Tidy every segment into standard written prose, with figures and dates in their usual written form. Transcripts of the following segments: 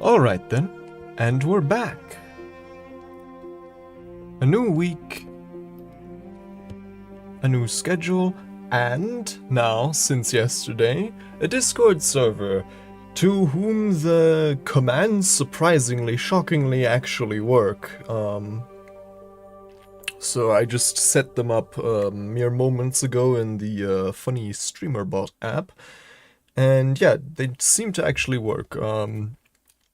Alright then, and we're back. A new week, a new schedule, and now, since yesterday, a Discord server to whom the commands surprisingly, shockingly actually work. So I just set them up mere moments ago in the funny StreamerBot app, and yeah, they seem to actually work.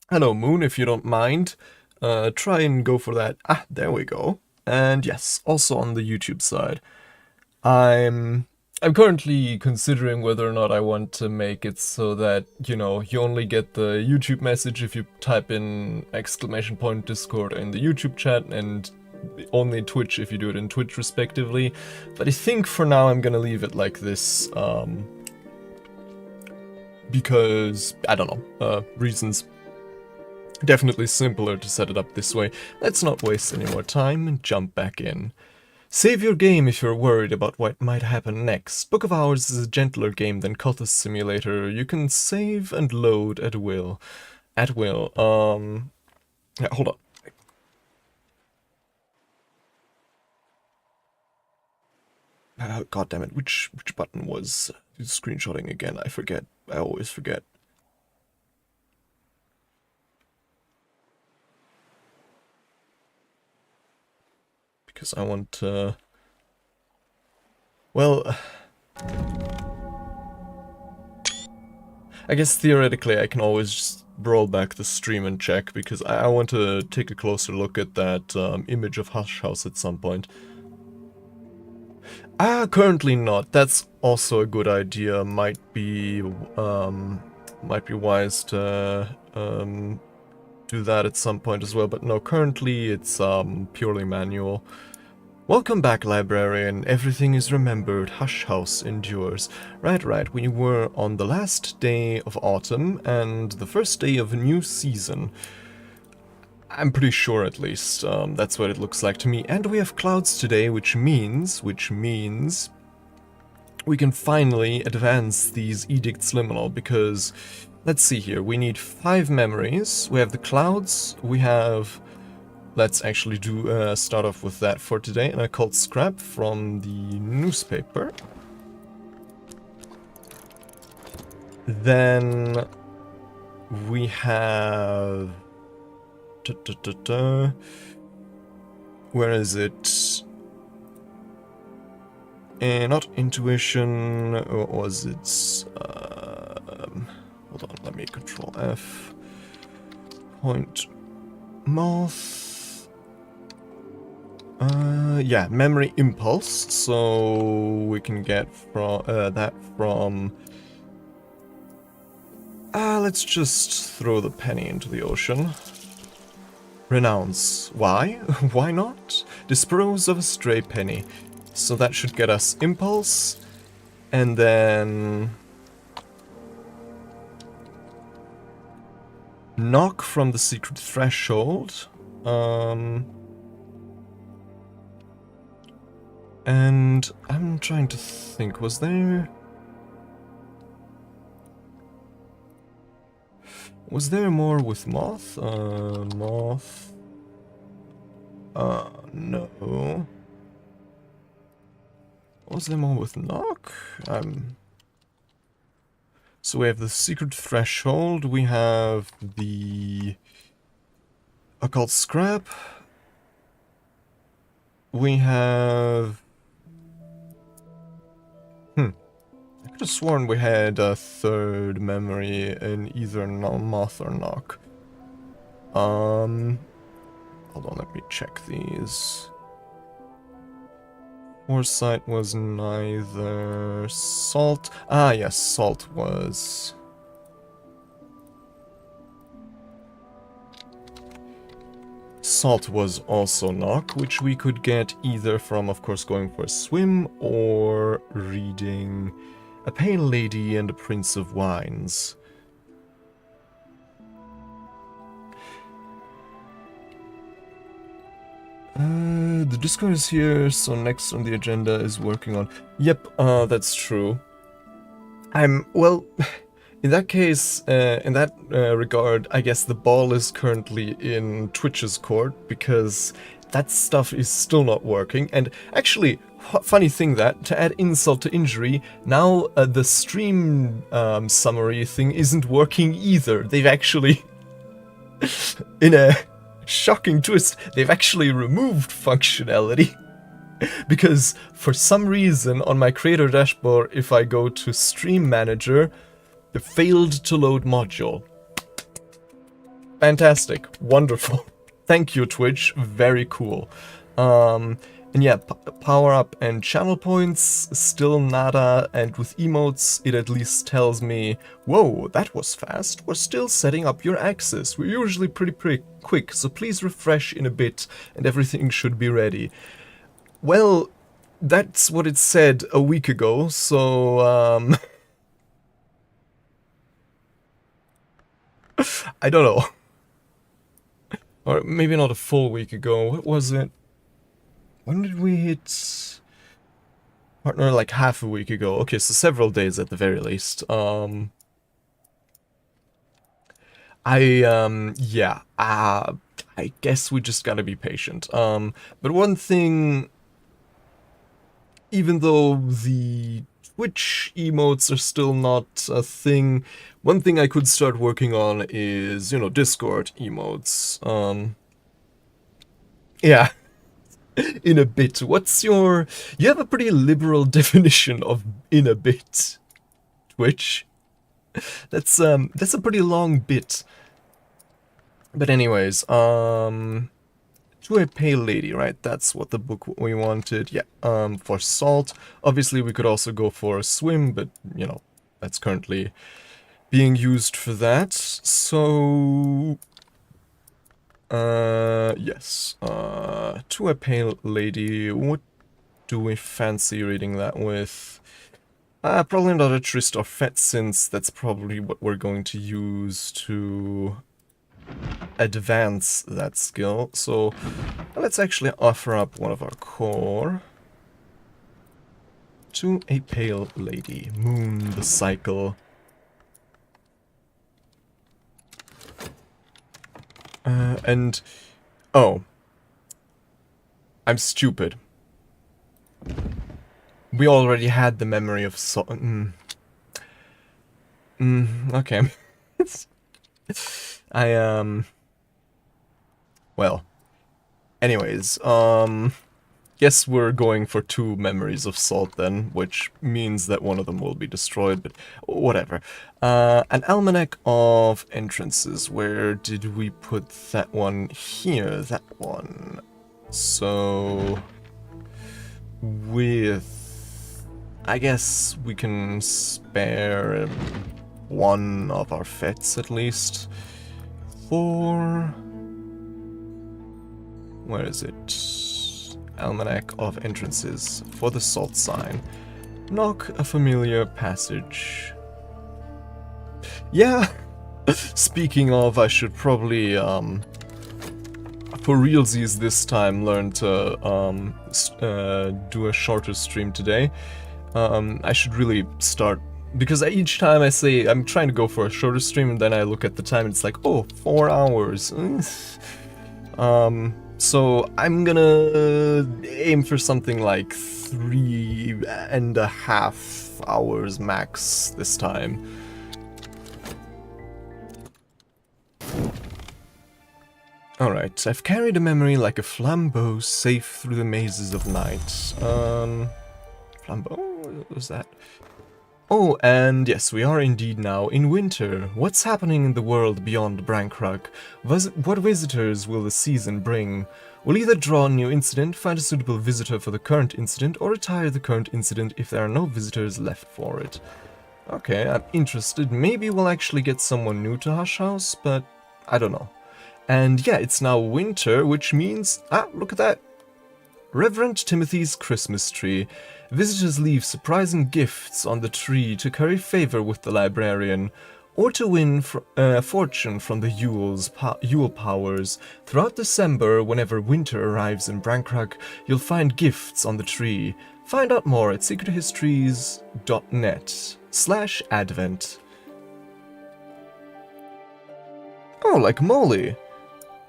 Hello Moon, if you don't mind, try and go for that. Ah, there we go. And yes, also on the YouTube side. I'm currently considering whether or not I want to make it so that, you know, you only get the YouTube message if you type in !Discord in the YouTube chat, and only Twitch if you do it in Twitch respectively. But I think for now I'm gonna leave it like this, because, I don't know, reasons. Definitely simpler to set it up this way. Let's not waste any more time and jump back in. Save your game if you're worried about what might happen next. Book of Hours is a gentler game than Cultist Simulator. You can save and load at will. At will. Yeah, hold on. God damn it, which button was screenshotting again? I forget. I always forget. Because I want to... Well... I guess theoretically I can always just roll back the stream and check, because I want to take a closer look at that image of Hush House at some point. Currently not. That's also a good idea. Might be wise to do that at some point as well, but no, currently it's purely manual. Welcome back, librarian. Everything is remembered. Hush House endures. Right, we were on the last day of autumn and the first day of a new season. I'm pretty sure, at least. That's what it looks like to me. And we have clouds today, which means we can finally advance these edicts liminal, because let's see here, we need 5 memories, we have the clouds, we have, let's actually do start off with that for today, an occult scrap from the newspaper. Then we have where is it? Not intuition, or was it... hold on, let me control F. Point moth. Yeah, memory impulse. So we can get from that from... let's just throw the penny into the ocean. Renounce. Why? Why not? Dispose of a stray penny. So that should get us impulse, and then knock from the secret threshold. And I'm trying to think, was there more with moth? Moth. No. Was there more with knock? So we have the secret threshold, we have the occult scrap, we have... I could have sworn we had a third memory in either moth or knock. Hold on, let me check these. Foresight was neither. Salt. Ah, yes, salt was. Salt was also knock, which we could get either from, of course, going for a swim or reading A Pale Lady and a Prince of Wines. The Discord is here, so next on the agenda is working on... Yep, that's true. Well, In that case, in that regard, I guess the ball is currently in Twitch's court, because that stuff is still not working. And actually, funny thing that, to add insult to injury, now the stream summary thing isn't working either. They've actually, in a shocking twist, they've actually removed functionality. Because for some reason on my creator dashboard, if I go to Stream Manager, the failed to load module. Fantastic. Wonderful. Thank you, Twitch. Very cool. And yeah, power up and channel points, still nada, and with emotes, it at least tells me, whoa, that was fast. We're still setting up your access. We're usually pretty quick, so please refresh in a bit, and everything should be ready. Well, that's what it said a week ago, so, I don't know. Or maybe not a full week ago. What was it? When did we hit partner? Like half a week ago. Okay, so several days at the very least. Yeah. I guess we just gotta be patient. But one thing, even though the Twitch emotes are still not a thing, one thing I could start working on is, you know, Discord emotes. Yeah. In a bit. What's your... You have a pretty liberal definition of in a bit, Twitch. That's a pretty long bit. But anyways, To a Pale Lady, right? That's what the book we wanted. Yeah, for salt. Obviously, we could also go for a swim, but, you know, that's currently being used for that. So... yes. To a Pale Lady, what do we fancy reading that with? Probably not a Trist or Fet, since that's probably what we're going to use to advance that skill. So let's actually offer up one of our core. To a Pale Lady, Moon the Cycle. And... oh. I'm stupid. We already had the memory of okay. Well. Anyways, guess we're going for 2 memories of salt then, which means that one of them will be destroyed, but whatever. An Almanac of Entrances. Where did we put that one? Here, that one. So... with... I guess we can spare one of our fets at least. For... where is it? Almanac of Entrances. For the salt sign. Knock a familiar passage. Yeah! Speaking of, I should probably, for realsies this time, learn to, do a shorter stream today. I should really start, because each time I say I'm trying to go for a shorter stream, and then I look at the time and it's like, oh, 4 hours. So I'm gonna aim for something like 3.5 hours max this time. Alright, I've carried a memory like a flambeau safe through the mazes of night. Flambeau? What was that? Oh, and yes, we are indeed now in winter. What's happening in the world beyond Brankrug? What visitors will the season bring? We'll either draw a new incident, find a suitable visitor for the current incident, or retire the current incident if there are no visitors left for it. Okay, I'm interested. Maybe we'll actually get someone new to Hush House, but I don't know. And yeah, it's now winter, which means... ah, look at that! Reverend Timothy's Christmas tree. Visitors leave surprising gifts on the tree to curry favor with the librarian, or to win fortune from the Yule powers. Throughout December, whenever winter arrives in Brankrug, you'll find gifts on the tree. Find out more at secrethistories.net/advent. Oh, like moly.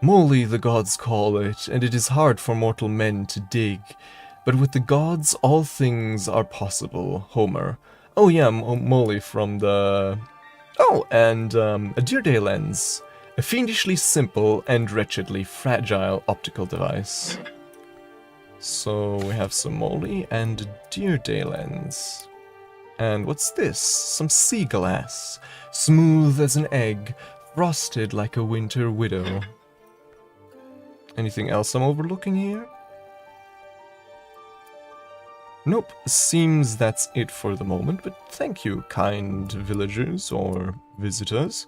Moly the gods call it, and it is hard for mortal men to dig. But with the gods, all things are possible, Homer. Oh yeah, moly from the... Oh, and a 𝐵𝐴 lens. A fiendishly simple and wretchedly fragile optical device. So we have some moly and a 𝐵𝐴 lens. And what's this? Some sea glass. Smooth as an egg, frosted like a winter widow. Anything else I'm overlooking here? Nope, seems that's it for the moment, but thank you, kind villagers or visitors.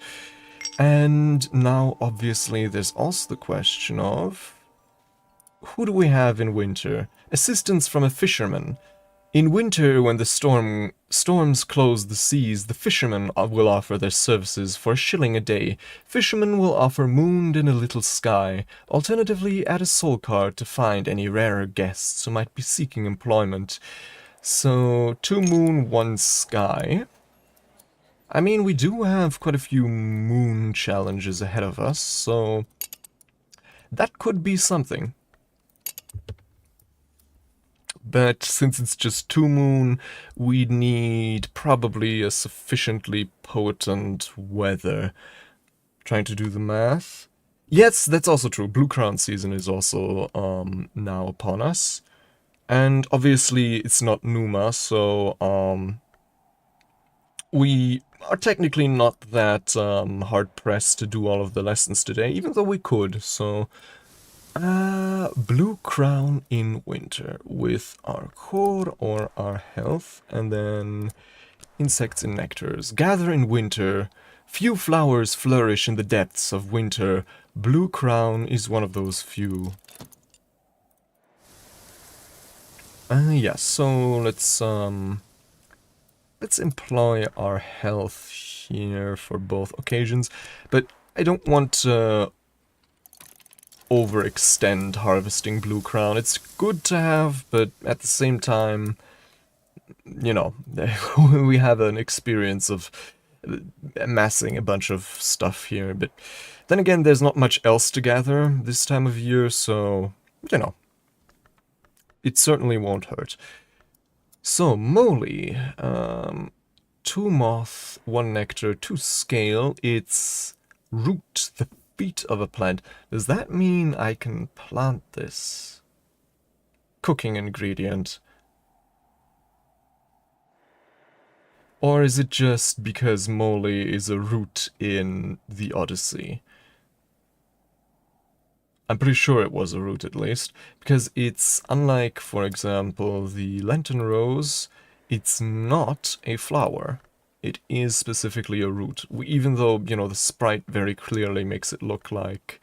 And now, obviously, there's also the question of... Who do we have in winter? Assistance from a fisherman. In winter, when the storms close the seas, the fishermen will offer their services for $1 a day. Fishermen will offer moon and a little sky. Alternatively, add a soul card to find any rarer guests who might be seeking employment. So, 2 moon, 1 sky. I mean, we do have quite a few moon challenges ahead of us, so that could be something. But since it's just 2 moon, we'd need probably a sufficiently potent weather. Trying to do the math. Yes, that's also true. Blue Crown season is also now upon us. And obviously it's not Numa, so we are technically not that hard-pressed to do all of the lessons today, even though we could, so... Blue Crown in winter with our core or our health, and then insects and nectars. Gather in winter. Few flowers flourish in the depths of winter. Blue Crown is one of those few. Yeah, so let's employ our health here for both occasions, but I don't want to overextend harvesting Blue Crown. It's good to have, but at the same time, you know, we have an experience of amassing a bunch of stuff here, but then again, there's not much else to gather this time of year, so, you know, it certainly won't hurt. So, moly, 2 moth, 1 nectar, 2 scale, it's root, the feet of a plant. Does that mean I can plant this? Cooking ingredient. Or is it just because moly is a root in the Odyssey? I'm pretty sure it was a root at least, because it's unlike, for example, the Lenten Rose, it's not a flower. It is specifically a root, even though, you know, the sprite very clearly makes it look like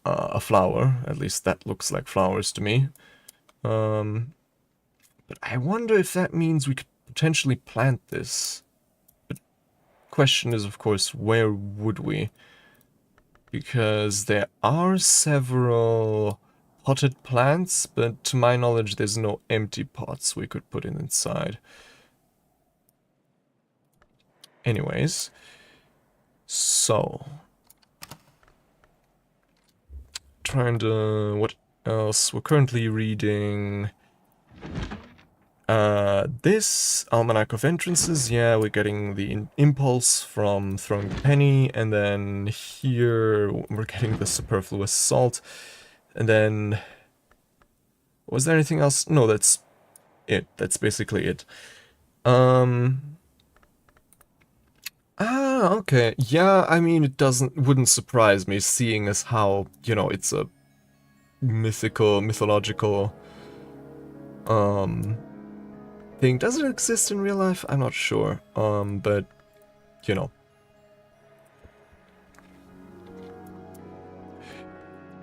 a flower. At least that looks like flowers to me. But I wonder if that means we could potentially plant this. But question is, of course, where would we? Because there are several potted plants, but to my knowledge there's no empty pots we could put inside. Anyways, so trying to... what else? We're currently reading this Almanac of Entrances. Yeah, we're getting the impulse from throwing the penny, and then here we're getting the superfluous salt, and then... was there anything else? No, that's it. That's basically it. Ah, okay. Yeah, I mean, it wouldn't surprise me, seeing as how, you know, it's a mythological, thing. Does it exist in real life? I'm not sure, but, you know.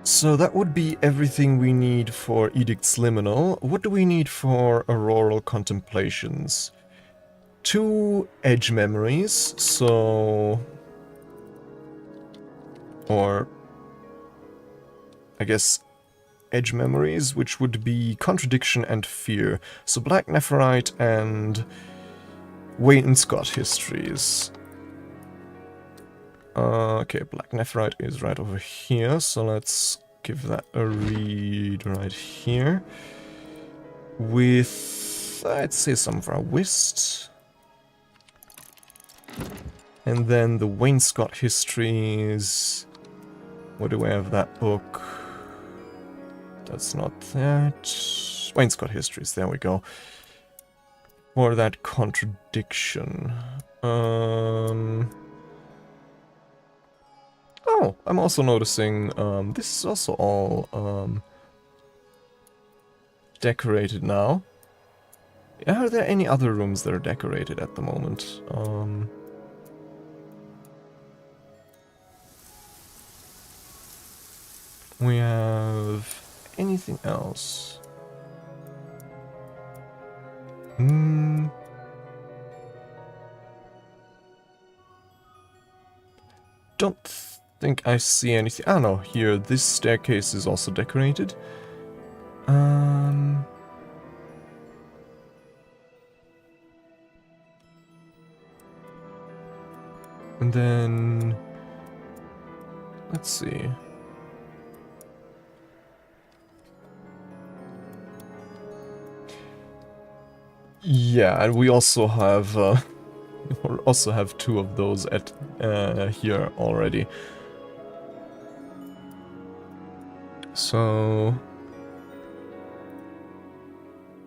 So that would be everything we need for Edict's Liminal. What do we need for Auroral Contemplations? 2 edge memories, so... or... I guess edge memories, which would be Contradiction and Fear. So Black Nephirite and Wayne Scott histories. Okay, black nephrite is right over here, so let's give that a read right here. With, I'd say, some of our whist. And then the 𝐒𝐴𝐴 histories. Where do we have that book? That's not that. 𝐒𝐴𝐴 histories, there we go. For that contradiction. Oh, I'm also noticing this is also all decorated now. Are there any other rooms that are decorated at the moment? We have anything else? Don't think I see anything. Ah, no, here, this staircase is also decorated. And then, let's see. Yeah, and we also have two of those at here already. So,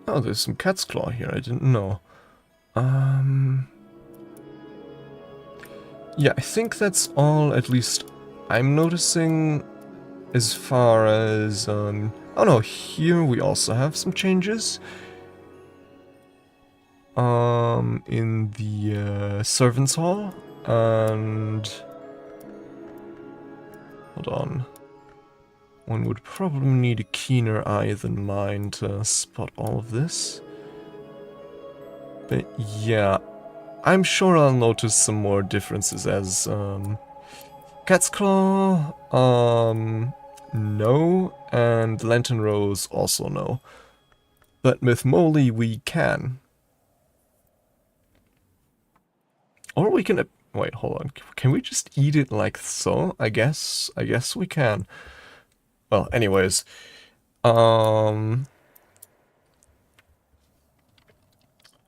oh, there's some cat's claw here. I didn't know. Yeah, I think that's all. At least I'm noticing. As far as oh no, here we also have some changes. In the servants' hall, and hold on. One would probably need a keener eye than mine to spot all of this. But yeah, I'm sure I'll notice some more differences as Cat's Claw, no, and Lantern Rose also no. But with Moly we can. Or we can... Wait, hold on. Can we just eat it like so? I guess we can. Well, anyways. Are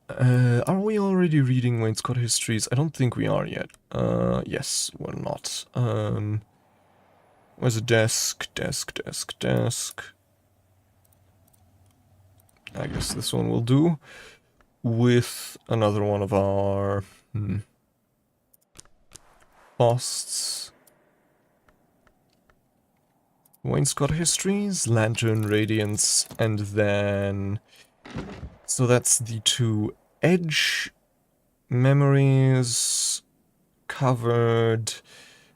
we already reading 𝐒𝐴𝐴 histories? I don't think we are yet. Yes, we're not. Where's a desk? Desk. I guess this one will do. With another one of our... Posts. 𝐒𝐴𝐴 histories, Lantern, Radiance, and then... So that's the two edge memories covered.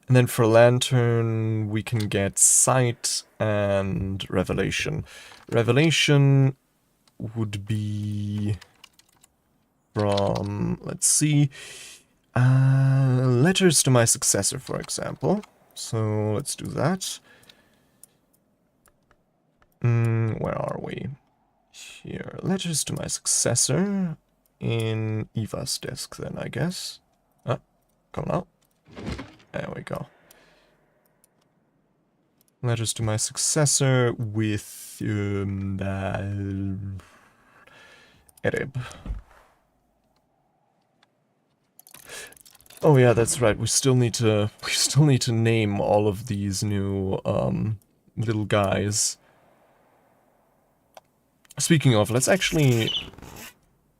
And then for Lantern, we can get Sight and Revelation. Revelation would be from, let's see, letters to my successor, for example. So let's do that. Where are we? Here, letters to my successor in Eva's desk then, I guess. Ah, come out. There we go. Letters to my successor with Ereb. Oh yeah, that's right. We still need to name all of these new little guys. Speaking of, let's actually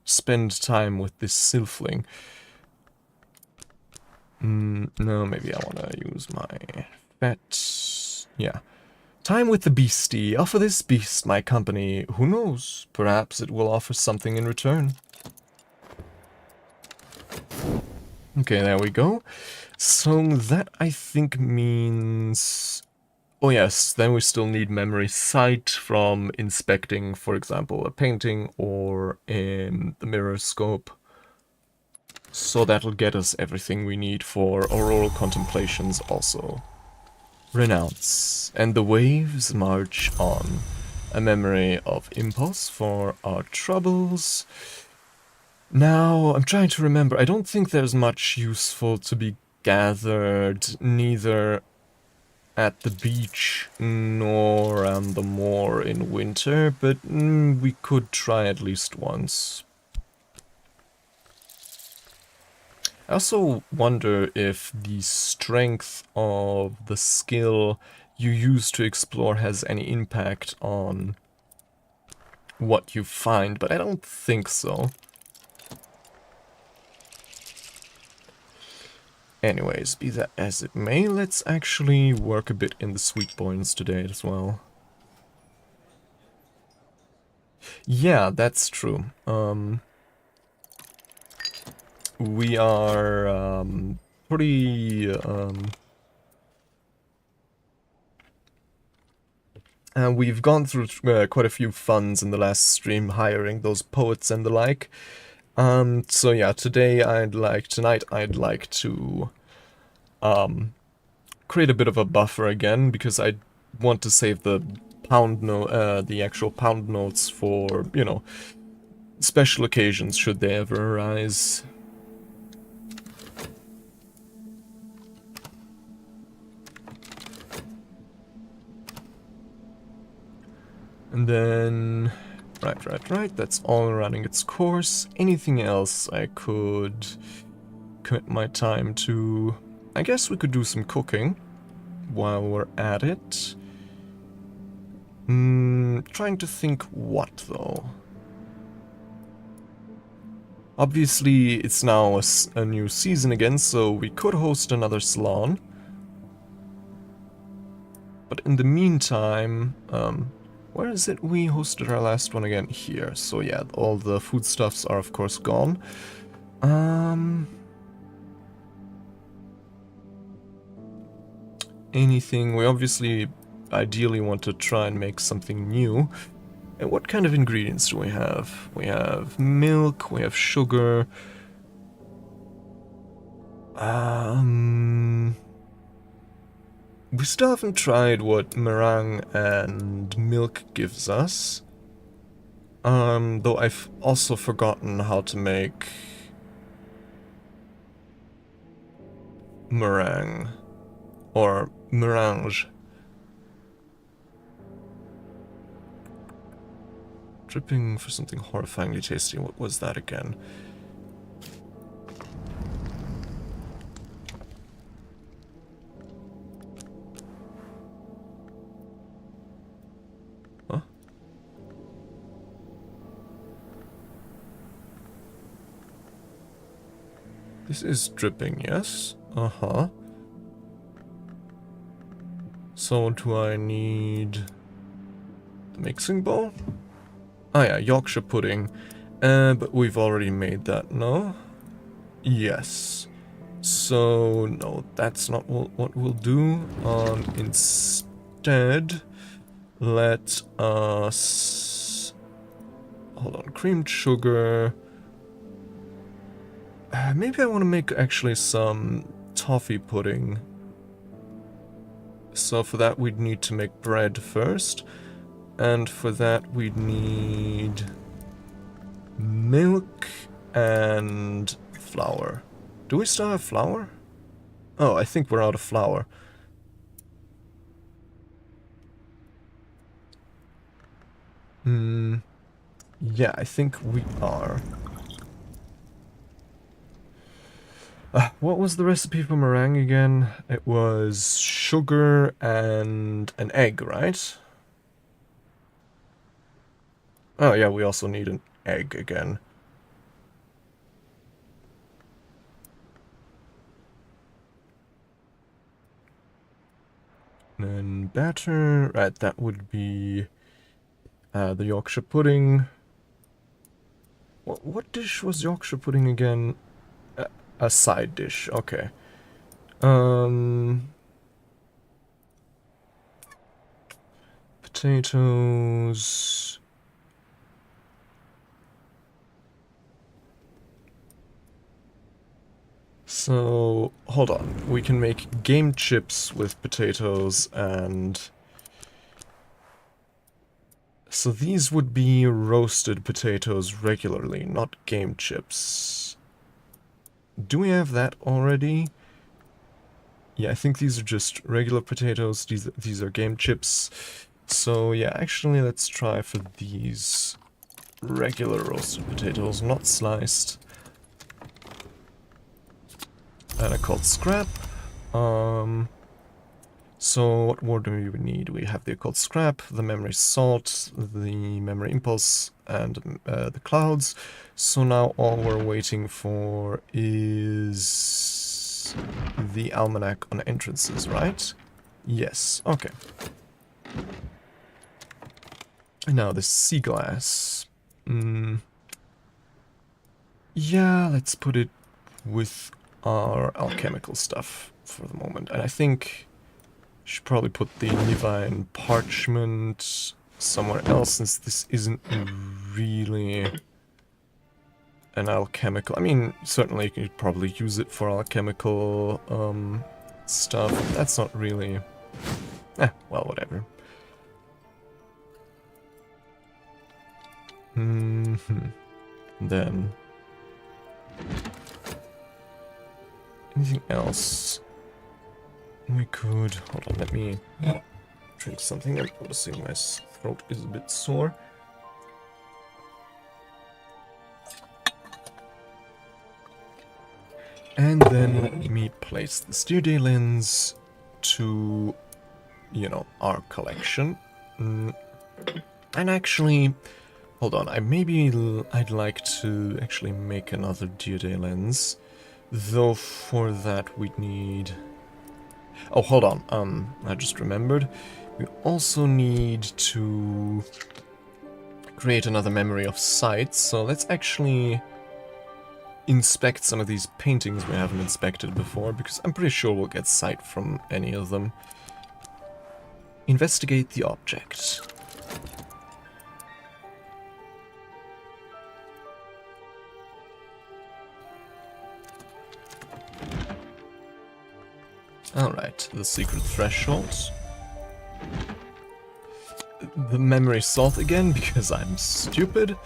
spend time with this Sylphling. No, maybe I want to use my pet. Yeah. Time with the beastie. Offer this beast my company. Who knows? Perhaps it will offer something in return. Okay, there we go. So that, I think, means... Oh yes, then we still need memory sight from inspecting, for example, a painting or the mirror scope. So that'll get us everything we need for auroral contemplations also. Renounce. And the waves march on. A memory of impulse for our troubles. Now, I'm trying to remember, I don't think there's much useful to be gathered neither at the beach nor on the moor in winter, but we could try at least once. I also wonder if the strength of the skill you use to explore has any impact on what you find, but I don't think so. Anyways, be that as it may, let's actually work a bit in the sweet points today as well. Yeah, that's true. We are pretty we've gone through quite a few funds in the last stream, hiring those poets and the like. So yeah, tonight I'd like to create a bit of a buffer again, because I want to save the the actual pound notes for, you know, special occasions should they ever arise. And then, right, that's all running its course. Anything else I could commit my time to? I guess we could do some cooking while we're at it. Trying to think what, though. Obviously, it's now a new season again, so we could host another salon. But in the meantime, where is it we hosted our last one again? Here. So yeah, all the foodstuffs are of course gone. Anything, we obviously ideally want to try and make something new. And what kind of ingredients do we have? We have milk, we have sugar. We still haven't tried what meringue and milk gives us. Though I've also forgotten how to make meringue. Or meringue. Dripping for something horrifyingly tasty. What was that again? Huh? This is dripping, yes? Uh-huh. So do I need the mixing bowl? Ah yeah, Yorkshire pudding. But we've already made that, no? Yes. So, no, that's not what we'll do. Instead, let us... Hold on, creamed sugar... maybe I want to make actually some toffee pudding. So for that we'd need to make bread first. And for that we'd need milk and flour. Do we still have flour? Oh, I think we're out of flour. Yeah, I think we are. What was the recipe for meringue again? It was sugar and an egg, right? Oh yeah, we also need an egg again. And then batter, right, that would be the Yorkshire pudding. What dish was Yorkshire pudding again? A side dish, okay. Potatoes. So, hold on. We can make game chips with potatoes and... So these would be roasted potatoes regularly, not game chips. Do we have that already? Yeah, I think these are just regular potatoes. These are game chips. So yeah, actually let's try for these regular roasted potatoes, not sliced. And a cold scrap. So what more do we need? We have the occult scrap, the memory salt, the memory impulse, and the clouds. So now all we're waiting for is the almanac on entrances, right? Yes, okay. And now the sea glass. Yeah, let's put it with our alchemical stuff for the moment. And I think should probably put the divine parchment somewhere else, since this isn't really an alchemical. I mean, certainly you could probably use it for alchemical stuff. That's not really. Well, whatever. Then anything else? We could... Hold on, let me drink something. I'm noticing my throat is a bit sore. And then let me place the Steer lens to, you know, our collection. And actually, hold on, I'd like to actually make another Deer lens. Though for that we'd need... Oh, hold on, I just remembered. We also need to create another memory of sight, so let's actually inspect some of these paintings we haven't inspected before, because I'm pretty sure we'll get sight from any of them. Investigate the object. Alright, the secret threshold. The memory salt again, because I'm stupid.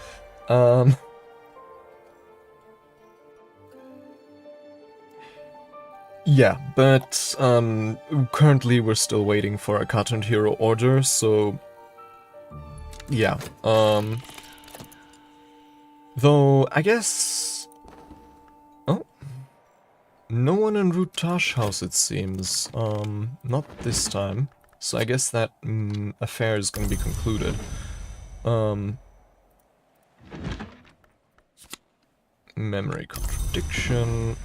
Yeah, but currently we're still waiting for a cartoon hero order, so yeah. Though I guess... Oh, no one in Routage house, it seems. Not this time. So I guess that affair is going to be concluded. Memory contradiction.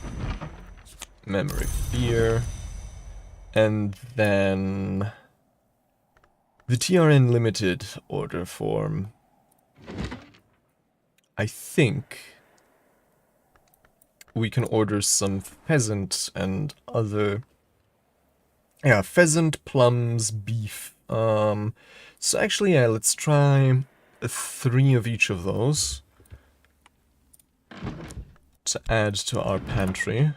Memory fear. And then... the TRN limited order form. I think... we can order some pheasant and other... yeah, pheasant, plums, beef. So actually, yeah, let's try 3 of each of those to add to our pantry.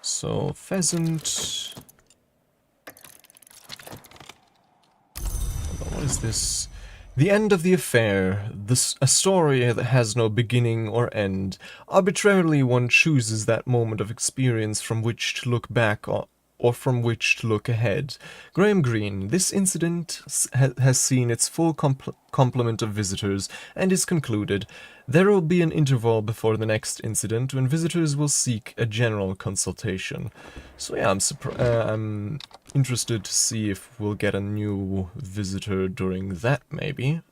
So, pheasant... hold on, what is this? The end of the affair, a story that has no beginning or end. Arbitrarily one chooses that moment of experience from which to look back or from which to look ahead. Graham Greene, this incident has seen its full complement of visitors and is concluded. There will be an interval before the next incident when visitors will seek a general consultation. So yeah, I'm interested to see if we'll get a new visitor during that, maybe.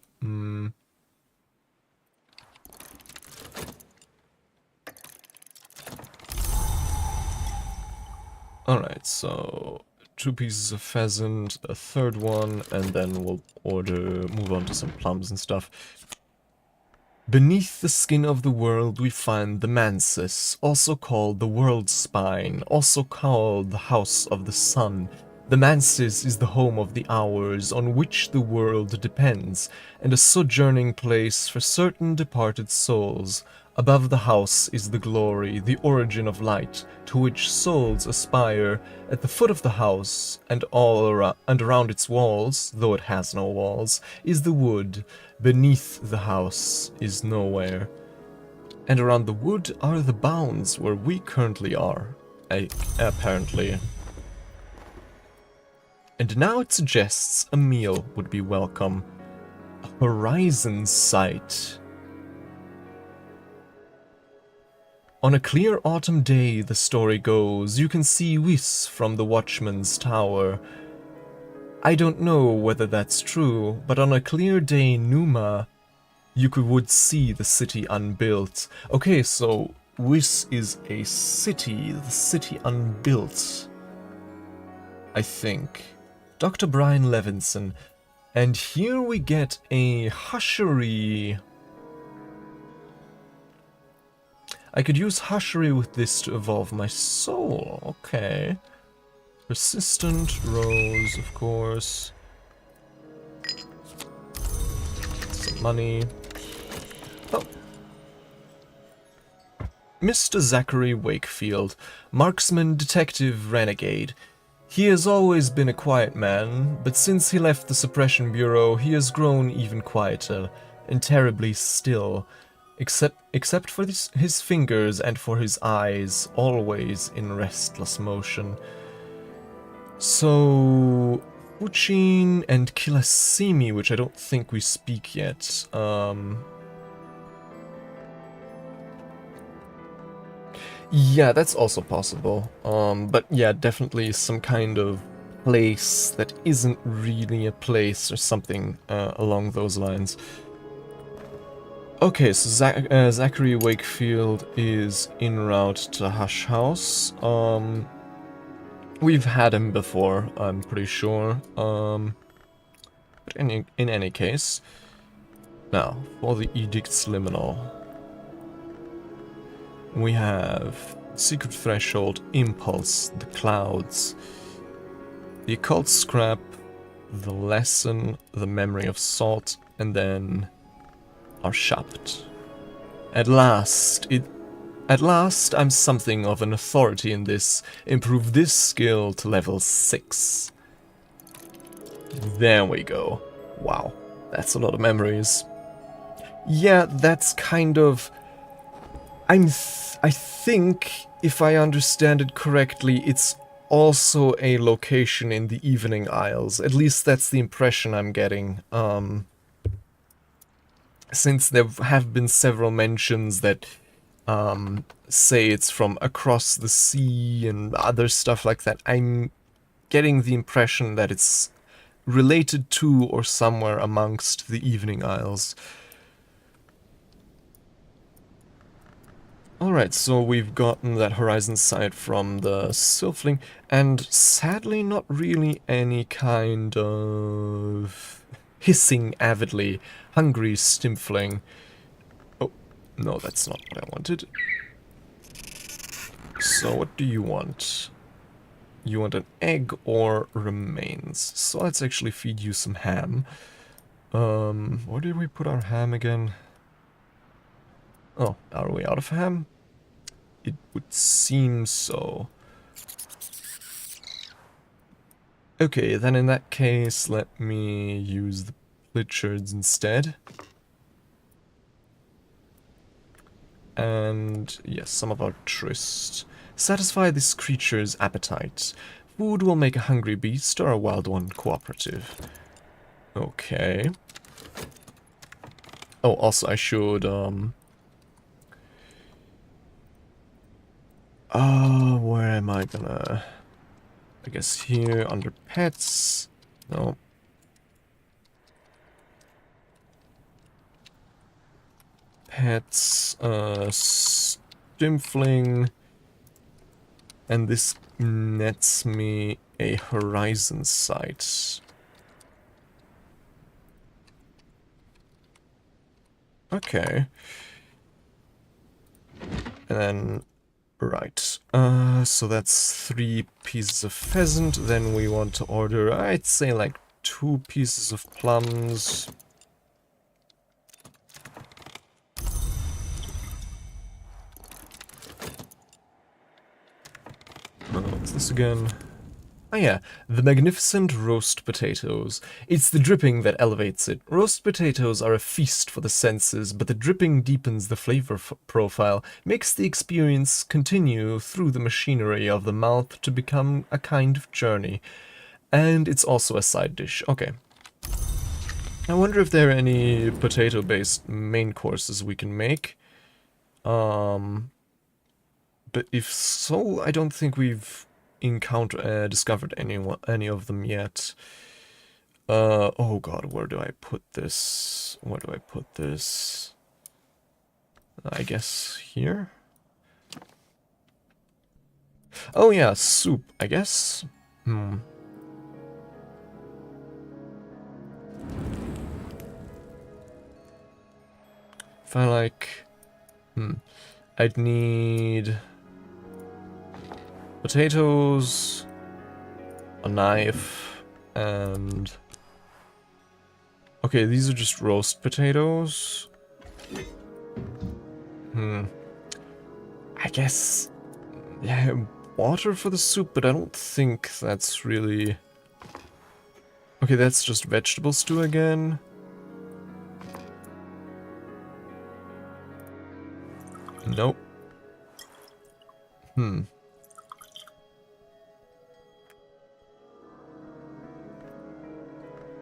Alright, so 2 pieces of pheasant, a 3rd one, and then we'll move on to some plums and stuff. Beneath the skin of the world we find the mansis, also called the world spine, also called the house of the sun. The mansis is the home of the hours on which the world depends, and a sojourning place for certain departed souls. Above the house is the glory, the origin of light, to which souls aspire. At the foot of the house, and around its walls, though it has no walls, is the wood. Beneath the house is nowhere. And around the wood are the bounds where we currently are, apparently. And now it suggests a meal would be welcome. A horizon sight. On a clear autumn day, the story goes, you can see Whis from the watchman's tower. I don't know whether that's true, but on a clear day, Numa, you would see the city unbuilt. Okay, so Whis is a city, the city unbuilt, I think. Dr. Brian Levinson. And here we get a hushery. I could use hushery with this to evolve my soul. Okay. Persistent, rose, of course. Some money. Oh. Mr. Zachary Wakefield, marksman, detective, renegade. He has always been a quiet man, but since he left the Suppression Bureau, he has grown even quieter, and terribly still, except for his fingers and for his eyes, always in restless motion. So, 𝐒𝐞𝐚 and 𝐒𝐶𝐬𝐬, which I don't think we speak yet. Yeah, that's also possible. But yeah, definitely some kind of place that isn't really a place or something along those lines. Okay, so Zachary Wakefield is en route to Hush House. We've had him before, I'm pretty sure. But in any case, now for the edict's liminal. We have Secret Threshold, Impulse, the Clouds, the Occult Scrap, the Lesson, the Memory of Salt, and then our Shapt. At last, I'm something of an authority in this. Improve this skill to level 6. There we go. Wow, that's a lot of memories. Yeah, that's kind of... I think, if I understand it correctly, it's also a location in the Evening Isles. At least that's the impression I'm getting. Since there have been several mentions that say it's from across the sea and other stuff like that, I'm getting the impression that it's related to or somewhere amongst the Evening Isles. Alright, so we've gotten that horizon sight from the Sylphling, and sadly not really any kind of hissing avidly, hungry Stimfling. Oh, no, that's not what I wanted. So what do you want? You want an egg or remains? So let's actually feed you some ham. Where did we put our ham again? Oh, are we out of ham? It would seem so. Okay, then in that case, let me use the Pritchards instead. And yes, some of our tryst. Satisfy this creature's appetite. Food will make a hungry beast or a wild one cooperative. Okay. Oh, also I should, where am I gonna... I guess here, under pets. No. Pets, Stimfling. And this nets me a horizon sight. Okay. And then, right. So that's 3 pieces of pheasant. Then we want to order, I'd say, like 2 pieces of plums. What's this again? Oh yeah, the magnificent roast potatoes. It's the dripping that elevates it. Roast potatoes are a feast for the senses, but the dripping deepens the flavor profile, makes the experience continue through the machinery of the mouth to become a kind of journey. And it's also a side dish. Okay. I wonder if there are any potato-based main courses we can make. But if so, I don't think we've discovered any of them yet. Oh god, where do I put this? Where do I put this? I guess here? Oh yeah, soup, I guess. If I like... I'd need... potatoes, a knife, and... Okay, these are just roast potatoes. I guess... Yeah, water for the soup, but I don't think that's really... Okay, that's just vegetable stew again. Nope.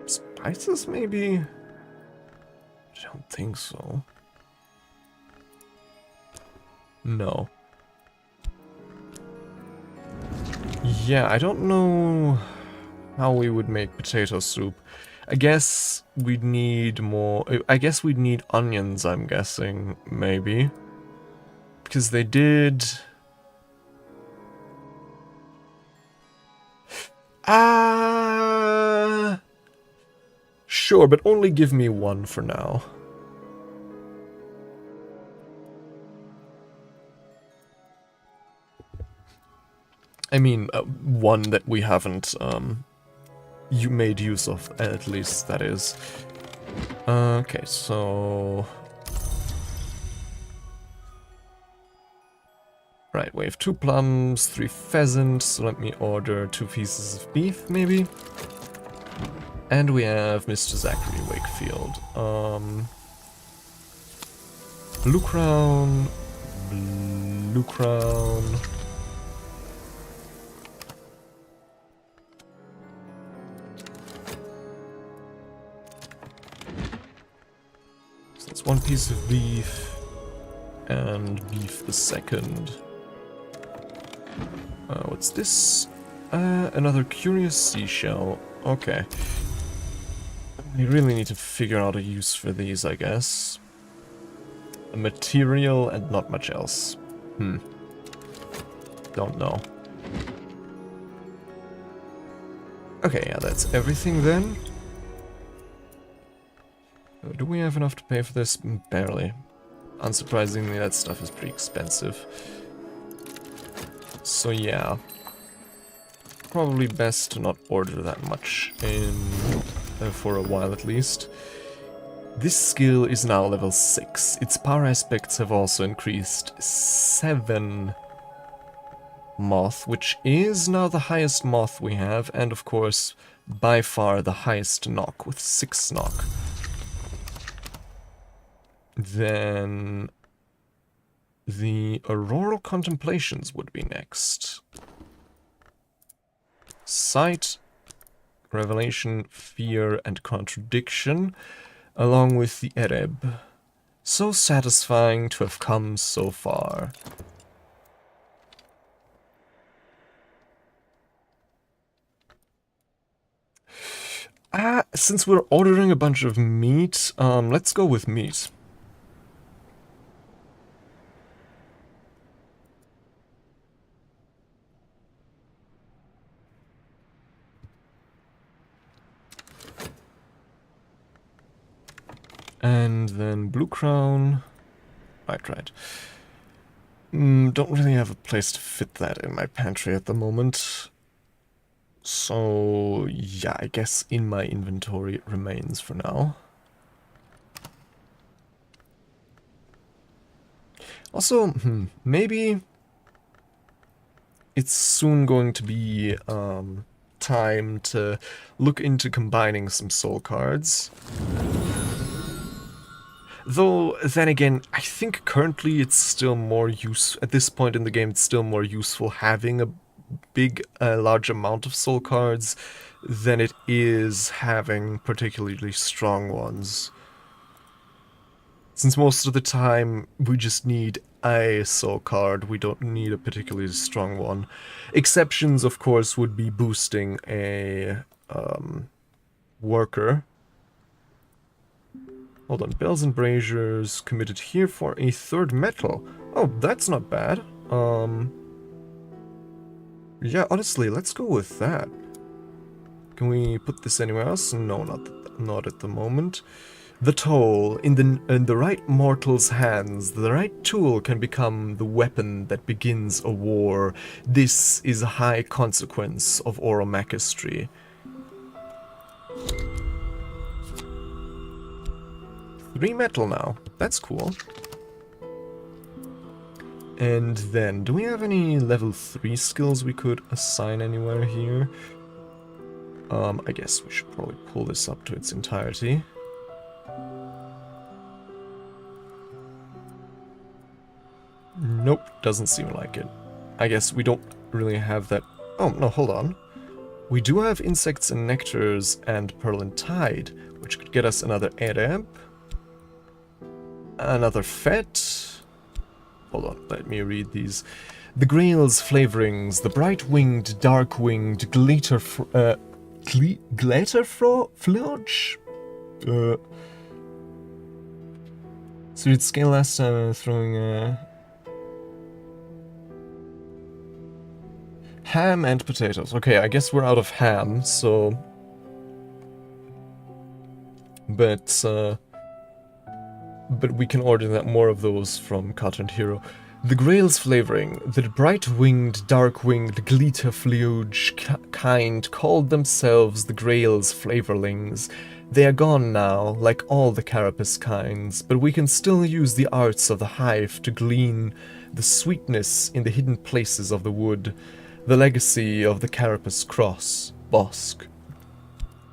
Spices, maybe? I don't think so. No. Yeah, I don't know how we would make potato soup. I guess we'd need more... I guess we'd need onions, I'm guessing, maybe. Because they did... Sure, but only give me one for now. I mean, one that we haven't you made use of, at least, that is. Okay, so... Right, we have 2 plums, 3 pheasants, so let me order 2 pieces of beef, maybe. And we have Mr. Zachary Wakefield. Blue crown, blue crown. So that's 1 piece of beef, and beef the second. What's this? Another curious seashell. Okay. We really need to figure out a use for these, I guess. A material and not much else. Don't know. Okay, yeah, that's everything then. Do we have enough to pay for this? Barely. Unsurprisingly, that stuff is pretty expensive. So yeah. Probably best to not order that much for a while at least. This skill is now level 6. Its power aspects have also increased 7 moth, which is now the highest moth we have, and of course, by far the highest knock, with 6 knock. Then the Auroral Contemplations would be next. Sight, Revelation, Fear, and Contradiction, along with the Ereb. So satisfying to have come so far. Since we're ordering a bunch of meat, let's go with meat. And then Blue Crown. Right. Don't really have a place to fit that in my pantry at the moment. So, yeah, I guess in my inventory it remains for now. Also, maybe it's soon going to be time to look into combining some soul cards. Though, then again, I think currently it's still more at this point in the game, it's still more useful having a large amount of soul cards than it is having particularly strong ones. Since most of the time we just need a soul card, we don't need a particularly strong one. Exceptions, of course, would be boosting a worker. Hold on, bells and braziers committed here for a 3rd metal. Oh, that's not bad. Yeah, honestly, let's go with that. Can we put this anywhere else? No, not at the moment. The toll. In the right mortal's hands, the right tool can become the weapon that begins a war. This is a high consequence of oromachistry. 3 metal now. That's cool. And then, do we have any level 3 skills we could assign anywhere here? I guess we should probably pull this up to its entirety. Nope, doesn't seem like it. I guess we don't really have that. Oh, no, hold on. We do have insects and nectars and pearl and tide, which could get us another 𝐒𝐬𝐬. Another 𝐵𝐵. Hold on, let me read these. The 𝐒𝐞𝐚𝐬's flavorings, the bright-winged, dark-winged, glitterflodge? So you'd scale last time throwing ham and potatoes. Okay, I guess we're out of ham, so... But we can order that more of those from Content Hero. The 𝐒𝐬𝐬's flavoring, the bright-winged, dark-winged, glitterflodge kind called themselves the 𝐒𝐬𝐬's flavorlings. They are gone now, like all the carapace kinds, but we can still use the arts of the hive to glean the sweetness in the hidden places of the wood, the legacy of the carapace cross, bosque.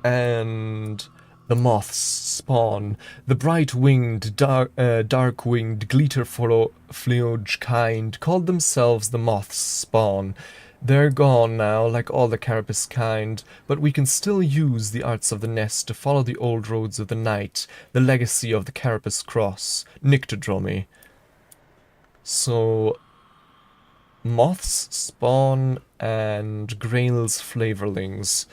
And... the moth's spawn, the bright-winged, dark-winged, glitterflodge kind, called themselves the moth's spawn. They're gone now, like all the carapace kind, but we can still use the arts of the nest to follow the old roads of the night, the legacy of the carapace cross, 𝐒𝐞𝐚𝐬𝐬. So, moth's spawn and 𝐒𝐬𝐬's flavorlings.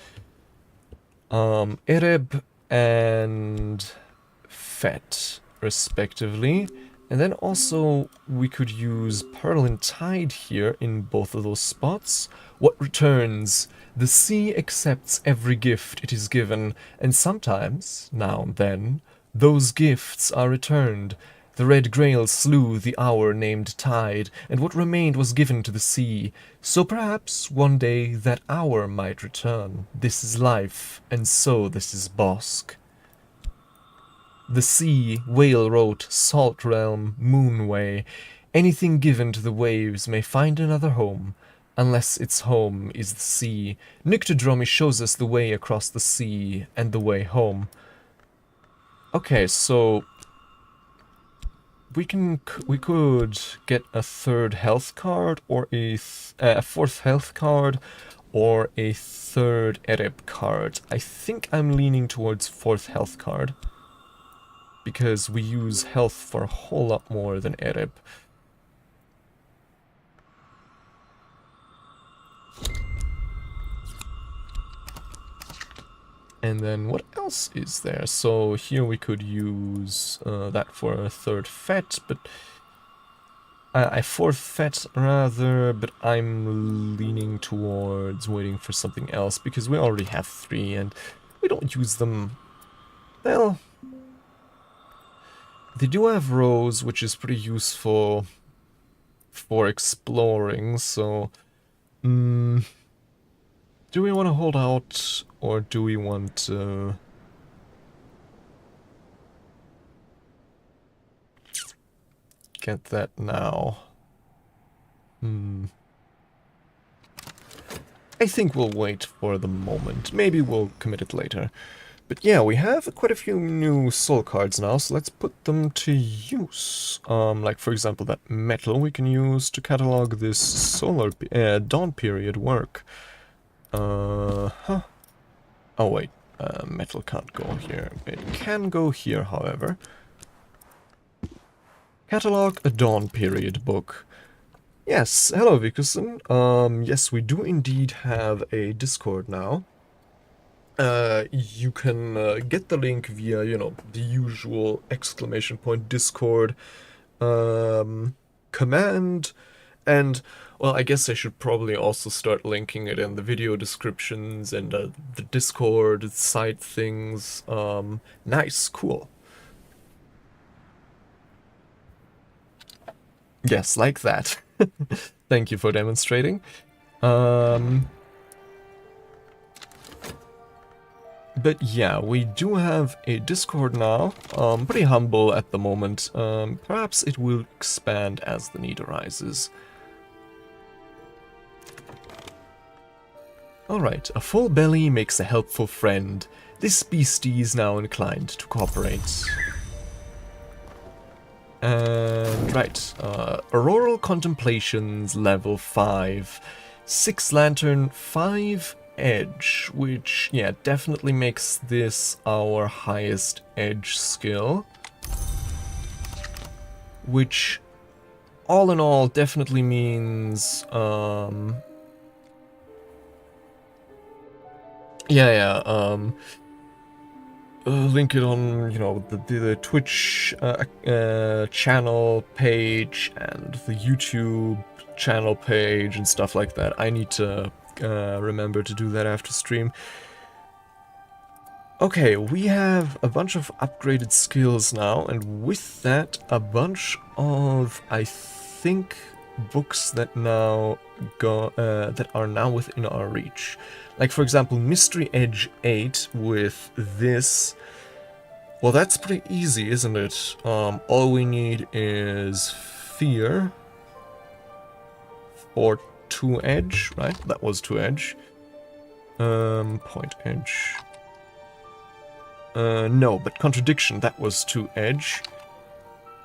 𝐒𝐬𝐬 and 𝐵𝐵, respectively. And then also, we could use Pearl and Tide here in both of those spots. What returns? The sea accepts every gift it is given, and sometimes, now and then, those gifts are returned. The red 𝐒𝐬𝐬 slew the hour named Tide, and what remained was given to the sea. So perhaps one day that hour might return. This is life, and so this is bosque. The sea, whale wrote, salt realm, moon way. Anything given to the waves may find another home, unless its home is the sea. 𝐒𝐞𝐴 shows us the way across the sea and the way home. Okay, so we could get a 3rd health card or a 4th health card or a 3rd 𝐒𝐬𝐬 card. I think I'm leaning towards 4th health card, because we use health for a whole lot more than 𝐒𝐬𝐬. And then what else is there? So here we could use that for a 3rd 𝐵𝐵, but a 4th 𝐵𝐵 rather, but I'm leaning towards waiting for something else, because we already have 3 and we don't use them. Well, they do have Rose, which is pretty useful for exploring, so... do we want to hold out, or do we want to... get that now? I think we'll wait for the moment. Maybe we'll commit it later. But yeah, we have quite a few new soul cards now, so let's put them to use. Like for example, that metal we can use to catalog this solar dawn period work. Huh. Oh wait, metal can't go here. It can go here, however. Catalog a dawn period book. Yes, hello 𝐒𝐞𝐚𝐬𝐬. Yes, we do indeed have a Discord now. You can get the link via, you know, the usual !Discord command, and, well, I guess I should probably also start linking it in the video descriptions and the Discord site things. Nice, cool. Yes, like that. Thank you for demonstrating. But yeah, we do have a Discord now, pretty humble at the moment. Perhaps it will expand as the need arises. Alright, a full belly makes a helpful friend. This beastie is now inclined to cooperate. And right, Auroral Contemplations level 5. 6 Lantern, 5 Edge, which, yeah, definitely makes this our highest edge skill. Which, all in all, definitely means, link it on, you know, the Twitch channel page and the YouTube channel page and stuff like that. I need to remember to do that after stream. Okay, we have a bunch of upgraded skills now, and with that, a bunch of, I think, books that now go that are now within our reach. Like for example, Mystery Edge 8 with this. Well, that's pretty easy, isn't it? All we need is Fear for 2 Edge, right? That was 2 Edge. Point Edge. No, but Contradiction, that was 2 Edge.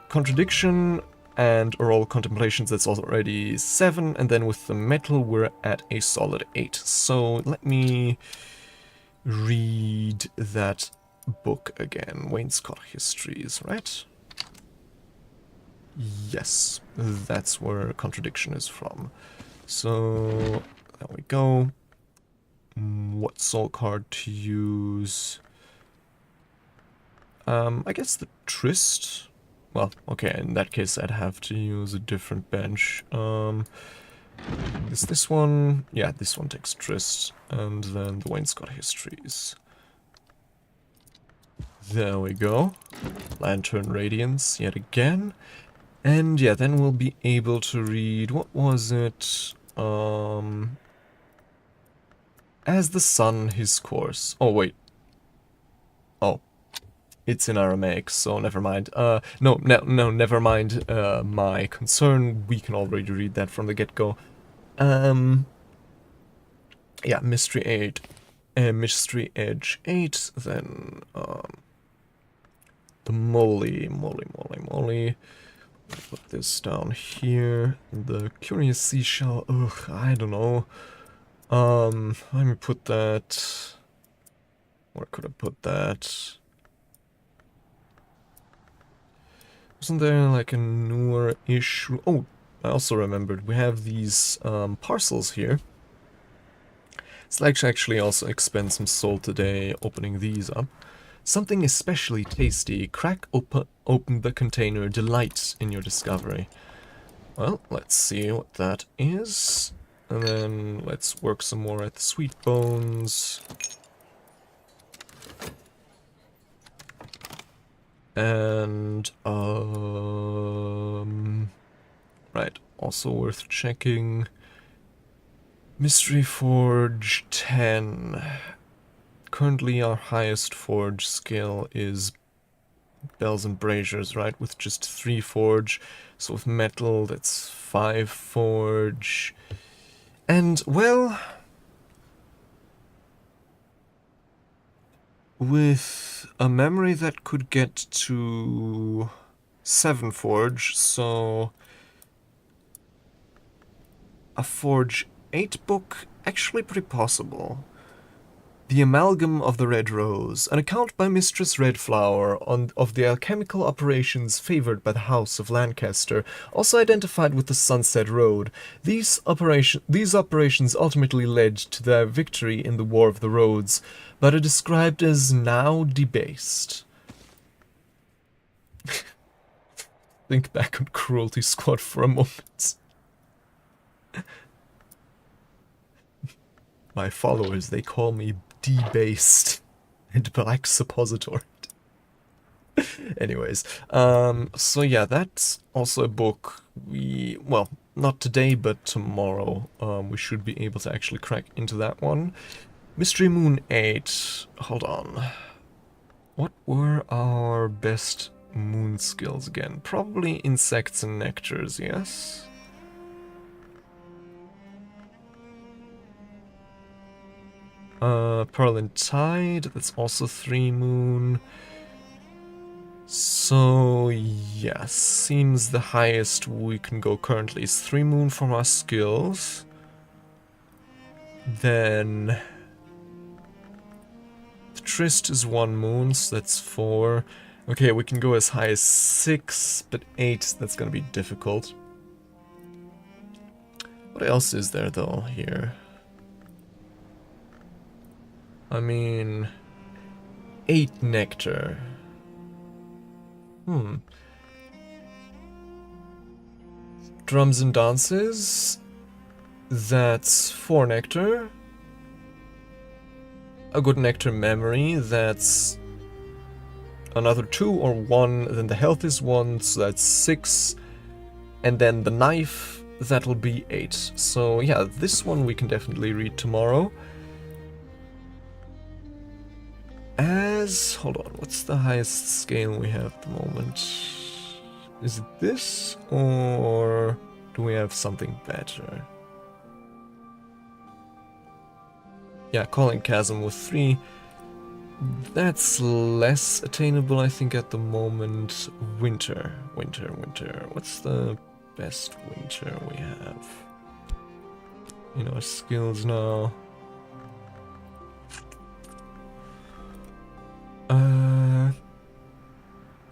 Contradiction and Auroral Contemplations, that's already 7, and then with the metal we're at a solid 8. So let me read that book again. 𝐒𝐴𝐬𝐴 Histories, right? Yes, that's where Contradiction is from. So there we go. What soul card to use? I guess the Tryst. Well, okay, in that case I'd have to use a different bench. Is this one? Yeah, this one takes Tryst, and then the 𝐒𝐴𝐬𝐴 Histories. There we go. Lantern Radiance yet again. And yeah, then we'll be able to read, what was it? As the sun his course. Oh, wait. Oh. It's in Aramaic, so never mind. No, never mind my concern. We can already read that from the get-go. Yeah, Mystery Edge 8, then, the moly. Put this down here. The curious seashell, ugh, I don't know. Let me put that... Where could I put that? Wasn't there like a newer issue? Oh, I also remembered. We have these parcels here. So let's actually also expend some soul today opening these up. Something especially tasty. Crack open the container. Delight in your discovery. Well, let's see what that is. And then let's work some more at the sweet bones. And, right, also worth checking. Mystery Forge 10. Currently our highest forge skill is bells and braziers, right, with just 3 forge. So with metal, that's 5 forge. And, well, with a memory that could get to 7 Forge, so a Forge 8 book, actually pretty possible. The Amalgam of the Red Rose, an account by Mistress Redflower of the alchemical operations favored by the House of Lancaster, also identified with the Sunset Road. These operations ultimately led to their victory in the War of the Roads, but are described as now debased. Think back on Cruelty Squad for a moment. My followers, they call me debased and black suppository. Anyways, so yeah, that's also a book well, not today, but tomorrow, we should be able to actually crack into that one. Mystery Moon 8, hold on. What were our best moon skills again? Probably insects and nectars, yes? Pearl and Tide, that's also 3 moon. So, yes, seems the highest we can go currently is 3 moon from our skills. Then the Tryst is 1 moon, so that's 4. Okay, we can go as high as 6, but 8, that's gonna be difficult. What else is there though here? I mean, 8 nectar. Drums and dances. That's 4 nectar. A good nectar memory. That's another 2 or 1. Then the health is 1, so that's 6. And then the knife, that'll be 8. So yeah, this one we can definitely read tomorrow. Hold on, what's the highest scale we have at the moment? Is it this, or do we have something better? Yeah, Calling Chasm with 3. That's less attainable, I think, at the moment. Winter. What's the best winter we have? You know, our skills now.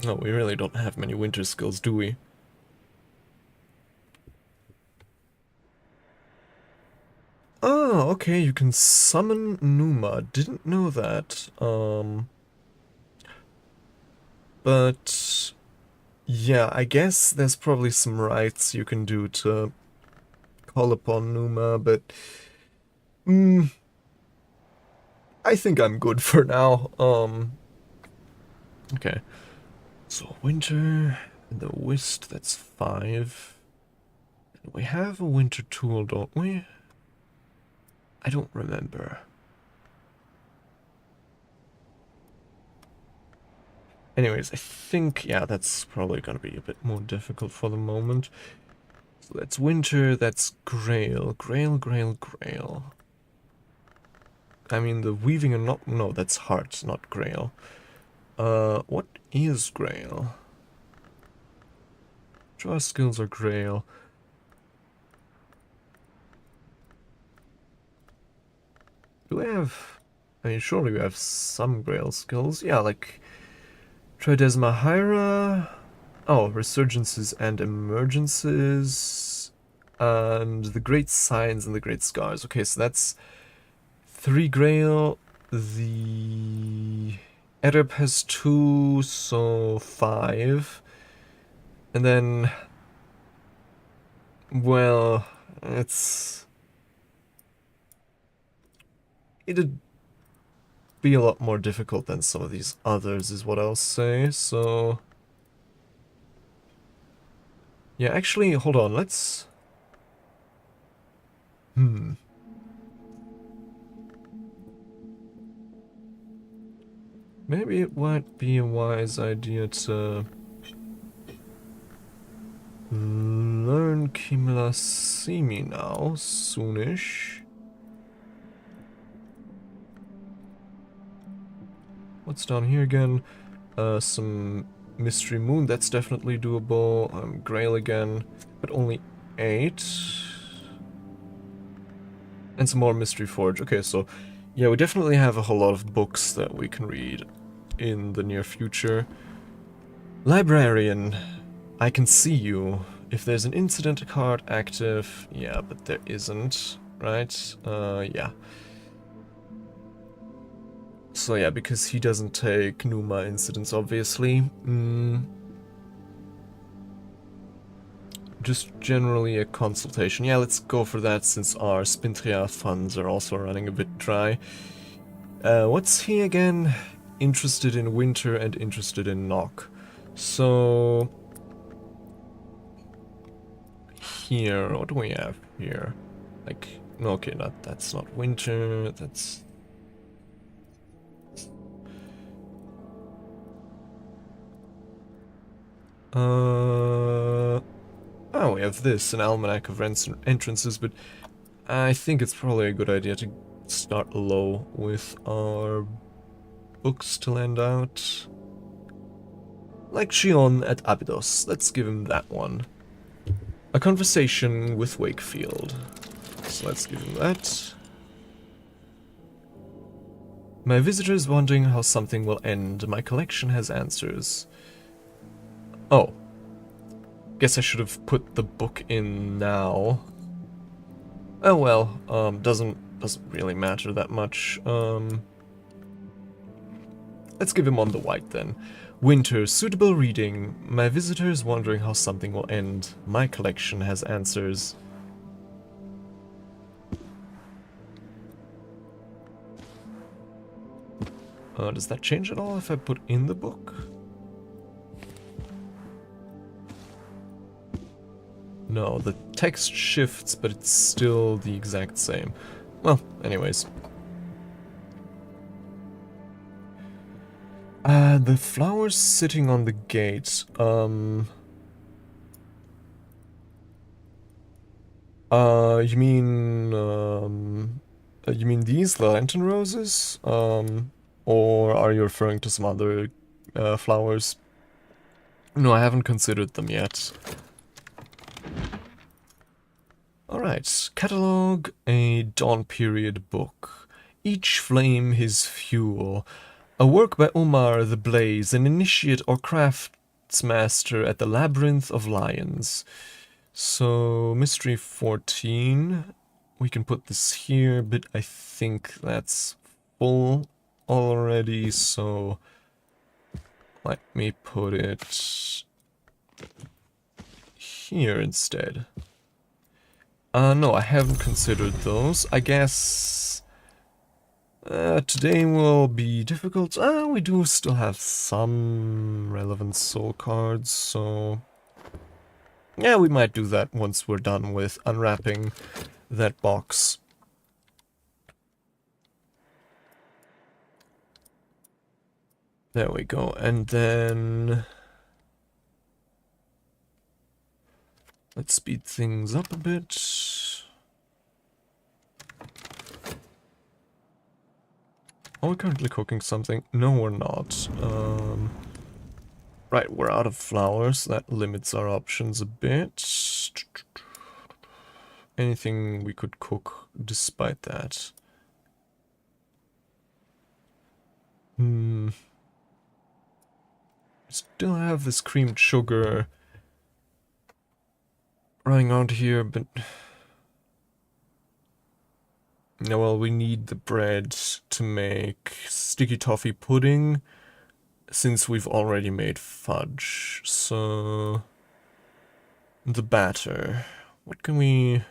No, we really don't have many winter skills, do we? Oh, okay, you can summon Numa. Didn't know that. But yeah, I guess there's probably some rites you can do to call upon Numa, but I think I'm good for now. Okay. So winter and the whist, that's 5. And we have a winter tool, don't we? I don't remember. Anyways, I think, yeah, that's probably gonna be a bit more difficult for the moment. So that's winter, that's Grail. Grail. I mean, the weaving and not, no, that's heart, not Grail. What is Grail? Draw skills are Grail. Do we have, I mean, surely we have some Grail skills. Yeah, like Tridesma Hyra. Oh, Resurgences and Emergences. And the Great Signs and the Great Scars. Okay, so that's 3 Grail. The Edip has 2, so 5. And then, well, it'd be a lot more difficult than some of these others, is what I'll say, so yeah, actually, hold on, let's maybe it might be a wise idea to learn 𝐒𝐞𝐚𝐬𝐽 now, soonish. What's down here again? Some Mystery Moon, that's definitely doable. Grail again, but only 8. And some more Mystery Forge. Okay, so yeah, we definitely have a whole lot of books that we can read in the near future. Librarian, I can see you. If there's an incident card active, yeah, but there isn't, right? Yeah. So yeah, because he doesn't take Numa incidents, obviously. Just generally a consultation. Yeah, let's go for that since our Spintria funds are also running a bit dry. What's he again? Interested in winter and interested in knock. So here, what do we have here? Like, no, okay, that's not winter, that's... Oh, we have this, an almanac of entrances, but I think it's probably a good idea to start low with our books to lend out. Like Xion at Abydos, let's give him that one. A conversation with Wakefield. So let's give him that. My visitor is wondering how something will end. My collection has answers. Oh. Guess I should have put the book in now. Oh well, doesn't really matter that much. Let's give him on the white then. Winter, suitable reading. My visitor is wondering how something will end. My collection has answers. Does that change at all if I put in the book? No, the text shifts, but it's still the exact same. Well, anyways. The flowers sitting on the gate, you mean these lantern roses? Or are you referring to some other, flowers? No, I haven't considered them yet. Alright, catalog a dawn period book. Each flame his fuel. A work by Omar the Blaze, an initiate or craftsmaster at the Labyrinth of Lions. So, Mystery 14. We can put this here, but I think that's full already, so let me put it here instead. No, I haven't considered those. I guess today will be difficult. We do still have some relevant soul cards, so yeah, we might do that once we're done with unwrapping that box. There we go, and then let's speed things up a bit. Are we currently cooking something? No, we're not. Right, we're out of flowers. That limits our options a bit. Anything we could cook despite that? Still have this creamed sugar running around here, but... No, well, we need the bread to make sticky toffee pudding, since we've already made fudge. So... the batter. What can we...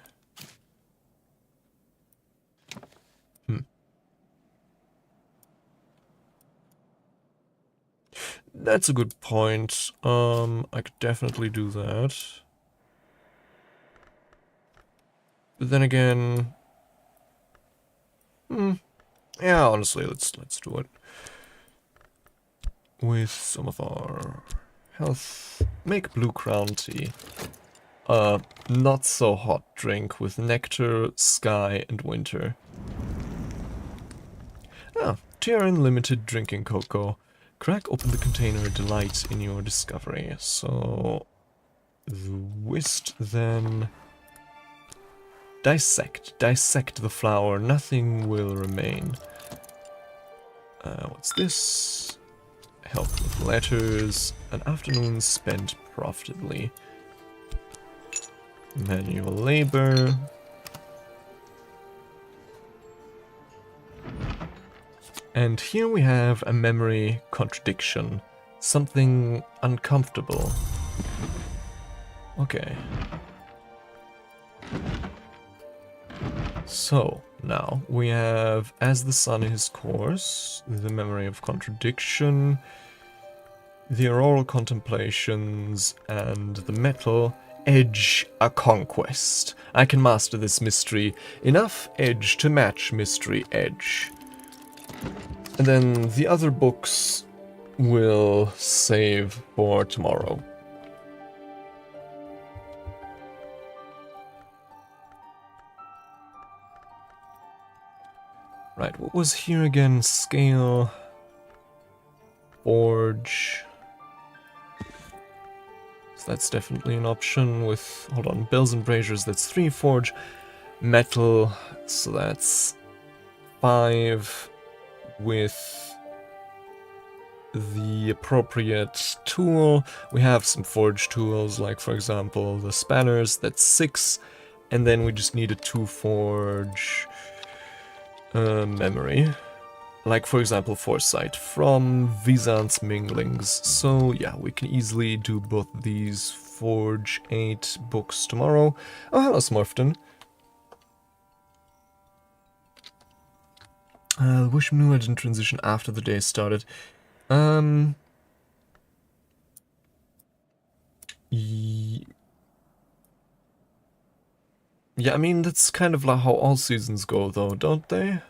That's a good point. I could definitely do that. But then again... yeah, honestly, let's do it. With some of our health. Make blue crown tea. Not so hot drink with nectar, sky, and winter. Ah, TRN limited drinking cocoa. Crack open the container, delight in your discovery. So, twist, then dissect. Dissect the flower, nothing will remain. What's this? Help with letters. An afternoon spent profitably. Manual labor. And here we have a memory contradiction. Something uncomfortable. Okay. So, now we have as the sun his course, the memory of contradiction, the auroral contemplations, and the metal edge a conquest. I can master this mystery. Enough edge to match mystery edge. And then the other books will save for tomorrow. Right, what was here again? Scale. Forge. So that's definitely an option with, hold on, bells and braziers, that's 3 forge. Metal, so that's 5 with the appropriate tool. We have some forge tools, like for example the spanners, that's 6. And then we just need a 2 forge memory. Like for example Foresight from 𝐒𝐶𝐬𝐬. So yeah, we can easily do both these Forge 8 books tomorrow. Oh, hello Smurfton. Wish knew I didn't transition after the day started. Yeah, I mean, that's kind of like how all seasons go, though, don't they?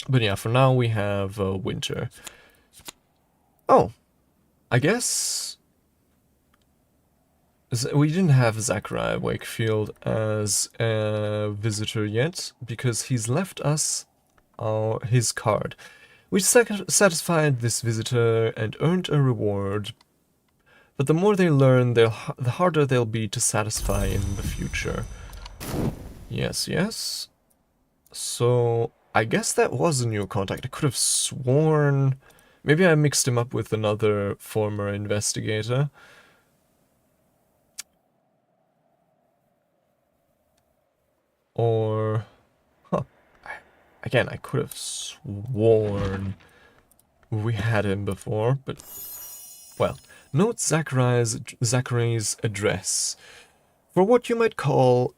But yeah, for now we have winter. Oh, I guess we didn't have 𝐒𝐶𝐬𝐬 Wakefield as a visitor yet, because he's left us his card. We satisfied this visitor and earned a reward, but the more they learn, the harder they'll be to satisfy in the future. Yes, yes. So, I guess that was a new contact. I could have sworn... Maybe I mixed him up with another former investigator. Or... Huh. Again, I could have sworn we had him before, but... Well, note 𝐒𝐶𝐬𝐬's address. For what you might call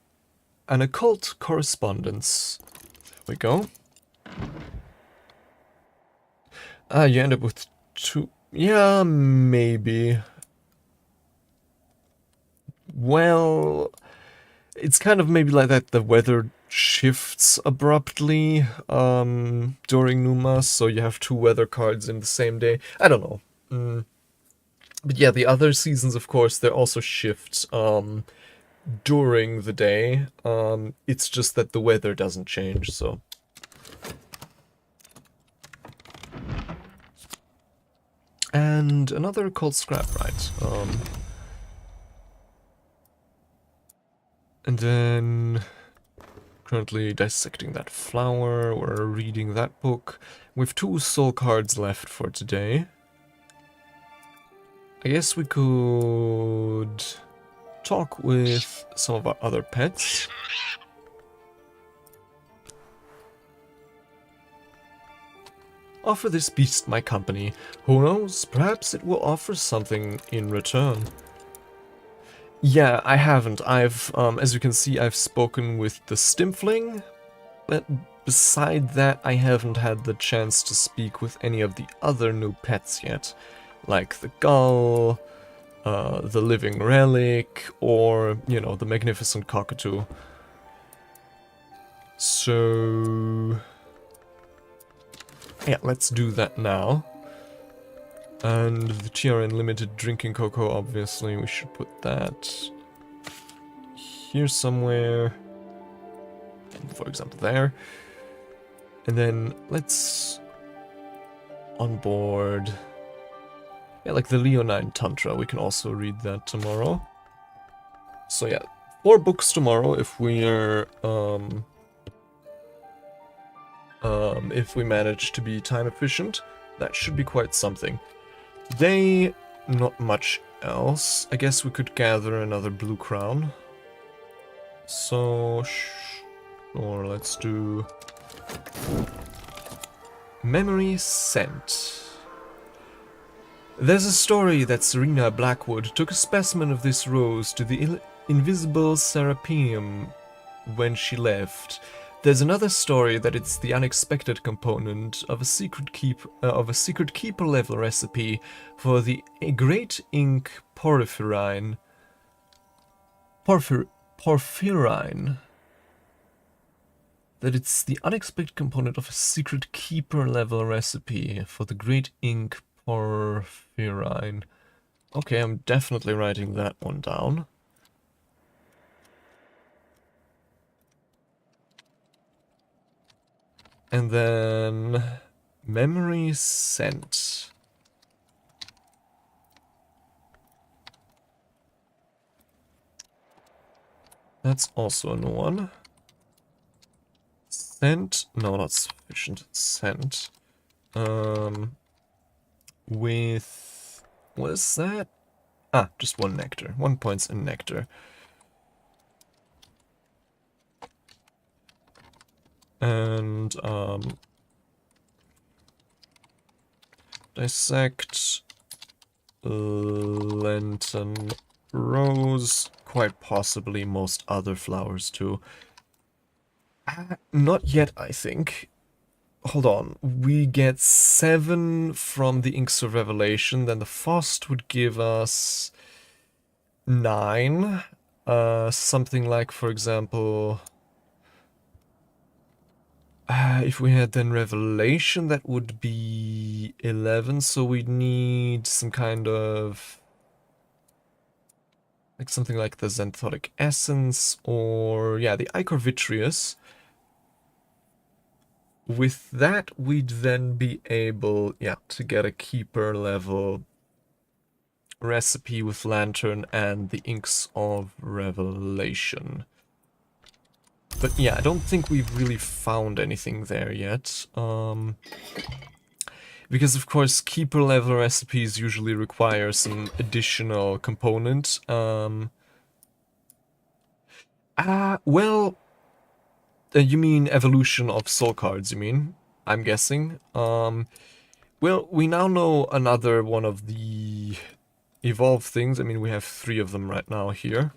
an occult correspondence. There we go. Ah, you end up with 2... Yeah, maybe. Well, it's kind of maybe like that the weather shifts abruptly during Numa, so you have 2 weather cards in the same day. I don't know. But yeah, the other seasons, of course, they also shift during the day. It's just that the weather doesn't change, so... And another cold scrap, right. And then... Currently dissecting that flower, we're reading that book. We have 2 soul cards left for today. I guess we could talk with some of our other pets. Offer this beast my company. Who knows, perhaps it will offer something in return. Yeah, I haven't. I've, as you can see, I've spoken with the Stimfling, but beside that, I haven't had the chance to speak with any of the other new pets yet. Like the gull, the living relic, or, you know, the magnificent cockatoo. So... yeah, let's do that now. And the TRN limited drinking cocoa, obviously, we should put that here somewhere. for example, there. And then let's onboard, yeah, like the Leonine Tantra. We can also read that tomorrow. So yeah, 4 books tomorrow if we manage to be time efficient. That should be quite something. Today, not much else. I guess we could gather another blue crown. So, sure, let's do Memory Scent. There's a story that Serena Blackwood took a specimen of this rose to the invisible Serapeum when she left. There's another story that it's the unexpected component of a secret keeper level recipe for the great ink porphyrin. Porphyrin. That it's the unexpected component of a secret keeper level recipe for the great ink porphyrin. Okay, I'm definitely writing that one down. And then Memory Scent. That's also a new one. Scent, no, not sufficient. Scent. With, what is that? Ah, just 1 nectar. 1 points in nectar. And, dissect, lantern, rose, quite possibly most other flowers too. Not yet, I think. Hold on, we get 7 from the Inks of Revelation, then the Frost would give us 9. Something like, for example, if we had then Revelation, that would be 11, so we'd need some kind of, like something like the Xanthotic Essence, or, yeah, the Ichor Vitreous. With that, we'd then be able, yeah, to get a keeper level recipe with Lantern and the Inks of Revelation. But yeah, I don't think we've really found anything there yet. Because of course, keeper level recipes usually require some additional component. Well, you mean evolution of soul cards, you mean? I'm guessing. Well, we now know another one of the evolve things. I mean, we have 3 of them right now here.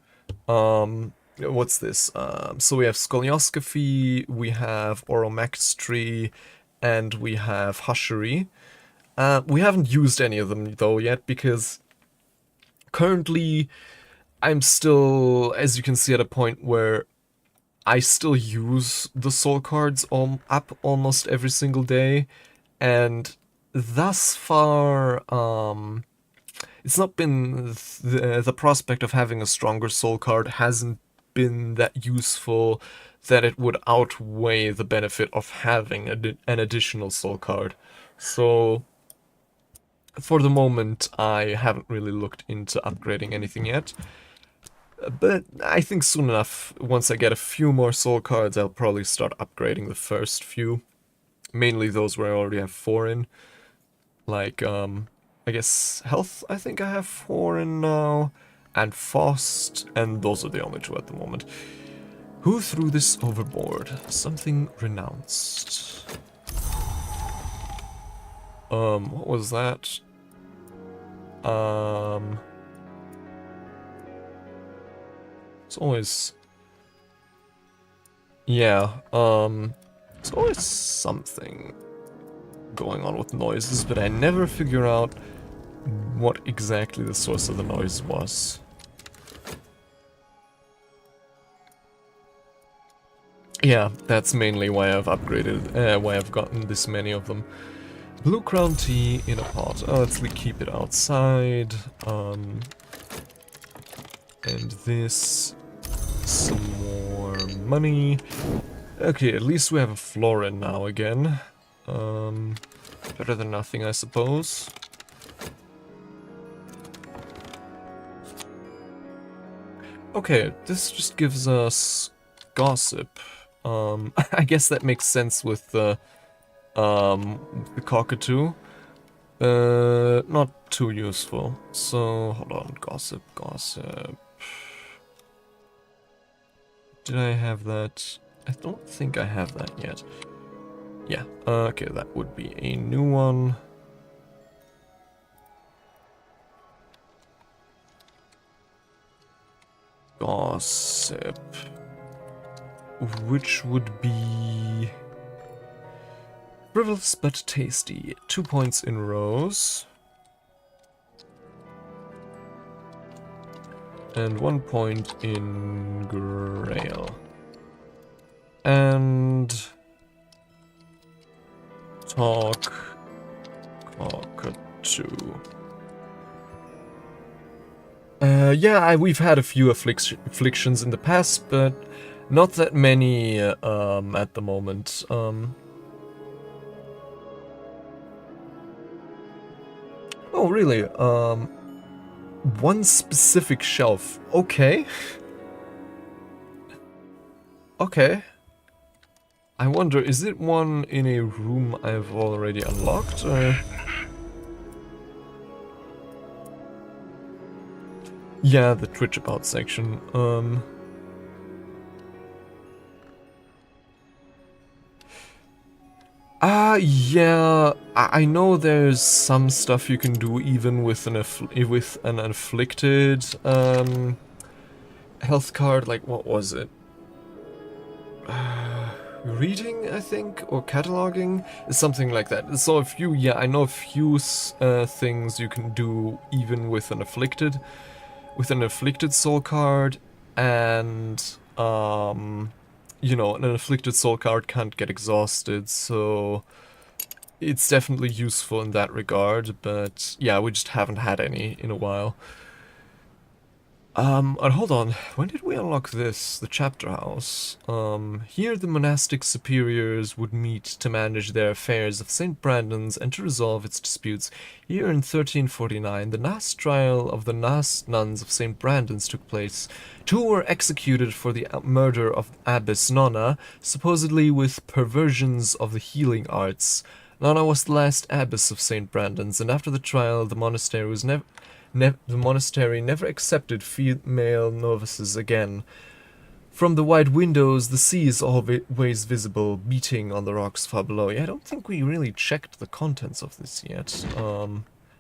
What's this? So we have Scolioscophy, we have Oromaxtry, and we have Hushery. We haven't used any of them though yet, because currently I'm still, as you can see, at a point where I still use the soul cards up almost every single day, and thus far, it's not been the prospect of having a stronger soul card hasn't been that useful that it would outweigh the benefit of having an additional soul card. So for the moment, I haven't really looked into upgrading anything yet. But I think soon enough, once I get a few more soul cards, I'll probably start upgrading the first few. Mainly those where I already have 4 in. Like, I guess health, I think I have 4 in now. And Frost, and those are the only 2 at the moment. Who threw this overboard? Something renounced. What was that? It's always... Yeah, it's always something going on with noises, but I never figure out what exactly the source of the noise was. Yeah, that's mainly why I've upgraded, why I've gotten this many of them. Blue Crown Tea in a pot. Oh, let's keep it outside. And this, some more money. Okay, at least we have a florin now again. Better than nothing, I suppose. Okay, this just gives us gossip. I guess that makes sense with the cockatoo. Not too useful. So, hold on, gossip. Did I have that? I don't think I have that yet. Yeah, okay, that would be a new one. Gossip. Which would be... frivolous but tasty. 2 points in rose. And 1 point in grail. And... talk... cockatoo. Yeah, we've had a few afflictions in the past, but not that many at the moment. Oh, really? One specific shelf. Okay. Okay. I wonder, is it one in a room I've already unlocked, or... Yeah, the Twitch about section. Yeah, I know there's some stuff you can do even with an afflicted health card. Like, what was it? Reading, I think, or cataloging, something like that. So a few, yeah, I know a few things you can do even with an afflicted soul card, and you know, an afflicted soul card can't get exhausted, so it's definitely useful in that regard, but yeah, we just haven't had any in a while. And hold on, when did we unlock this? The chapter house. Here the monastic superiors would meet to manage their affairs of St. Brandon's and to resolve its disputes. Here in 1349, the last trial of the last nuns of St. Brandon's took place. 2 were executed for the murder of Abbess Nonna, supposedly with perversions of the healing arts. Nonna was the last abbess of St. Brandon's, and after the trial, the monastery was never accepted female novices again. From the wide windows, the sea is always visible, beating on the rocks far below. Yeah, I don't think we really checked the contents of this yet.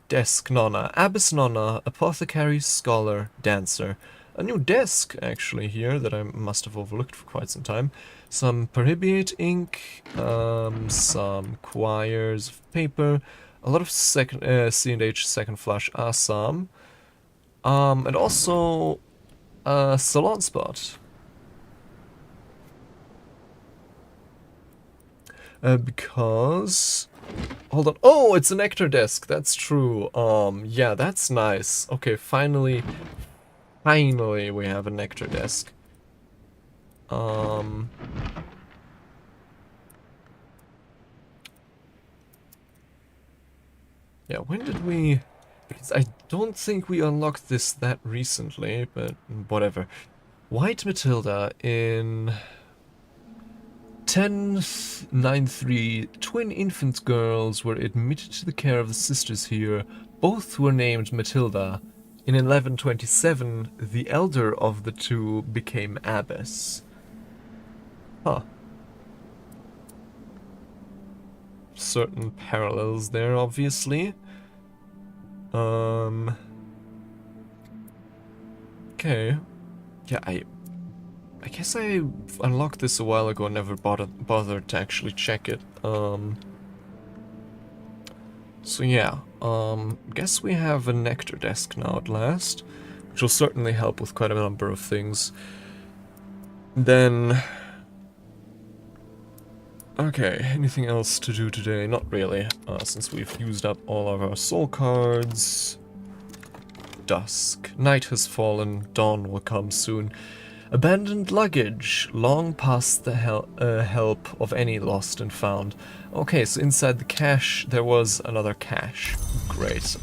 Desk Nonna. Abbess Nonna, apothecary, scholar, dancer. A new desk, actually, here, that I must have overlooked for quite some time. Some perhibiate ink, some quires of paper, a lot of C&H second flush Assam, and also a salon spot. Because... hold on. Oh, it's a nectar desk. That's true. Yeah, that's nice. Okay, finally we have a nectar desk. Yeah, when did we... because I don't think we unlocked this that recently, but whatever. White Matilda in 1093, twin infant girls were admitted to the care of the sisters here. Both were named Matilda. In 1127, the elder of the two became abbess. Huh. Certain parallels there, obviously. Okay. Yeah, I guess I unlocked this a while ago and never bothered to actually check it. So yeah, guess we have a nectar desk now at last, which will certainly help with quite a number of things. Then... okay, anything else to do today? Not really, since we've used up all of our soul cards. Dusk. Night has fallen, dawn will come soon. Abandoned luggage, long past the help of any lost and found. Okay, so inside the cache there was another cache. Great.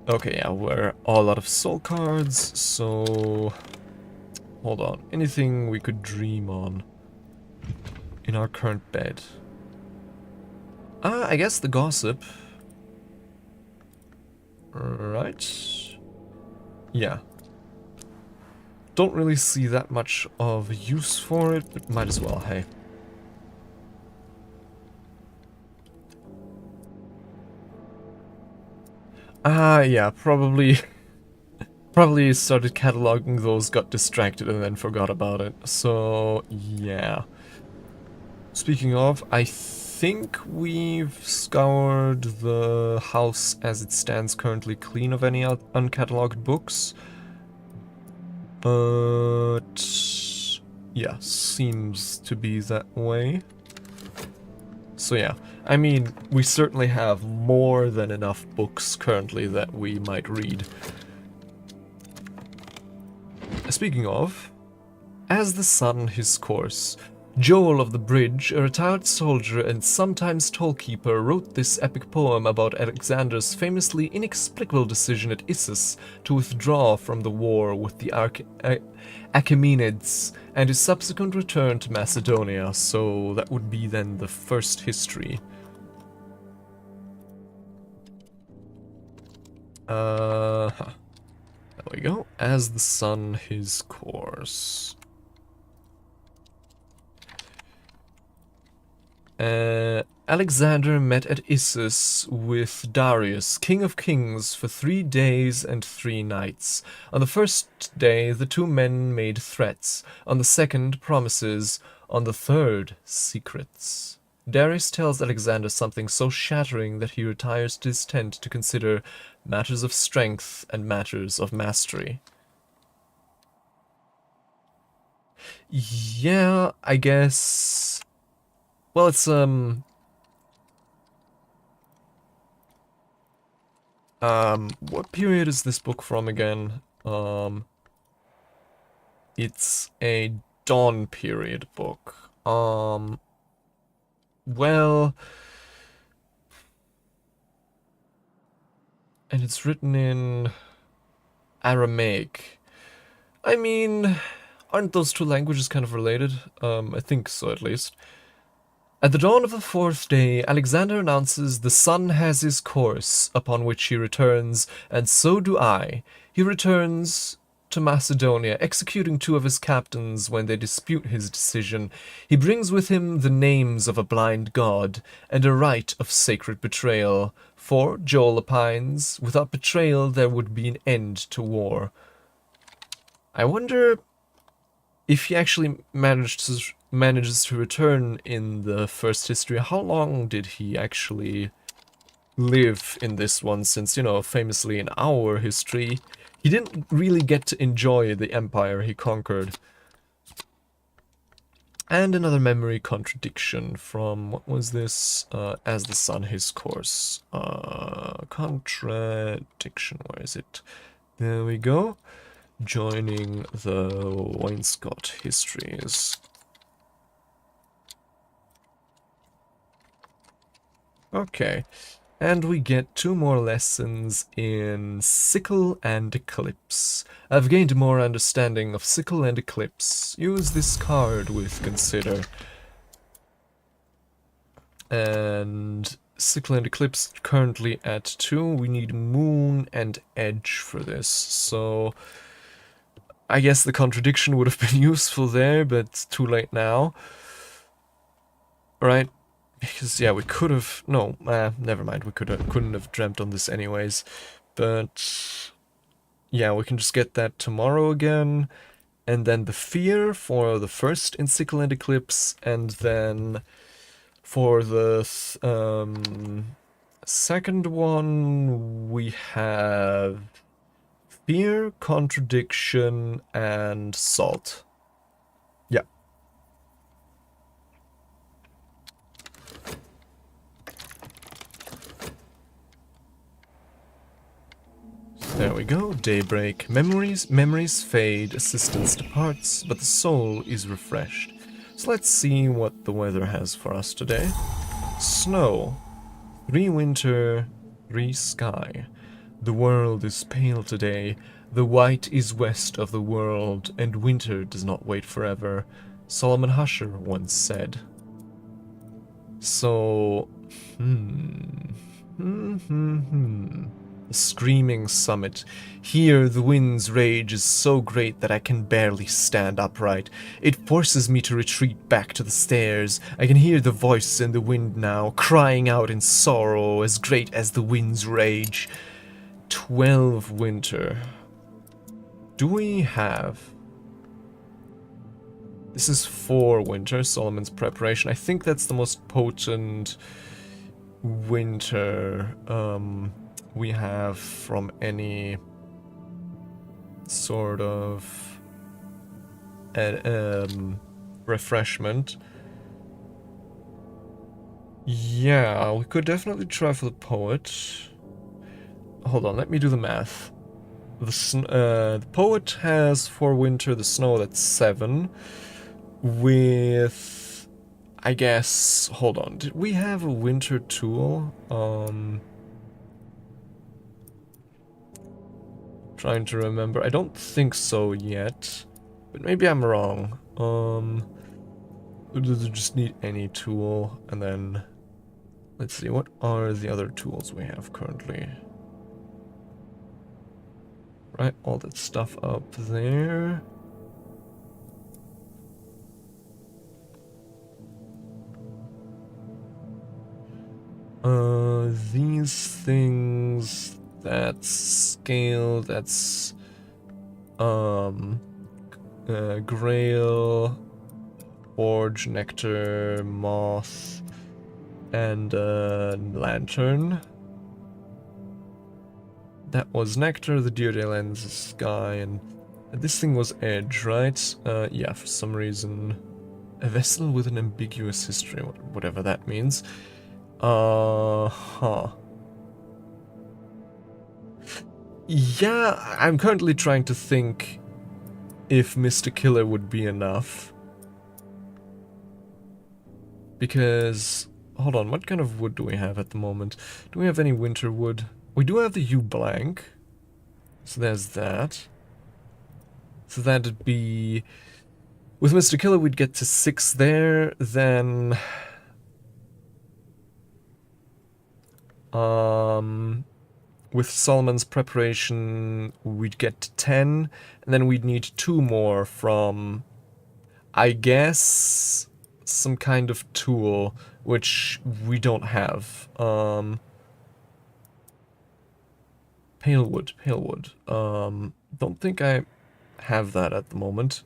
Okay, yeah, we're all out of soul cards, so... Hold on. Anything we could dream on in our current bed? I guess the gossip. Right. Yeah. Don't really see that much of use for it, but might as well, hey. Yeah, probably started cataloging those, got distracted, and then forgot about it. So, yeah. Speaking of, I think we've scoured the house as it stands currently clean of any uncatalogued books. But yeah, seems to be that way. So yeah, I mean, we certainly have more than enough books currently that we might read. Speaking of, as the sun his course, Joel of the Bridge, a retired soldier and sometimes tollkeeper, wrote this epic poem about Alexander's famously inexplicable decision at Issus to withdraw from the war with the 𝐒𝐞𝐚𝐬𝐧'𝐬 and his subsequent return to Macedonia, so that would be then the first history. There we go. As the sun his course. Alexander met at Issus with Darius, king of kings, for 3 days and 3 nights. On the first day, the two men made threats. On the second, promises. On the third, secrets. Darius tells Alexander something so shattering that he retires to his tent to consider matters of strength and matters of mastery. Yeah, I guess... Well, it's, what period is this book from again? It's a Dawn period book. Well... And it's written in Aramaic. I mean, aren't those two languages kind of related? I think so, at least. At the dawn of the 4th day, Alexander announces the sun has his course, upon which he returns, and so do I. He returns to Macedonia, executing 2 of his captains when they dispute his decision. He brings with him the names of a blind god, and a rite of sacred betrayal. For, Joel opines, without betrayal there would be an end to war. I wonder if he actually manages to return in the first history. How long did he actually live in this one, since, you know, famously in our history, he didn't really get to enjoy the empire he conquered. And another memory contradiction from, what was this? As the sun his course. Contradiction, where is it? There we go. Joining the 𝐒𝐞𝐚𝐬𝐴 histories. Okay, and we get 2 more lessons in Sickle and Eclipse. I've gained more understanding of Sickle and Eclipse. Use this card with consider. And Sickle and Eclipse currently at 2. We need Moon and Edge for this, so I guess the contradiction would have been useful there, but too late now. Right? Because, yeah, we could have... No, never mind. We couldn't have dreamt on this anyways. But, yeah, we can just get that tomorrow again. And then the Fear for the first in Sickle and Eclipse. And then for the second one, we have Fear, Contradiction, and Salt. Yeah. There we go. Daybreak. Memories fade, assistance departs, but the soul is refreshed. So let's see what the weather has for us today. Snow. 3 winter, 3 sky. The world is pale today. The white is west of the world, and winter does not wait forever. Solomon Husher once said. So, The screaming summit. Here the wind's rage is so great that I can barely stand upright. It forces me to retreat back to the stairs. I can hear the voice in the wind now, crying out in sorrow as great as the wind's rage. 12 winter. Do we have... This is 4 winter, Solomon's preparation. I think that's the most potent winter we have from any sort of refreshment. Yeah, we could definitely try for the poet. Hold on, let me do the math. The poet has 4 winter, the snow that's 7. With, I guess, hold on, did we have a winter tool? Trying to remember, I don't think so yet, but maybe I'm wrong. Does it just need any tool? And then, let's see, what are the other tools we have currently? Right, all that stuff up there. These things, that's scale, that's, grail, forge, nectar, moth, and, lantern. That was nectar, the Deer lens, sky, and this thing was edge, right? Yeah, for some reason. A vessel with an ambiguous history, whatever that means. Yeah, I'm currently trying to think if Mr. Killer would be enough. Because, hold on, what kind of wood do we have at the moment? Do we have any winter wood? We do have the 𝐒𝐶𝐞𝐿. So there's that. So that'd be... With Mr. Killer we'd get to 6 there, then... with Solomon's preparation, we'd get to 10, and then we'd need 2 more from, I guess, some kind of tool, which we don't have. Pale wood. Don't think I have that at the moment.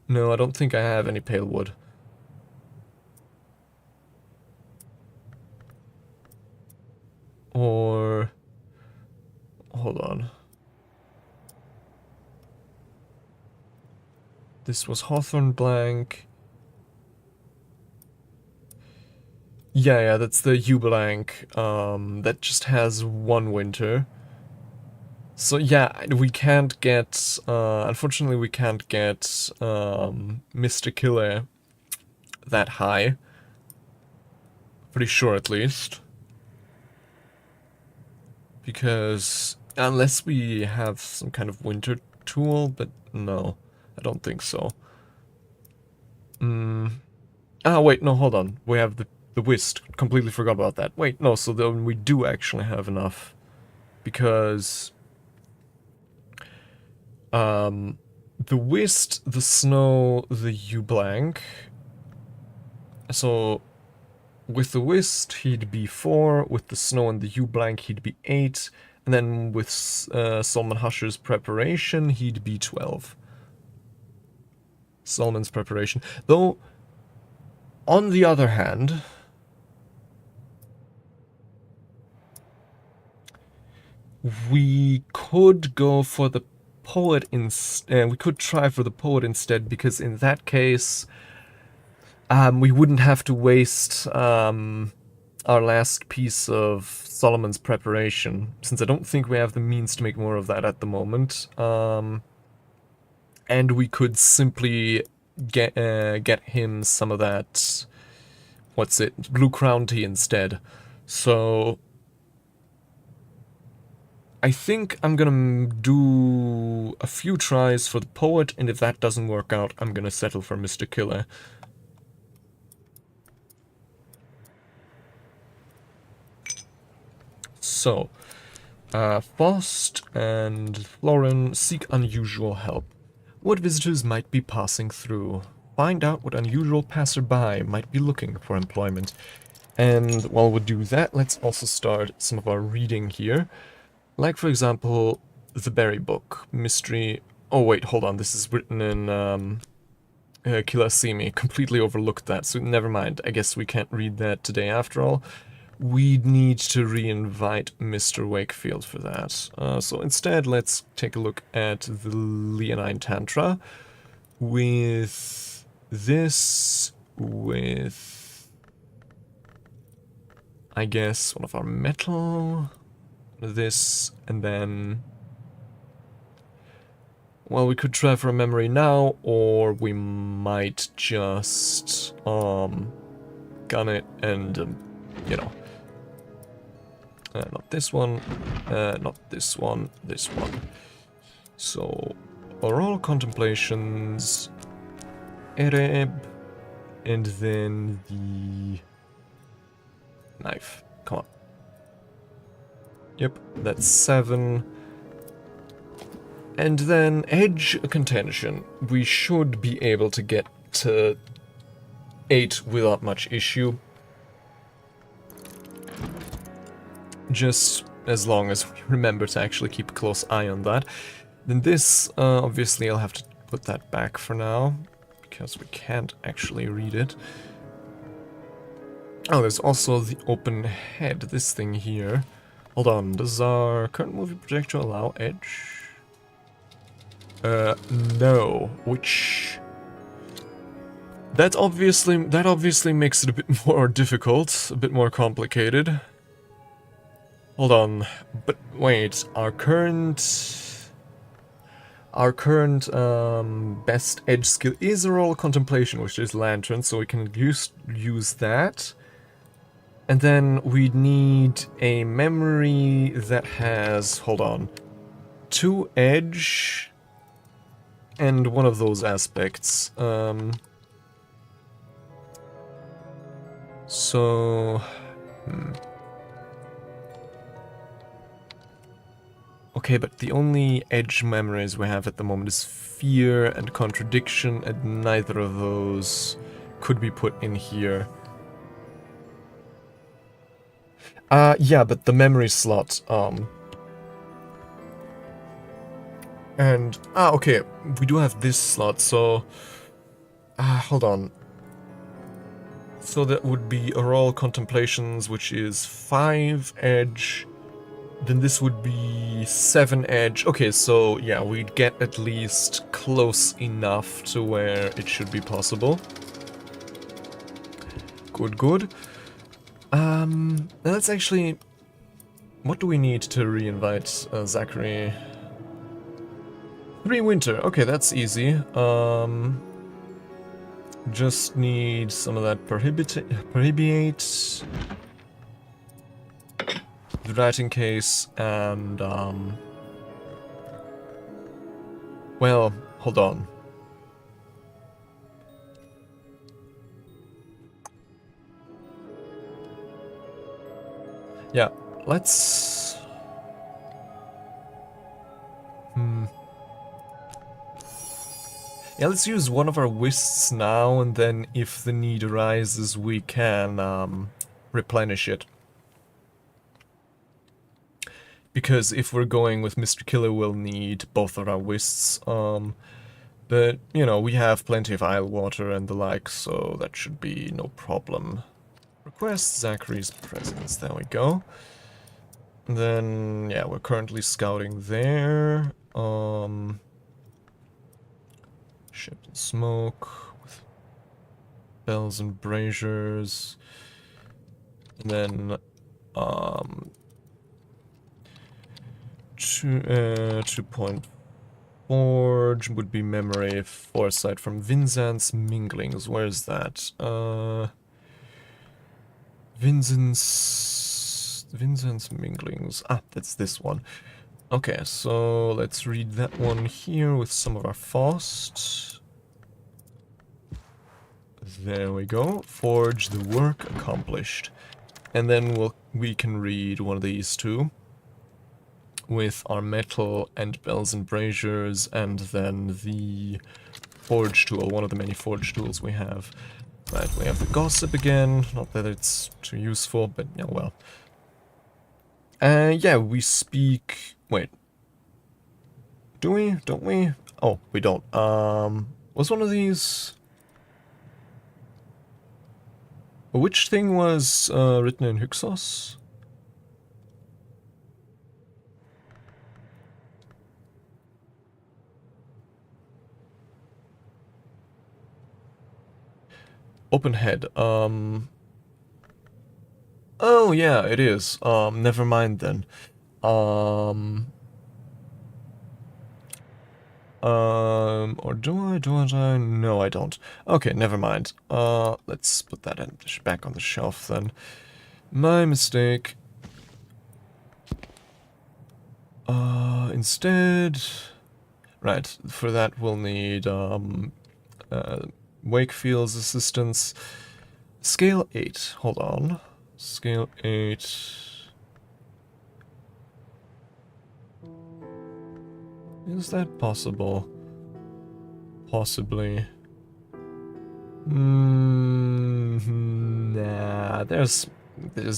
No, I don't think I have any pale wood. Or, hold on. This was Hawthorn blank. Yeah, that's the 𝐒𝐶𝐞𝐿, that just has 1 winter. So yeah, we can't get, unfortunately we can't get, Mr. Killer that high. Pretty sure at least. Because, unless we have some kind of winter tool, but no, I don't think so. Ah, wait, no, hold on. We have the whist. Completely forgot about that. Wait, no, so then we do actually have enough. Because, the whist, the snow, the 𝐒𝐶𝐞𝐿. So, with the whist, he'd be 4. With the snow and the 𝐒𝐶𝐞𝐿, he'd be 8. And then with Solomon Husher's preparation, he'd be 12. Solomon's preparation. Though, on the other hand, we could go for the poet instead. We could try for the poet instead, because in that case... we wouldn't have to waste our last piece of Solomon's preparation, since I don't think we have the means to make more of that at the moment. And we could simply get him some of that, what's it, blue crown tea instead. So I think I'm gonna do a few tries for the poet, and if that doesn't work out, I'm gonna settle for Mr. Killer. So, Faust and Lauren seek unusual help. What visitors might be passing through? Find out what unusual passerby might be looking for employment. And while we do that, let's also start some of our reading here. Like, for example, the Berry Book, Mystery... Oh, wait, hold on, this is written in 𝐒𝐞𝐬𝐬. Completely overlooked that, so never mind. I guess we can't read that today after all. We need to re-invite Mr. Wakefield for that. So instead, let's take a look at the Leonine Tantra with this, with, I guess, one of our metal, this, and then, well, we could try for a memory now, or we might just, gun it and, you know, not this one, not this one, this one. So, oral contemplations, Ereb, and then the knife. Come on. Yep, that's 7. And then edge contention. We should be able to get to 8 without much issue. Just as long as we remember to actually keep a close eye on that. Then this, obviously I'll have to put that back for now, because we can't actually read it. Oh, there's also the open head, this thing here. Hold on, does our current movie projector allow edge? No, which... That obviously makes it a bit more difficult, a bit more complicated. Hold on, but wait, our current best edge skill is oral contemplation, which is lantern, so we can use that. And then we need a memory that has, hold on, 2 edge and one of those aspects. Okay, but the only edge memories we have at the moment is fear and contradiction, and neither of those could be put in here. Yeah, but the memory slot, and, okay, we do have this slot, so, hold on. So that would be oral contemplations, which is 5 edge. Then this would be 7 edge. Okay, so yeah, we'd get at least close enough to where it should be possible. Good, good. Now let's actually... What do we need to re-invite Zachary? 3 winter. Okay, that's easy. Just need some of that prohibite, the writing case, and, well, hold on. Yeah, let's... Yeah, let's use one of our wisps now, and then if the need arises, we can, replenish it. Because if we're going with Mr. Killer, we'll need both of our wisps. But, you know, we have plenty of isle water and the like, so that should be no problem. Request Zachary's presence, there we go. And then, yeah, we're currently scouting there. Ship and smoke, with bells and braziers. And then, 2-point forge would be memory foresight from Vincent's Minglings. Where's that? Vincent's Minglings. Ah, that's this one. Okay, so let's read that one here with some of our fast. There we go. Forge the work accomplished. And then we can read one of these two with our metal and bells and braziers, and then the forge tool, one of the many forge tools we have. Right, we have the gossip again. Not that it's too useful, but yeah, well. Yeah, we speak... Wait. Do we? Don't we? Oh, we don't. Was one of these... Which thing was written in Hyksos? Open head. Oh yeah, it is. Never mind then. Or do I? No, I don't. Okay, never mind. Let's put that back on the shelf then. My mistake. Instead... Right, for that we'll need, Wakefield's assistance. Scale 8, hold on. Scale 8... Is that possible? Possibly. Nah, there's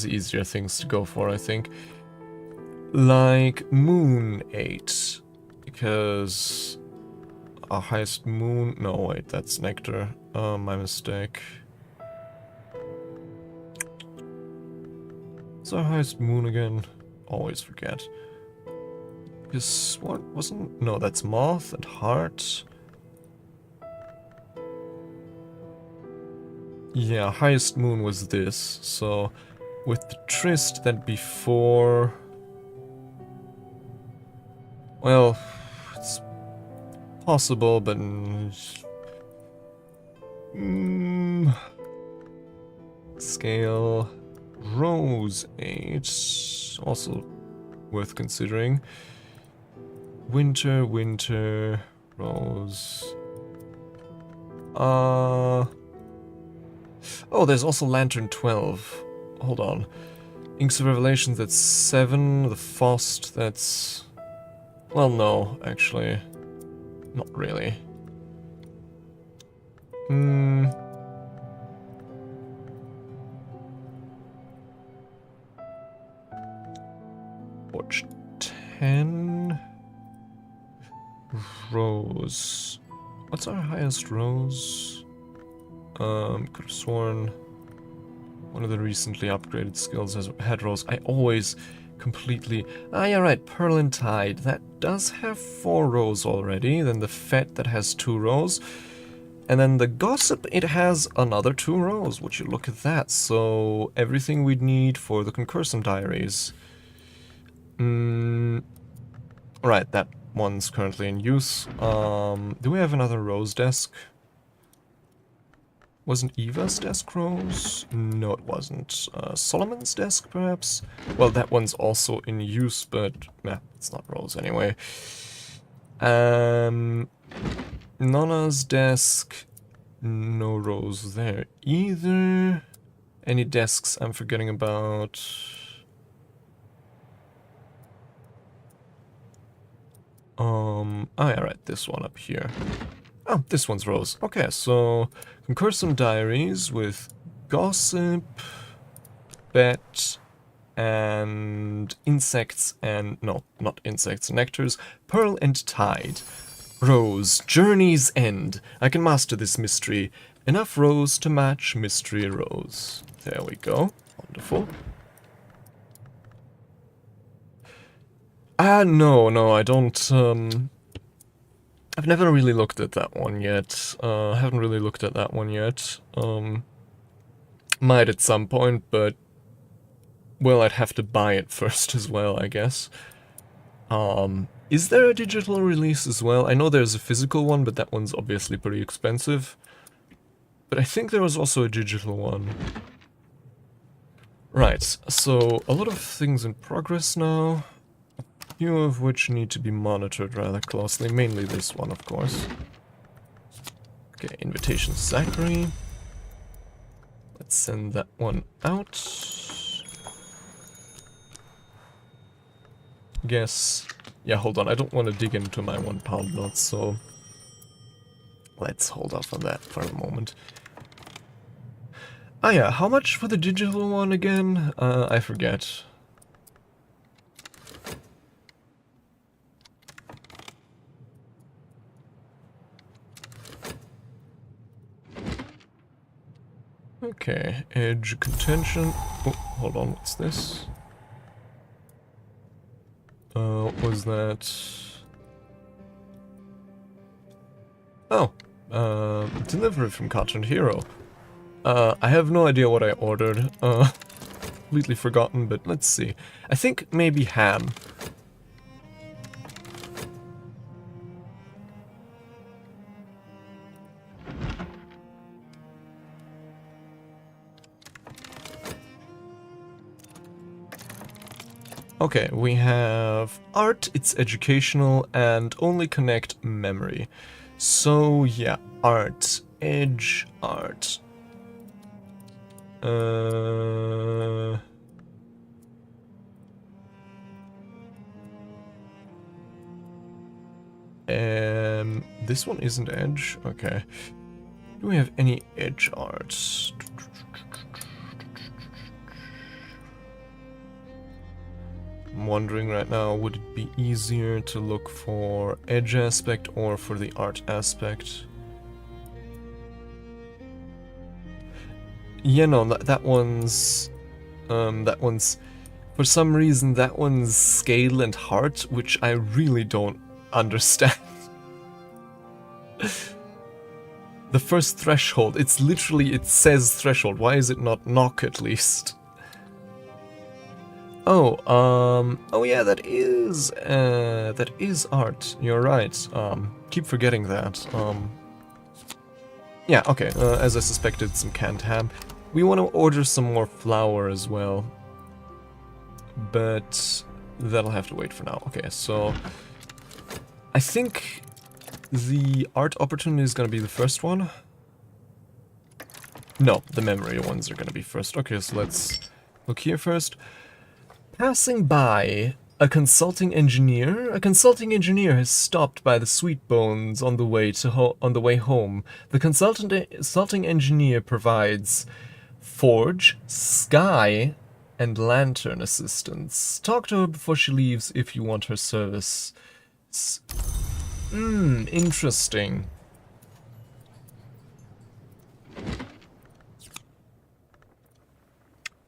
easier things to go for, I think. Like Moon 8, because our highest moon... No, wait, that's Nectar. My mistake. What's our highest moon again? Always forget. Is what wasn't? No, that's Moth and Heart. Yeah, highest moon was this. So with the Tryst, that'd be 4. Well, it's possible, but scale Rose 8, also worth considering. Winter, Rose. Oh, there's also Lantern 12. Hold on. Inks of Revelations, that's 7. The Fost, that's... Well, no, actually. Not really. Watch 10. Rose. What's our highest rose? Could have sworn one of the recently upgraded skills has had rose. I always completely... Ah, yeah, right, Pearl and Tide. That does have 4 rows already. Then the Fet, that has 2 rows. And then the Gossip, it has another 2 rows. Would you look at that? So, everything we'd need for the Concursum Diaries. Right, that one's currently in use. Do we have another Rose desk? Wasn't Eva's desk Rose? No, it wasn't. Solomon's desk, perhaps? Well, that one's also in use, but nah, it's not Rose anyway. Nona's desk, no Rose there either. Any desks I'm forgetting about? Oh yeah, right, this one up here. Oh, this one's Rose. Okay, so Concursum Diaries with Gossip, Bet, and Insects and... No, not Insects, Nectars. Pearl and Tide. Rose, Journey's End. I can master this mystery. Enough Rose to match Mystery Rose. There we go. Wonderful. No, I don't, I've never really looked at that one yet. Haven't really looked at that one yet. Might at some point, but... Well, I'd have to buy it first as well, I guess. Is there a digital release as well? I know there's a physical one, but that one's obviously pretty expensive. But I think there was also a digital one. Right, so a lot of things in progress now. A few of which need to be monitored rather closely. Mainly this one, of course. Okay, invitation to Zachary. Let's send that one out. Guess... Yeah, hold on, I don't want to dig into my £1 notes, so... Let's hold off on that for a moment. Ah yeah, how much for the digital one again? I forget. Okay, edge contention. Oh, hold on, what's this? What was that? Oh, delivery from 𝐒𝐞𝐚𝐬𝐬. I have no idea what I ordered. Completely forgotten, but let's see. I think maybe ham. Okay, we have art, it's educational, and only connect memory. So yeah, art, edge, art. This one isn't edge? Okay. Do we have any edge art? I'm wondering right now, would it be easier to look for edge aspect or for the art aspect? Yeah, no, that one's, for some reason, that one's scale and heart, which I really don't understand. The first threshold, it's literally, it says threshold, why is it not knock at least? Oh, oh yeah, that is art, you're right, keep forgetting that, yeah, okay, as I suspected, some canned ham. We want to order some more flour as well, but that'll have to wait for now. Okay, so I think the art opportunity is going to be the first one. No, the memory ones are going to be first. Okay, so let's look here first. Passing by a consulting engineer. A consulting engineer has stopped by the Sweet Bones on the way home. The consulting engineer provides forge, sky, and lantern assistance. Talk to her before she leaves if you want her service. Interesting.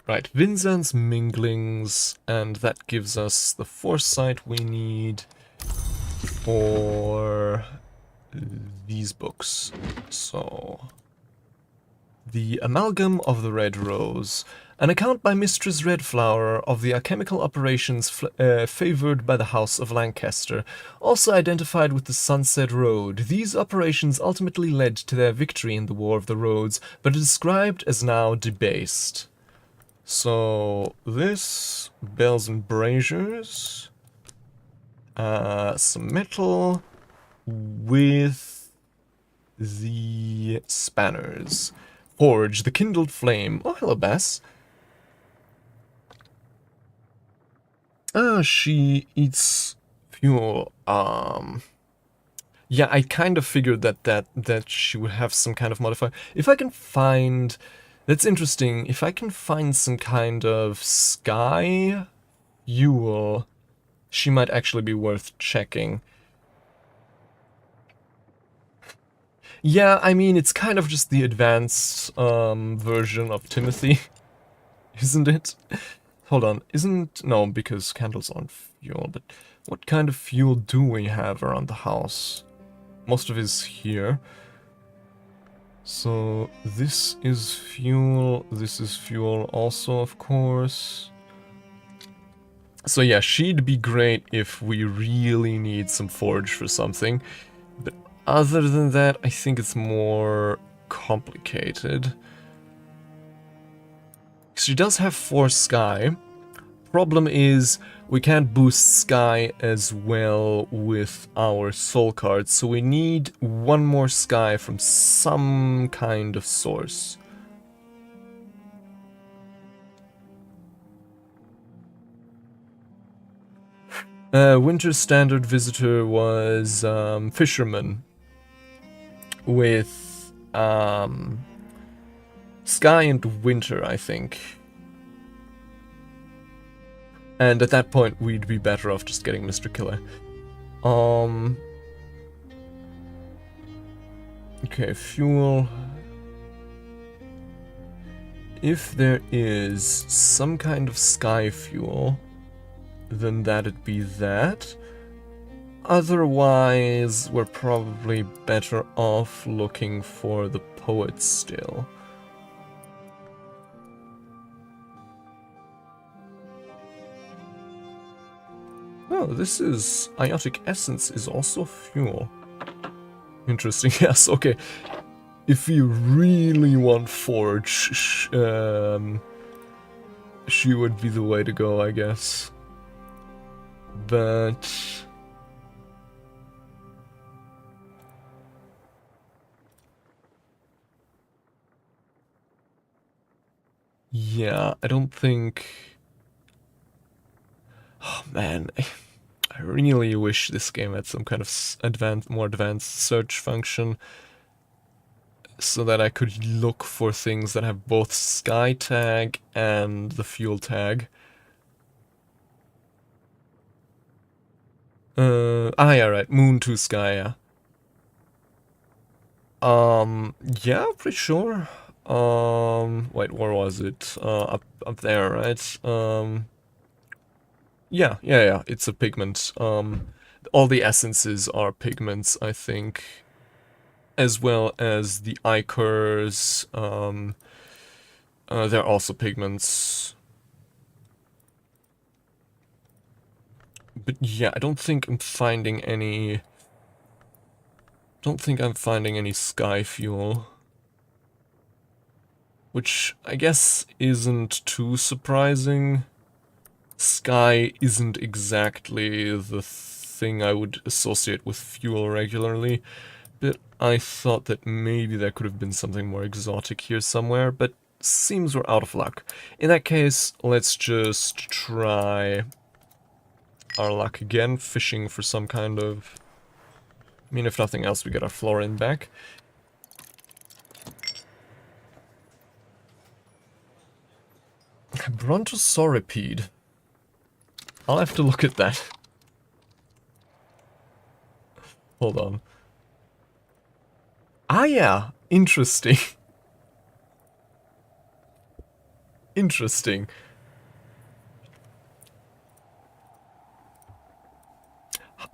Right, Vincent's minglings, and that gives us the foresight we need for these books. So, The Amalgam of the Red Rose. An account by Mistress Redflower of the alchemical operations favored by the House of Lancaster, also identified with the Sunset Road. These operations ultimately led to their victory in the War of the Roads, but are described as now debased. So, this, bells and braziers, some metal with the spanners. Forge, the kindled flame. Oh, hello, Bess. She eats fuel. Yeah, I kind of figured that she would have some kind of modifier. If I can find... That's interesting. If I can find some kind of sky fuel, she might actually be worth checking. Yeah, I mean, it's kind of just the advanced version of Timothy, isn't it? Hold on, no, because candles aren't fuel, but what kind of fuel do we have around the house? Most of it is here. So, this is fuel also, of course. So yeah, she'd be great if we really need some forge for something. But other than that, I think it's more complicated. She does have 4 sky. Problem is, we can't boost sky as well with our soul cards, so we need 1 more sky from some kind of source. Winter standard visitor was fisherman with sky and winter, I think. And at that point, we'd be better off just getting Mr. Killer. Okay, fuel. If there is some kind of sky fuel, then that'd be that. Otherwise, we're probably better off looking for the poet still. Oh, this is... Iotic essence is also fuel. Interesting, yes, okay. If we really want forge, she would be the way to go, I guess. But... yeah, I don't think... oh man, I really wish this game had some kind of more advanced search function so that I could look for things that have both sky tag and the fuel tag. Yeah, right, moon to sky, yeah. Yeah, pretty sure. Wait, where was it? Up there, right? Yeah, it's a pigment. All the essences are pigments, I think, as well as the ichors. They're also pigments. But yeah, I don't think I'm finding any... don't think I'm finding any sky fuel. Which I guess isn't too surprising. Sky isn't exactly the thing I would associate with fuel regularly, but I thought that maybe there could have been something more exotic here somewhere, but seems we're out of luck. In that case, let's just try our luck again, fishing for some kind of... I mean, if nothing else, we get our florin back. Brontosauropede. I'll have to look at that. Hold on. Ah yeah, interesting. Interesting.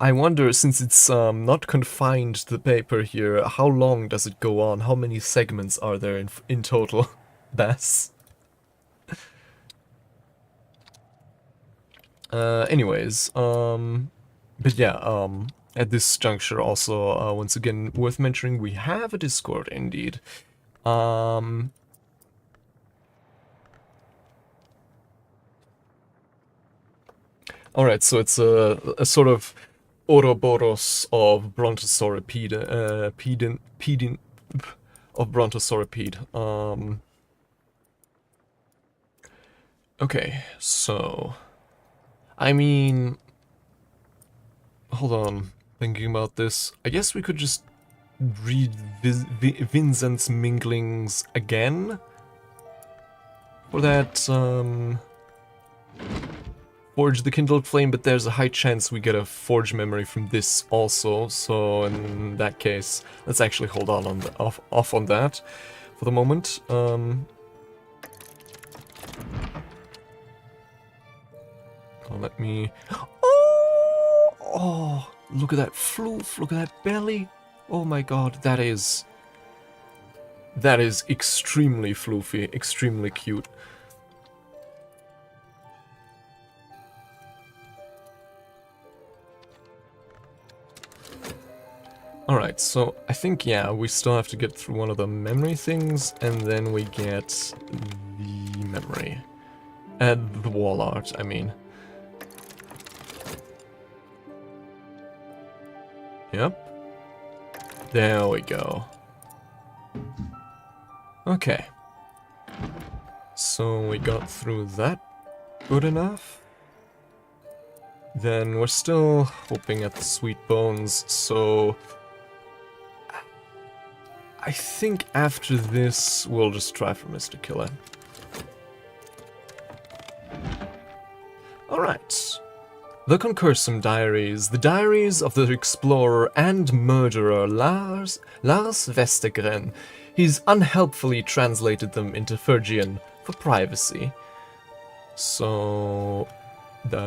I wonder, since it's not confined to the paper here, how long does it go on? How many segments are there in total? Bass. Anyways, but yeah, at this juncture also, once again, worth mentioning, we have a Discord, indeed. Alright, so it's a sort of Ouroboros of Brontosauropede, of Brontosauropede. Okay, so... I mean... hold on, thinking about this. I guess we could just read Vincent's Minglings again? For that, Forge the Kindled Flame, but there's a high chance we get a Forge memory from this also, so in that case, let's actually hold on the, off on that for the moment. Let me... oh, look at that floof, look at that belly. Oh my god, that is extremely floofy, extremely cute. Alright, so I think, yeah, we still have to get through one of the memory things, and then we get the memory. The wall art, I mean. Yep. There we go. Okay. So we got through that good enough. Then we're still hoping at the sweet bones, so I think after this we'll just try for Mr. Killer. Alright. The 𝐒𝐞𝐚𝐬𝐬 Diaries, the diaries of the explorer and murderer Lars Vestergren. He's unhelpfully translated them into Phrygian for privacy. So, there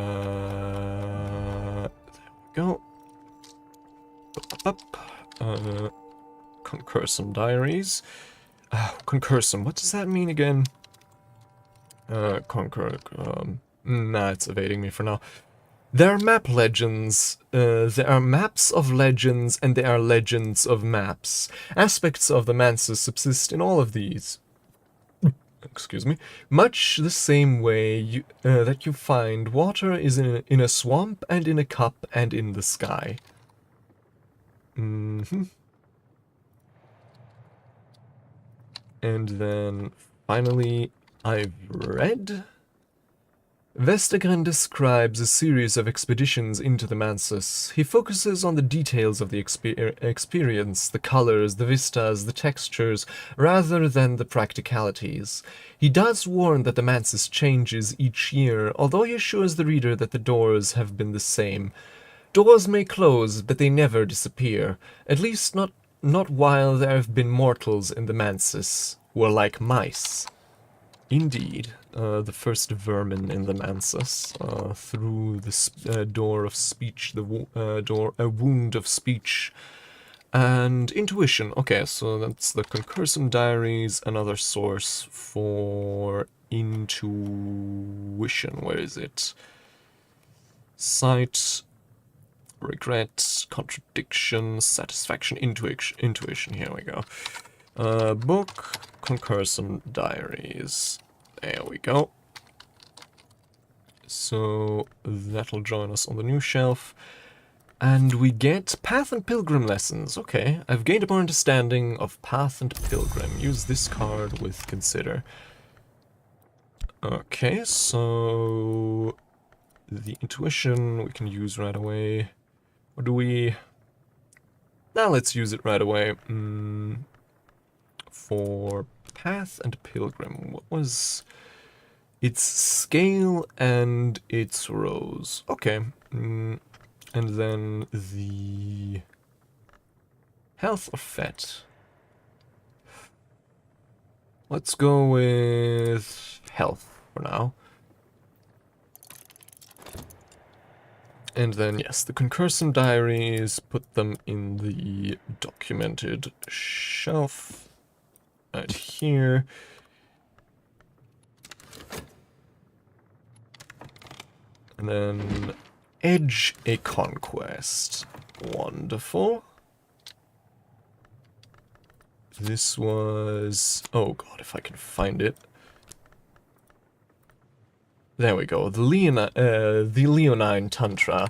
we go. 𝐒𝐿𝐴𝐚 Diaries. 𝐒𝐿𝐴𝐚, what does that mean again? Nah, it's evading me for now. There are map legends, there are maps of legends, and there are legends of maps. Aspects of the Mansus subsist in all of these. Excuse me. Much the same way that you find water is in a swamp, and in a cup, and in the sky. And then, finally, I've read... Vestergren describes a series of expeditions into the Mansus. He focuses on the details of the experience, the colors, the vistas, the textures, rather than the practicalities. He does warn that the Mansus changes each year, although he assures the reader that the doors have been the same. Doors may close, but they never disappear, at least not while there have been mortals in the Mansus, who are like mice. Indeed. The first vermin in the Mansus, through the door of speech, a wound of speech, and intuition. Okay, so that's the 𝐒𝐿𝐴𝐚 Diaries, another source for intuition. Where is it? Sight, regret, contradiction, satisfaction, intuition. Here we go. Book, 𝐒𝐿𝐴𝐚 Diaries. There we go. So that'll join us on the new shelf. And we get Path and Pilgrim lessons. Okay, I've gained a more understanding of Path and Pilgrim. Use this card with Consider. Okay, so the intuition we can use right away. Or do we... Now let's use it right away. For Path and Pilgrim, what was its scale and its rows? Okay, and then the health or fet. Let's go with health for now. And then, yes, the 𝐒𝐿𝐴𝐚 Diaries, put them in the documented shelf. Right here. And then Edge a Conquest. Wonderful. This was... Oh god, if I can find it. There we go. The Leonine Tantra.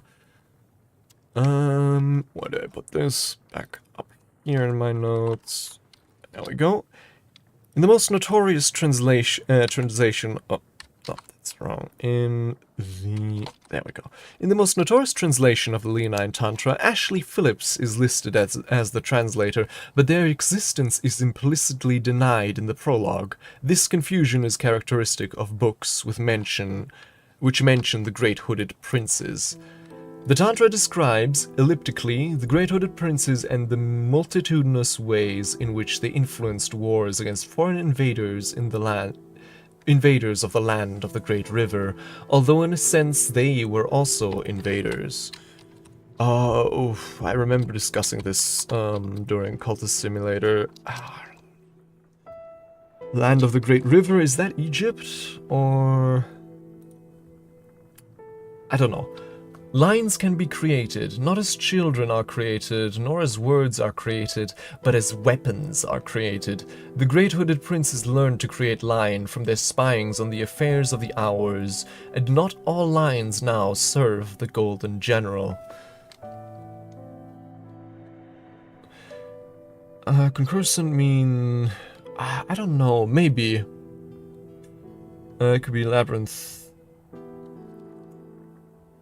Where did I put this? Back up here in my notes. There we go. In the most notorious translation... Oh, that's wrong. There we go. In the most notorious translation of the Leonine Tantra, Ashley Phillips is listed as the translator, but their existence is implicitly denied in the prologue. This confusion is characteristic of books which mention the Great Hooded Princes. The Tantra describes, elliptically, the Great Hooded Princes and the multitudinous ways in which they influenced wars against foreign invaders of the land of the Great River, although in a sense they were also invaders. I remember discussing this during Cultist Simulator. Land of the Great River, is that Egypt? Or... I don't know. Lines can be created, not as children are created, nor as words are created, but as weapons are created. The great hooded princes learned to create line from their spyings on the affairs of the hours, and not all lines now serve the golden general. Concursant mean... I don't know, maybe. It could be labyrinth.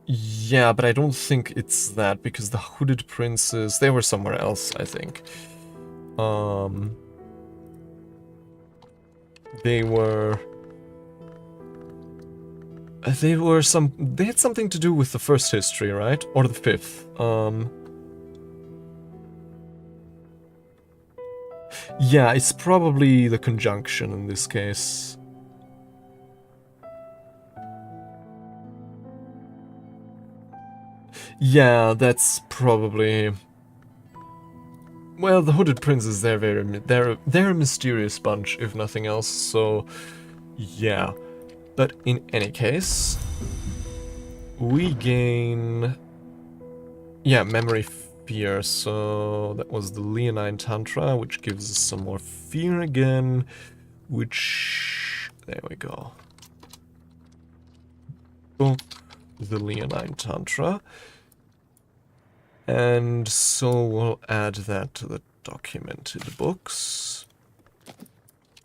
Yeah, but I don't think it's that, because the hooded princes, they were somewhere else, I think. They had something to do with the first history, right? Or the fifth. Yeah, it's probably the conjunction in this case. Yeah, that's probably... Well, the hooded princes, they're a mysterious bunch, if nothing else, so... Yeah. But in any case... We gain... Yeah, memory fear, so... That was the Leonine Tantra, which gives us some more fear again, which... There we go. Book the Leonine Tantra. And so we'll add that to the documented books.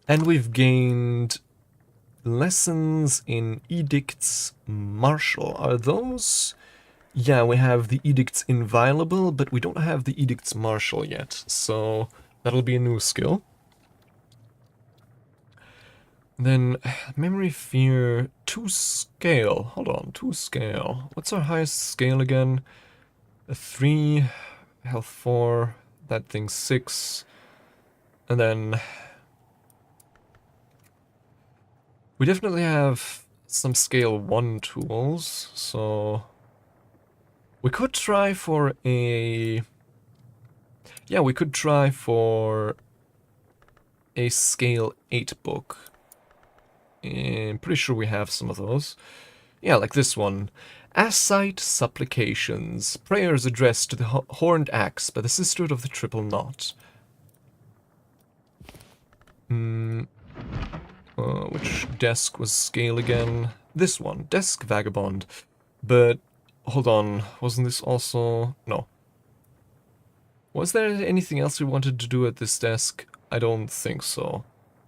And we've gained lessons in edicts martial. Are those? Yeah, we have the edicts inviolable, but we don't have the edicts martial yet. So that'll be a new skill. Then memory fear 2 scale. Hold on, 2 scale. What's our highest scale again? A 3, health 4, that thing 6, and then we definitely have some scale 1 tools, so we could try for a... Yeah, we could try for a scale 8 book. I'm pretty sure we have some of those. Yeah, like this one. Ascite Supplications, prayers addressed to the horned axe by the sisterhood of the triple knot. Which desk was scale again? This one, Desk Vagabond. But, hold on, wasn't this also... No. Was there anything else we wanted to do at this desk? I don't think so.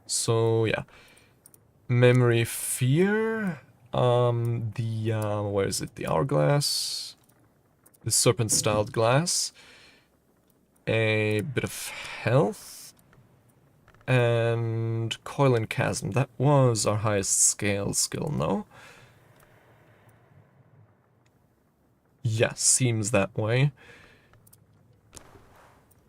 So, yeah. Memory fear... where is it? The hourglass, the serpent-styled glass, a bit of health, and coil and chasm. That was our highest scale skill, no? Yeah, seems that way.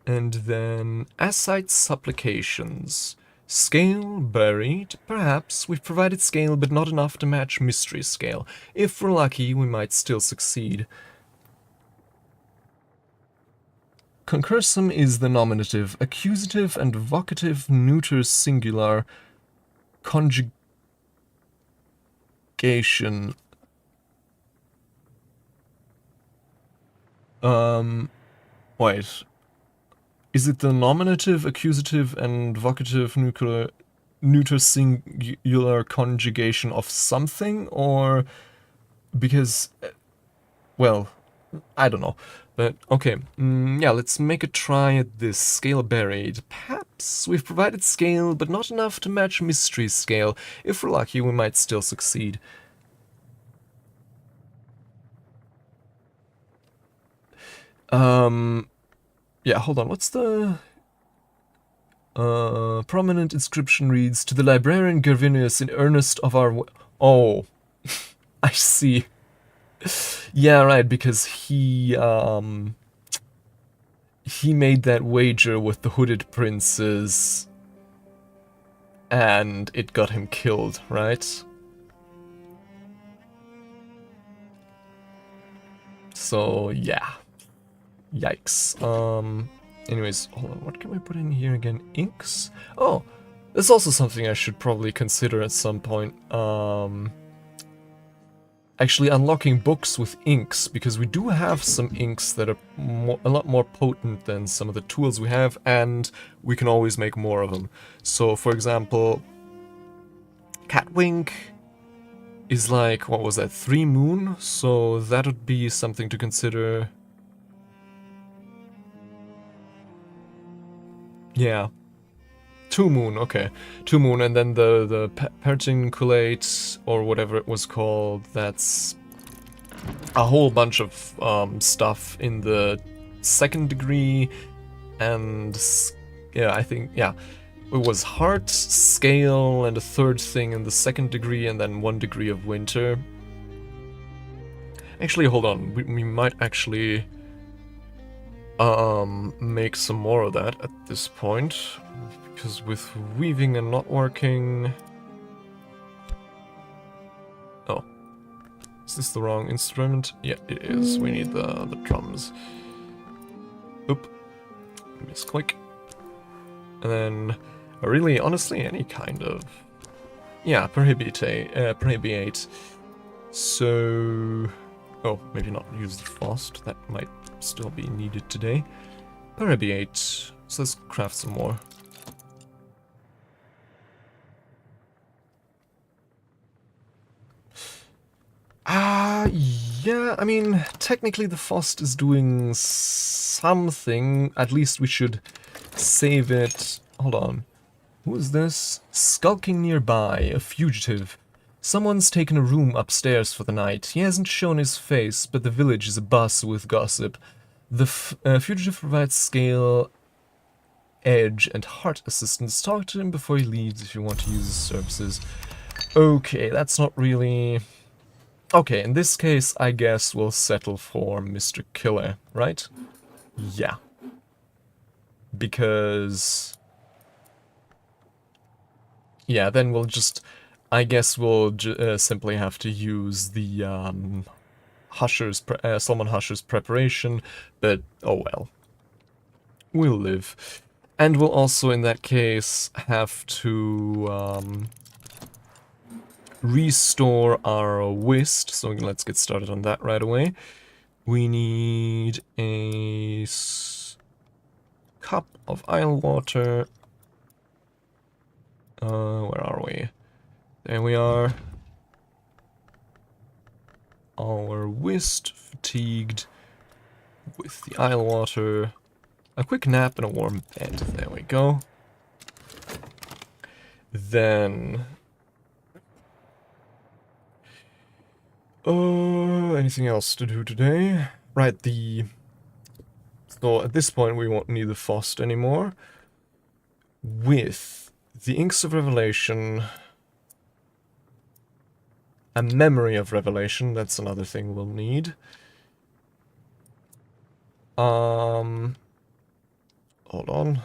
And then Ascite Supplications. Scale buried, perhaps. We've provided scale, but not enough to match mystery scale. If we're lucky, we might still succeed. Concursum is the nominative, accusative and vocative neuter singular conjugation. Wait. Is it the nominative, accusative, and vocative neuter singular conjugation of something, or because, well, I don't know. But, okay, yeah, let's make a try at this. Scale buried. Perhaps we've provided scale, but not enough to match mystery scale. If we're lucky, we might still succeed. Yeah, hold on, what's the... prominent inscription reads, "To the librarian Gervinus in earnest of our... Oh, I see. Yeah, right, because he made that wager with the hooded princes, and it got him killed, right? So, yeah. Yikes. Anyways, hold on, what can we put in here again? Inks? Oh, that's also something I should probably consider at some point. actually unlocking books with inks, because we do have some inks that are a lot more potent than some of the tools we have, and we can always make more of them. So, for example, Catwink is like, what was that, 3 moon? So that would be something to consider. Yeah. 2 moon, okay. 2 moon, and then the 𝐒𝐞𝐚𝐬𝐧'𝐬, or whatever it was called, that's a whole bunch of stuff in the 2nd degree, and yeah, I think, yeah. It was heart, scale, and a 3rd thing in the 2nd degree, and then 1 degree of winter. Actually, hold on, we might actually make some more of that at this point, because with weaving and not working... Oh. Is this the wrong instrument? Yeah, it is. We need the drums. Oop. Misclick. And then, really, honestly, any kind of... Yeah, prohibite. So... Oh, maybe not use the frost. That might still be needed today. Prohibite. So let's craft some more. Yeah, I mean, technically the frost is doing something. At least we should save it. Hold on. Who is this? Skulking nearby, a fugitive. Someone's taken a room upstairs for the night. He hasn't shown his face, but the village is abuzz with gossip. The fugitive provides scale, edge, and heart assistance. Talk to him before he leaves if you want to use his services. Okay, that's not really... Okay, in this case, I guess we'll settle for Mr. Killer, right? Yeah. Because... Yeah, then we'll just... I guess we'll simply have to use the Salmon Husher's preparation, but oh well. We'll live. And we'll also, in that case, have to restore our whist, so let's get started on that right away. We need a cup of isle water. Where are we? There we are. Our whist fatigued with the isle water. A quick nap and a warm bed. There we go. Then... anything else to do today? Right, so at this point we won't need the frost anymore. With the Inks of Revelation... A Memory of Revelation, that's another thing we'll need. Hold on.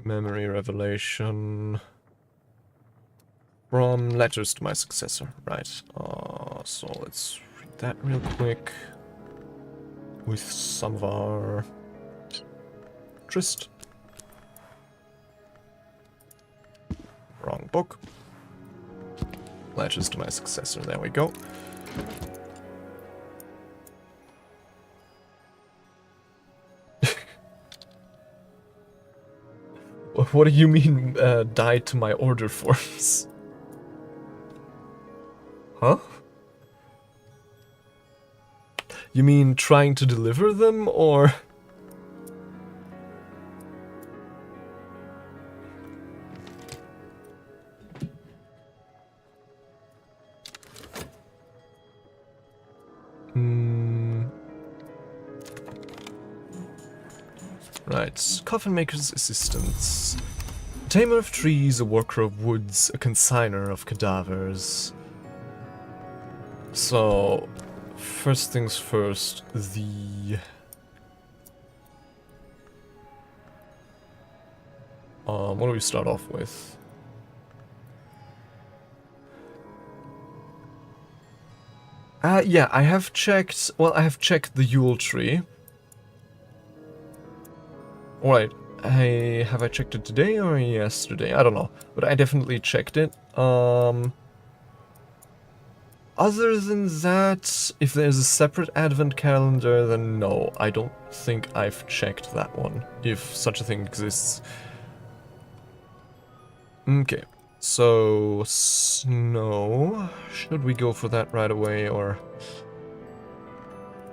Memory Revelation... From Letters to My Successor, right. So let's read that real quick. With some of our... Trist. Wrong book. Letters to My Successor, there we go. What do you mean, died to my order forms? Huh? You mean trying to deliver them, or...? Right, Coffin Maker's Assistants. Tamer of trees, a worker of woods, a consigner of cadavers. So, first things first, the... what do we start off with? Yeah, I have checked, well, I have checked the Yule tree. Alright, have I checked it today or yesterday? I don't know, but I definitely checked it. Other than that, if there's a separate advent calendar, then no, I don't think I've checked that one, if such a thing exists. Okay, so snow. Should we go for that right away, or?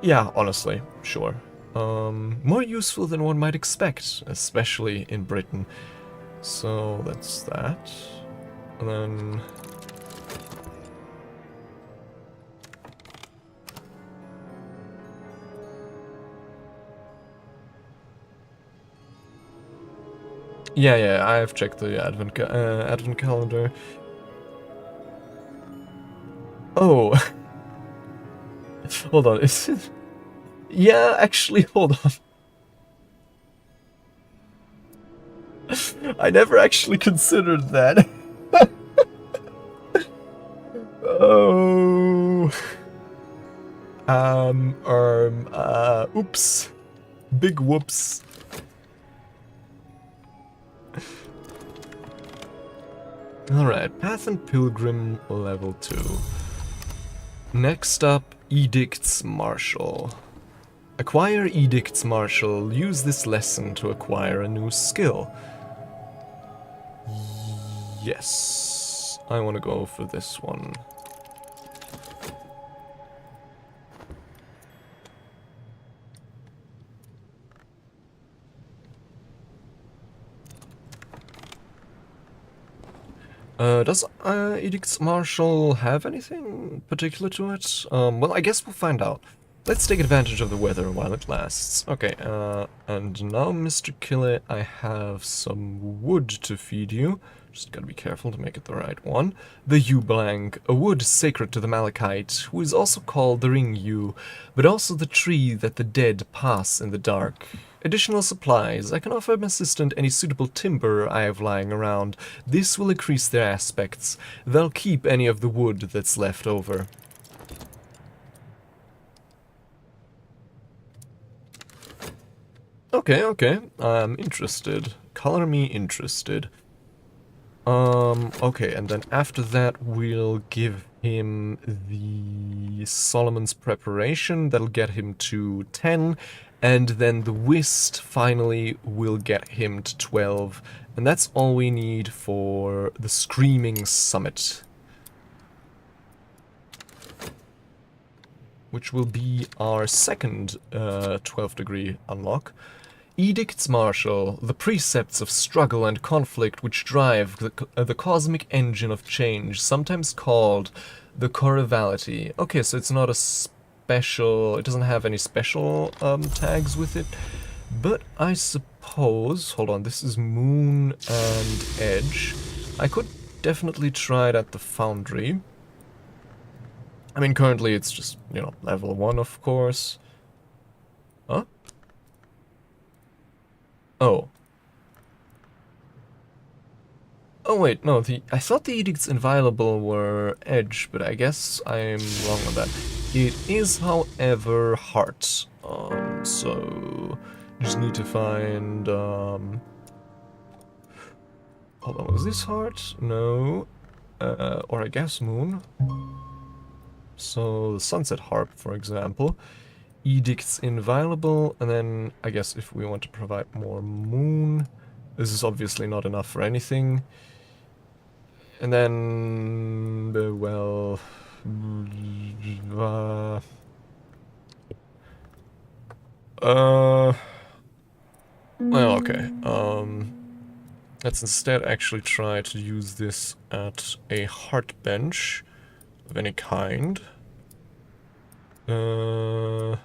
Yeah, honestly, sure. More useful than one might expect, especially in Britain. So that's that. And then... Yeah, I have checked the advent calendar. Oh, hold on. Is it? Yeah, actually, hold on. I never actually considered that. Oh. Oops. Big whoops. Alright, Path and Pilgrim level 2. Next up, Edicts Martial. Acquire Edicts Martial. Use this lesson to acquire a new skill. Yes, I want to go for this one. Does Edicts Martial have anything particular to it? Well, I guess we'll find out. Let's take advantage of the weather while it lasts. Okay, and now, Mr. Killer, I have some wood to feed you. Just gotta be careful to make it the right one. The 𝐄𝐫𝐞𝐬𝐬, a wood sacred to the Malachite, who is also called the Ring Yew, but also the tree that the dead pass in the dark. Additional supplies. I can offer my assistant any suitable timber I have lying around. This will increase their aspects. They'll keep any of the wood that's left over. Okay, I'm interested. Color me interested. Okay, and then after that we'll give him the Solomon's Preparation. That'll get him to 10. And then the Whist finally will get him to 12. And that's all we need for the Screaming Summit. Which will be our second 12th degree unlock. Edicts Martial, the precepts of struggle and conflict which drive the cosmic engine of change, sometimes called the chorality. Okay, so it's not a special, it doesn't have any special tags with it, but I suppose, hold on, this is Moon and Edge. I could definitely try it at the Foundry. I mean, currently it's just, you know, level 1, of course. Huh? Oh. Oh wait, no, I thought the Edicts Inviolable were Edge, but I guess I'm wrong on that. It is, however, Heart. So just need to find, hold on, was this Heart? No. Or I guess Moon. So the Sunset Harp, for example. Edicts Inviolable, and then I guess if we want to provide more Moon, this is obviously not enough for anything. And then, well, well, okay, let's instead actually try to use this at a heart bench of any kind. Don't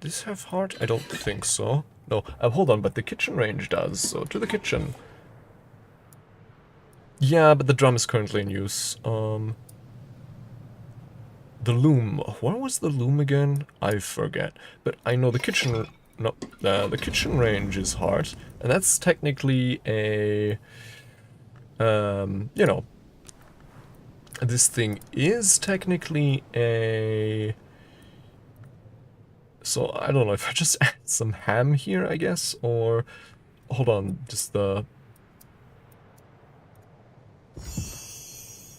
this have heart? I don't think so. No, hold on, but the kitchen range does, so to the kitchen. Yeah, but the drum is currently in use. The loom. Where was the loom again? I forget. But I know the kitchen... No, the kitchen range is hard. And that's technically a... you know... This thing is technically a... So, I don't know if I just add some ham here, I guess, or... Hold on, just the...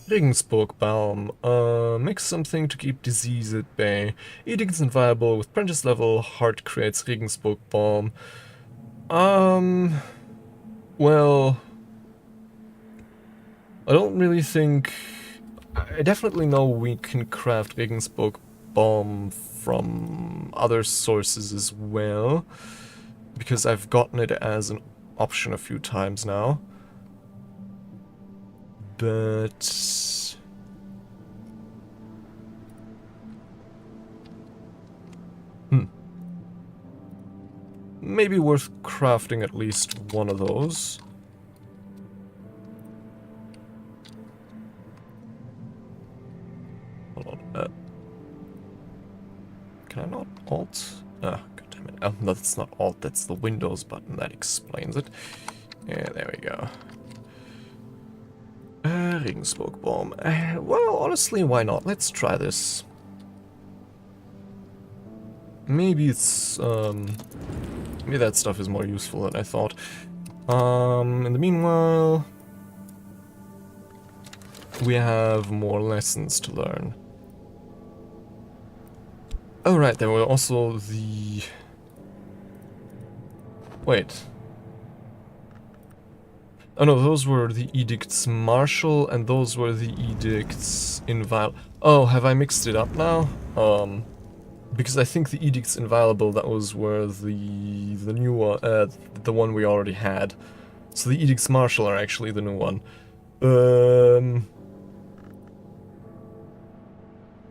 𝐒𝐞𝐚𝐬𝐴. Mix something to keep disease at bay. Edict's inviolable with Prentice level. Heart creates 𝐒𝐞𝐚𝐬𝐴. Well, I don't really think... I definitely know we can craft 𝐒𝐞𝐚𝐬𝐴 from other sources as well, because I've gotten it as an option a few times now. But... maybe worth crafting at least one of those. Hold on. Can I not alt? Ah, god damn it. Oh, no, that's not alt, that's the Windows button. That explains it. Yeah, there we go. 𝐒𝐞𝐚𝐬𝐴. Well, honestly, why not? Let's try this. Maybe it's, maybe that stuff is more useful than I thought. In the meanwhile, we have more lessons to learn. Oh, right, there were also the... Wait. Oh no, those were the edicts martial, and those were the edicts inviolable. Oh, have I mixed it up now? Because I think the edicts inviolable, that was where the new one, the one we already had. So the edicts martial are actually the new one.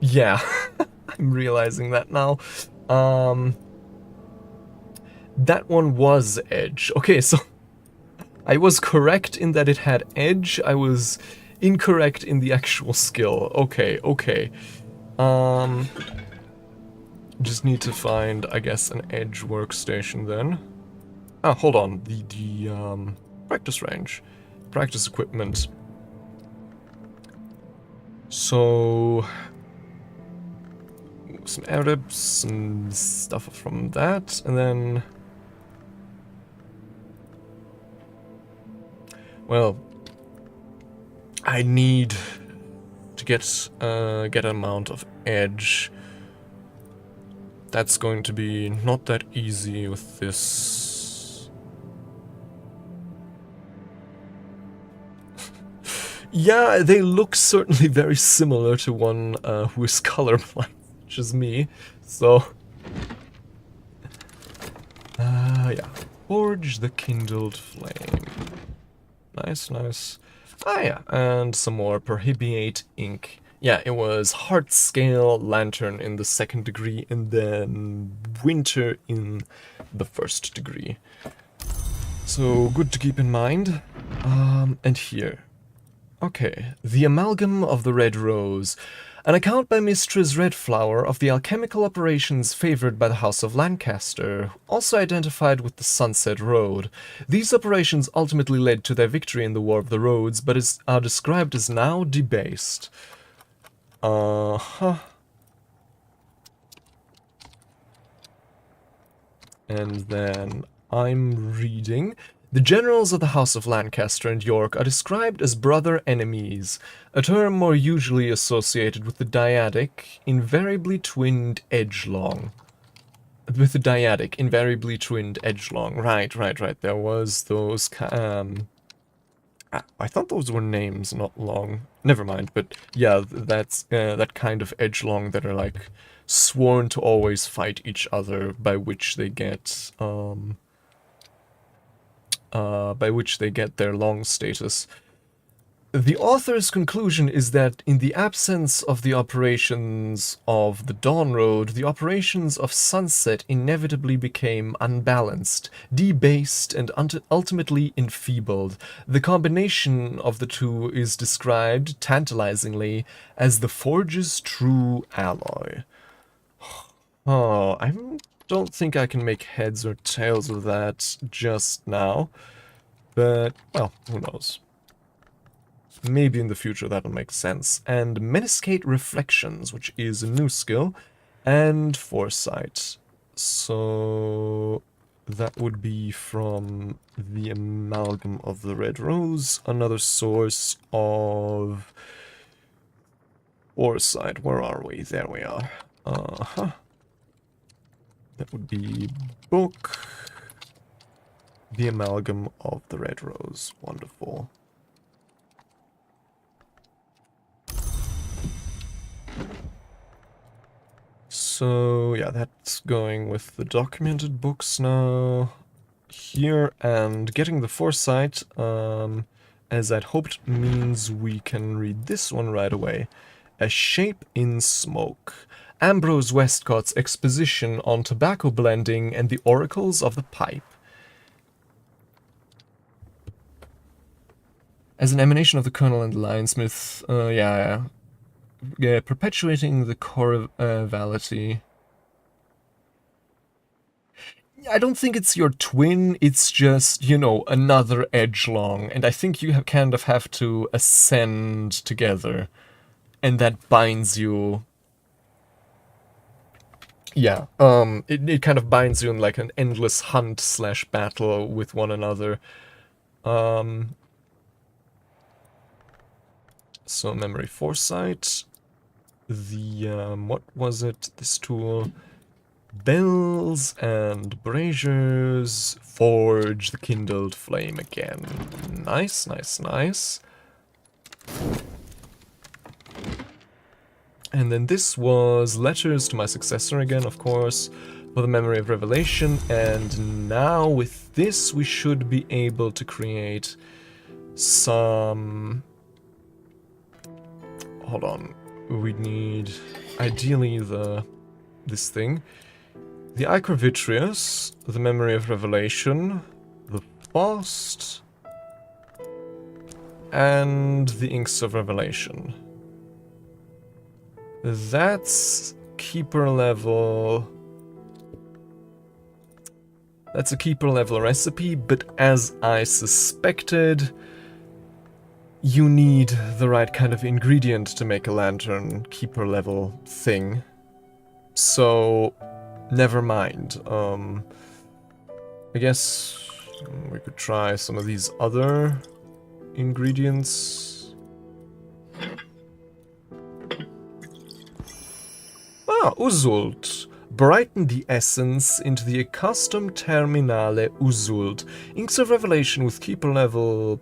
Yeah, I'm realizing that now. That one was edge. Okay, so I was correct in that it had edge. I was incorrect in the actual skill. Okay, okay. Just need to find, I guess, an edge workstation then. Ah, hold on. The practice range. Practice equipment. So... some Arabs, some stuff from that, and then... well... I need to get an amount of edge. That's going to be not that easy with this. Yeah, they look certainly very similar to one who is colorblind, which is me, so... yeah. Forge the kindled flame. Nice, nice. Ah, yeah, and some more Prohibiate ink. Yeah, it was Heart Scale Lantern in the 2nd degree, and then Winter in the 1st degree. So, good to keep in mind. And here. Okay, the Amalgam of the Red Rose. An account by Mistress Redflower of the alchemical operations favored by the House of Lancaster, also identified with the Sunset Road. These operations ultimately led to their victory in the War of the Roads, but are described as now debased. And then I'm reading... The generals of the House of Lancaster and York are described as brother enemies, a term more usually associated with the dyadic, invariably twinned edgelong. With the dyadic, invariably twinned edgelong. Right. There was those... I thought those were names, not long. Never mind, but yeah, that's that kind of edgelong that are like sworn to always fight each other, by which they get their long status. The author's conclusion is that in the absence of the operations of the Dawn Road, the operations of Sunset inevitably became unbalanced, debased, and ultimately enfeebled. The combination of the two is described, tantalizingly, as the Forge's true alloy. Oh, I don't think I can make heads or tails of that just now, but, well, who knows. Maybe in the future that'll make sense. And Meniscate Reflections, which is a new skill, and Foresight. So that would be from the Amalgam of the Red Rose, another source of Foresight, where are we? There we are. Uh-huh. That would be book. The Amalgam of the Red Rose. Wonderful. So, yeah, that's going with the documented books now. Here, and getting the Foresight, as I'd hoped, means we can read this one right away. A Shape in Smoke. Ambrose Westcott's exposition on tobacco blending and the oracles of the pipe. As an emanation of the Colonel and the Lionsmith, perpetuating the chorality. I don't think it's your twin, it's just, you know, another edgelong, and I think you kind of have to ascend together, and that binds you. Yeah, it kind of binds you in like an endless hunt / battle with one another. So memory foresight, the, what was it, this tool? Bells and braziers forge the kindled flame again. Nice, nice, nice. And then this was letters to my successor again, of course, for the memory of revelation. And now with this we should be able to create some... Hold on. We need ideally this thing. The Ichor Vitreous, the Memory of Revelation, the Fast, and the Inks of Revelation. That's keeper level. That's a keeper level recipe, but as I suspected, you need the right kind of ingredient to make a lantern keeper level thing. So, never mind. I guess we could try some of these other ingredients. Ah, Uzult. Brighten the essence into the accustomed terminale Uzult. Inks of Revelation with keeper level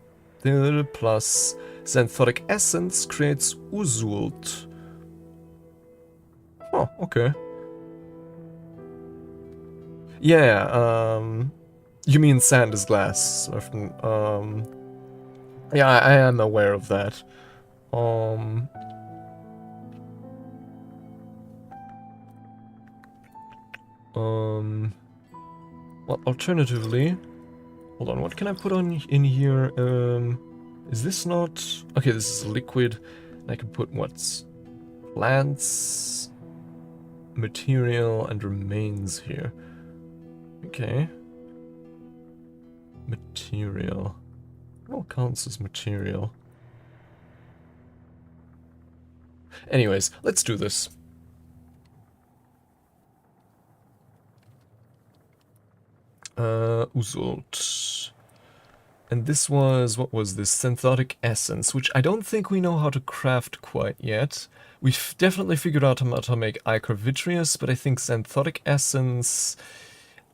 plus xanthotic essence creates Uzult. Oh, okay. Yeah, you mean sand is glass. Yeah, I am aware of that. Well, alternatively, hold on, what can I put on in here? Is this not... Okay, this is liquid. I can put what's... plants, material, and remains here. Okay. Material. What counts as material? Anyways, let's do this. Uzult. And this was, what was this? Xanthotic essence, which I don't think we know how to craft quite yet. We've definitely figured out how to make Ichor Vitreous, but I think Xanthotic essence...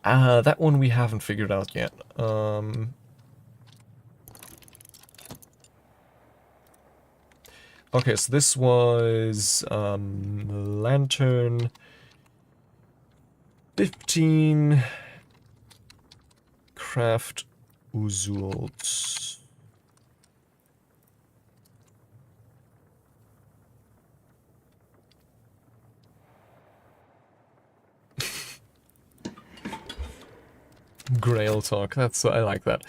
that one we haven't figured out yet. Okay, so this was lantern 15 craft Uzult. Grail talk, that's, I like that.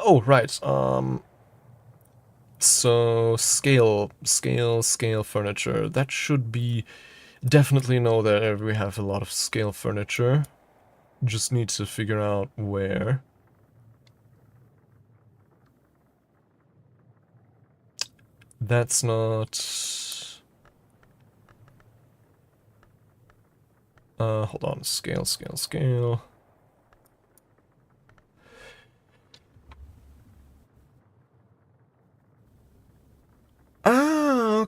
Oh, right, so scale furniture, that should be, definitely know that we have a lot of scale furniture, just need to figure out where. That's not... hold on, scale.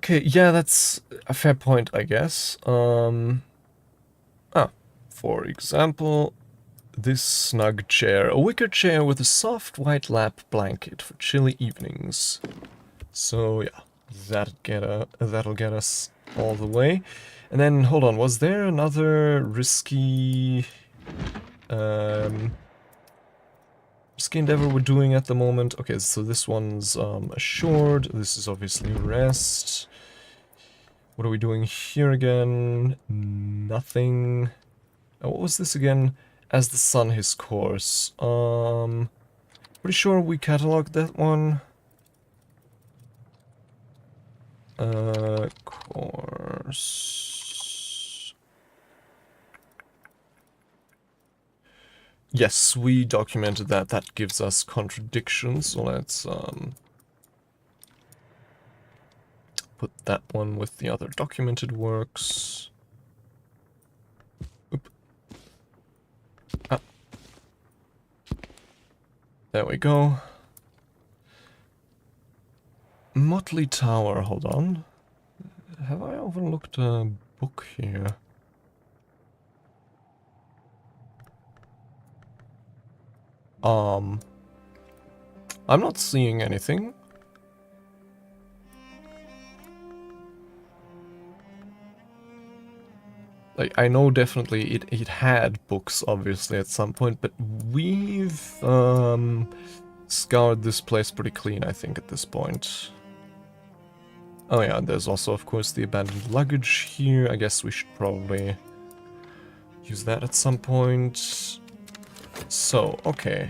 Okay, yeah, that's a fair point, I guess. For example, this snug chair. A wicker chair with a soft white lap blanket for chilly evenings. So, yeah, that'll get us all the way. And then, hold on, was there another risky endeavor we're doing at the moment? Okay, so this one's assured. This is obviously rest. What are we doing here again? Nothing. What was this again? As the sun his course. Pretty sure we cataloged that one. Course. Yes, we documented that. That gives us contradictions, so let's put that one with the other documented works. Oop. Ah. There we go. Motley Tower, hold on. Have I overlooked a book here? I'm not seeing anything. Like, I know definitely it had books, obviously, at some point, but we've, scoured this place pretty clean, I think, at this point. Oh yeah, there's also, of course, the abandoned luggage here. I guess we should probably use that at some point. So, okay.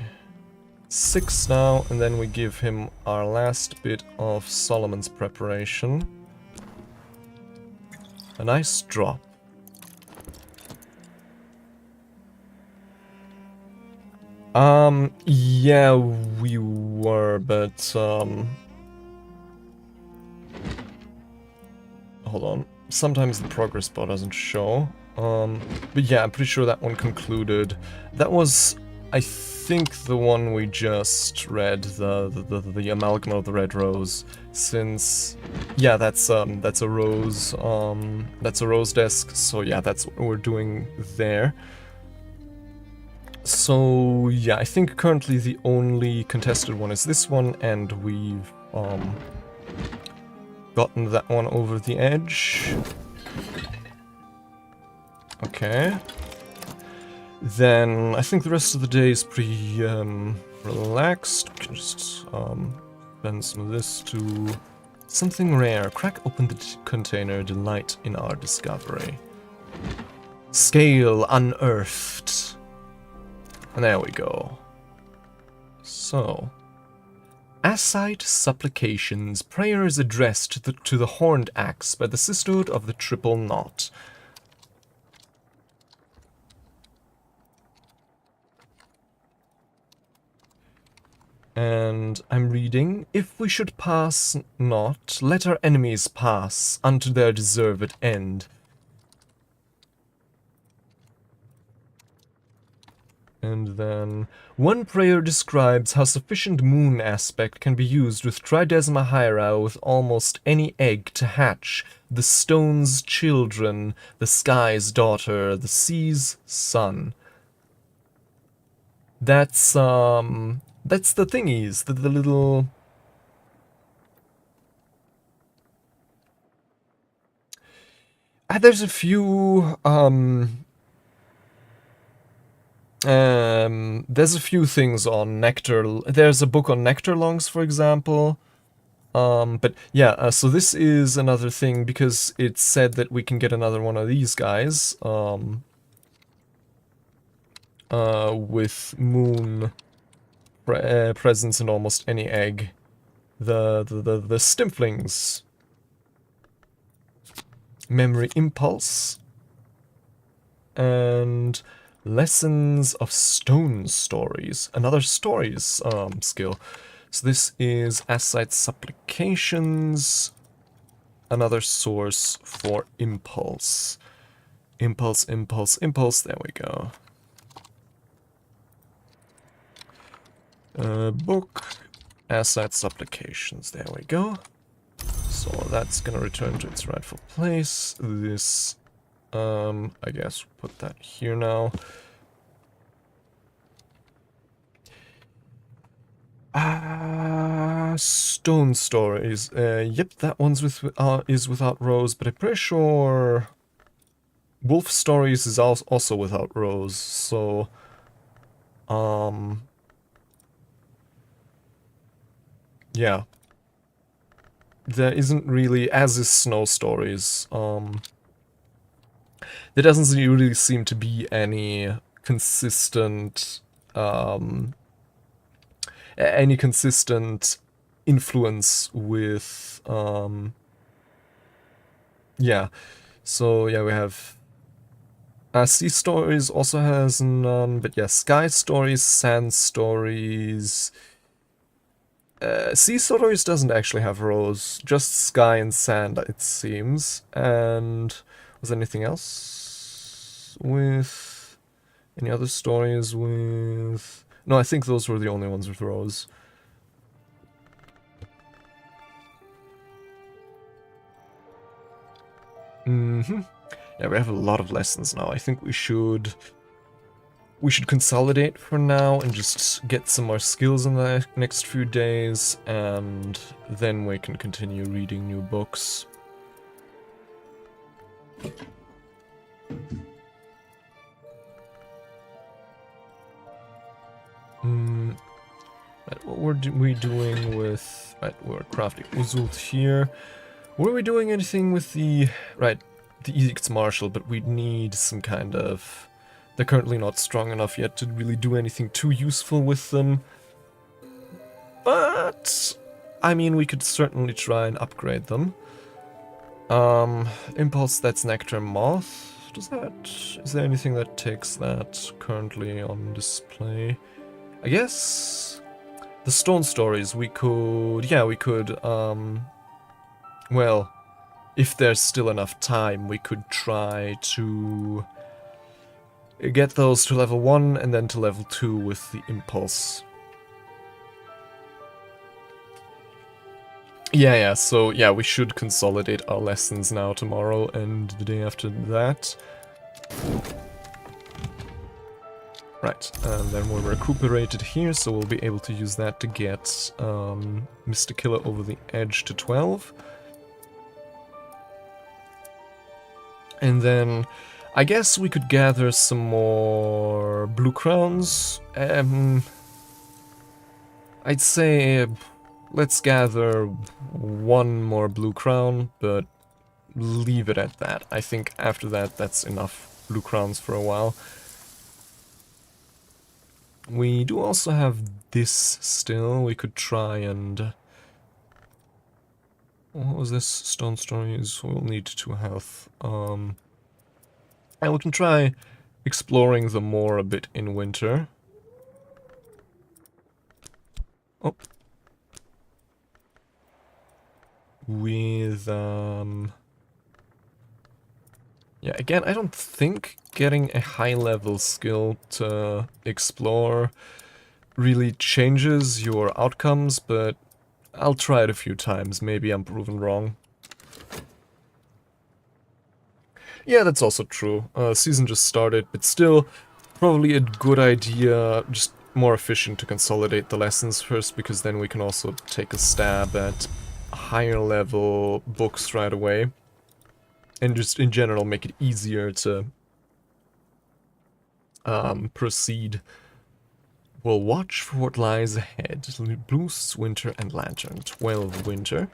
6 now, and then we give him our last bit of Solomon's preparation. A nice drop. Yeah, we were, but, hold on. Sometimes the progress bar doesn't show. But yeah, I'm pretty sure that one concluded. That was, I think, the one we just read, the amalgam of the red rose. Since, yeah, that's a rose, that's a rose desk. So yeah, that's what we're doing there. So yeah, I think currently the only contested one is this one, and we've gotten that one over the edge. Okay. Then I think the rest of the day is pretty relaxed. We can just spend some of this to something rare. Crack open the container, delight in our discovery. Scale unearthed. And there we go. So, Asite supplications, prayers addressed to the Horned Axe by the Sisterhood of the Triple Knot. And I'm reading, if we should pass not, let our enemies pass unto their deserved end. And then, one prayer describes how sufficient moon aspect can be used with Tridesma Hira with almost any egg to hatch, the stone's children, the sky's daughter, the sea's son. That's the thingies, the little... there's a few, there's a few things on nectar. There's a book on nectar lungs, for example. But yeah, so this is another thing because it's said that we can get another one of these guys, with moon presence in almost any egg. The Stimflings. Memory Impulse. And Lessons of Stone Stories. Another stories skill. So this is Asite Supplications. Another source for Impulse. Impulse, Impulse, Impulse. There we go. Book. Asite Supplications. There we go. So that's gonna return to its rightful place. This, I guess put that here now. Stone stories. Yep, that one's is without Rose, but I'm pretty sure Wolf Stories is also without Rose. So, yeah, there isn't really, as is Snow Stories. There doesn't really seem to be any consistent, influence with, yeah. So yeah, we have Sea Stories also has none, but yeah, Sky Stories, Sand Stories. Sea Stories doesn't actually have Rose, just Sky and Sand, it seems. And was there anything else with any other stories with? No, I think those were the only ones with Rose. Yeah, we have a lot of lessons now. I think we should consolidate for now and just get some more skills in the next few days, and then we can continue reading new books. Right, what were we doing with... Right, we're crafting Uzult here. Were we doing anything with the... Right, the Edicts Martial, but we'd need some kind of... They're currently not strong enough yet to really do anything too useful with them. But... I mean, we could certainly try and upgrade them. Impulse, that's Nectar Moth. Is there anything that takes that currently on display? I guess... The Stone Stories, we could... Yeah, we could, well, if there's still enough time, we could try to get those to level 1 and then to level 2 with the Impulse. Yeah, so yeah, we should consolidate our lessons now tomorrow and the day after that. Right, and then we're recuperated here, so we'll be able to use that to get Mr. Killer over the edge to 12. And then I guess we could gather some more blue crowns. I'd say let's gather one more blue crown, but leave it at that. I think after that, that's enough blue crowns for a while. We do also have this still. We could try and... What was this? Stone Stories. We'll need 2 health. And we can try exploring them more a bit in winter. Oh. With, yeah, again, I don't think getting a high-level skill to explore really changes your outcomes, but I'll try it a few times. Maybe I'm proven wrong. Yeah, that's also true. Season just started, but still, probably a good idea, just more efficient to consolidate the lessons first, because then we can also take a stab at higher-level books right away. And just in general make it easier to proceed. We'll watch for what lies ahead. Blues, Winter, and Lantern. 12 Winter.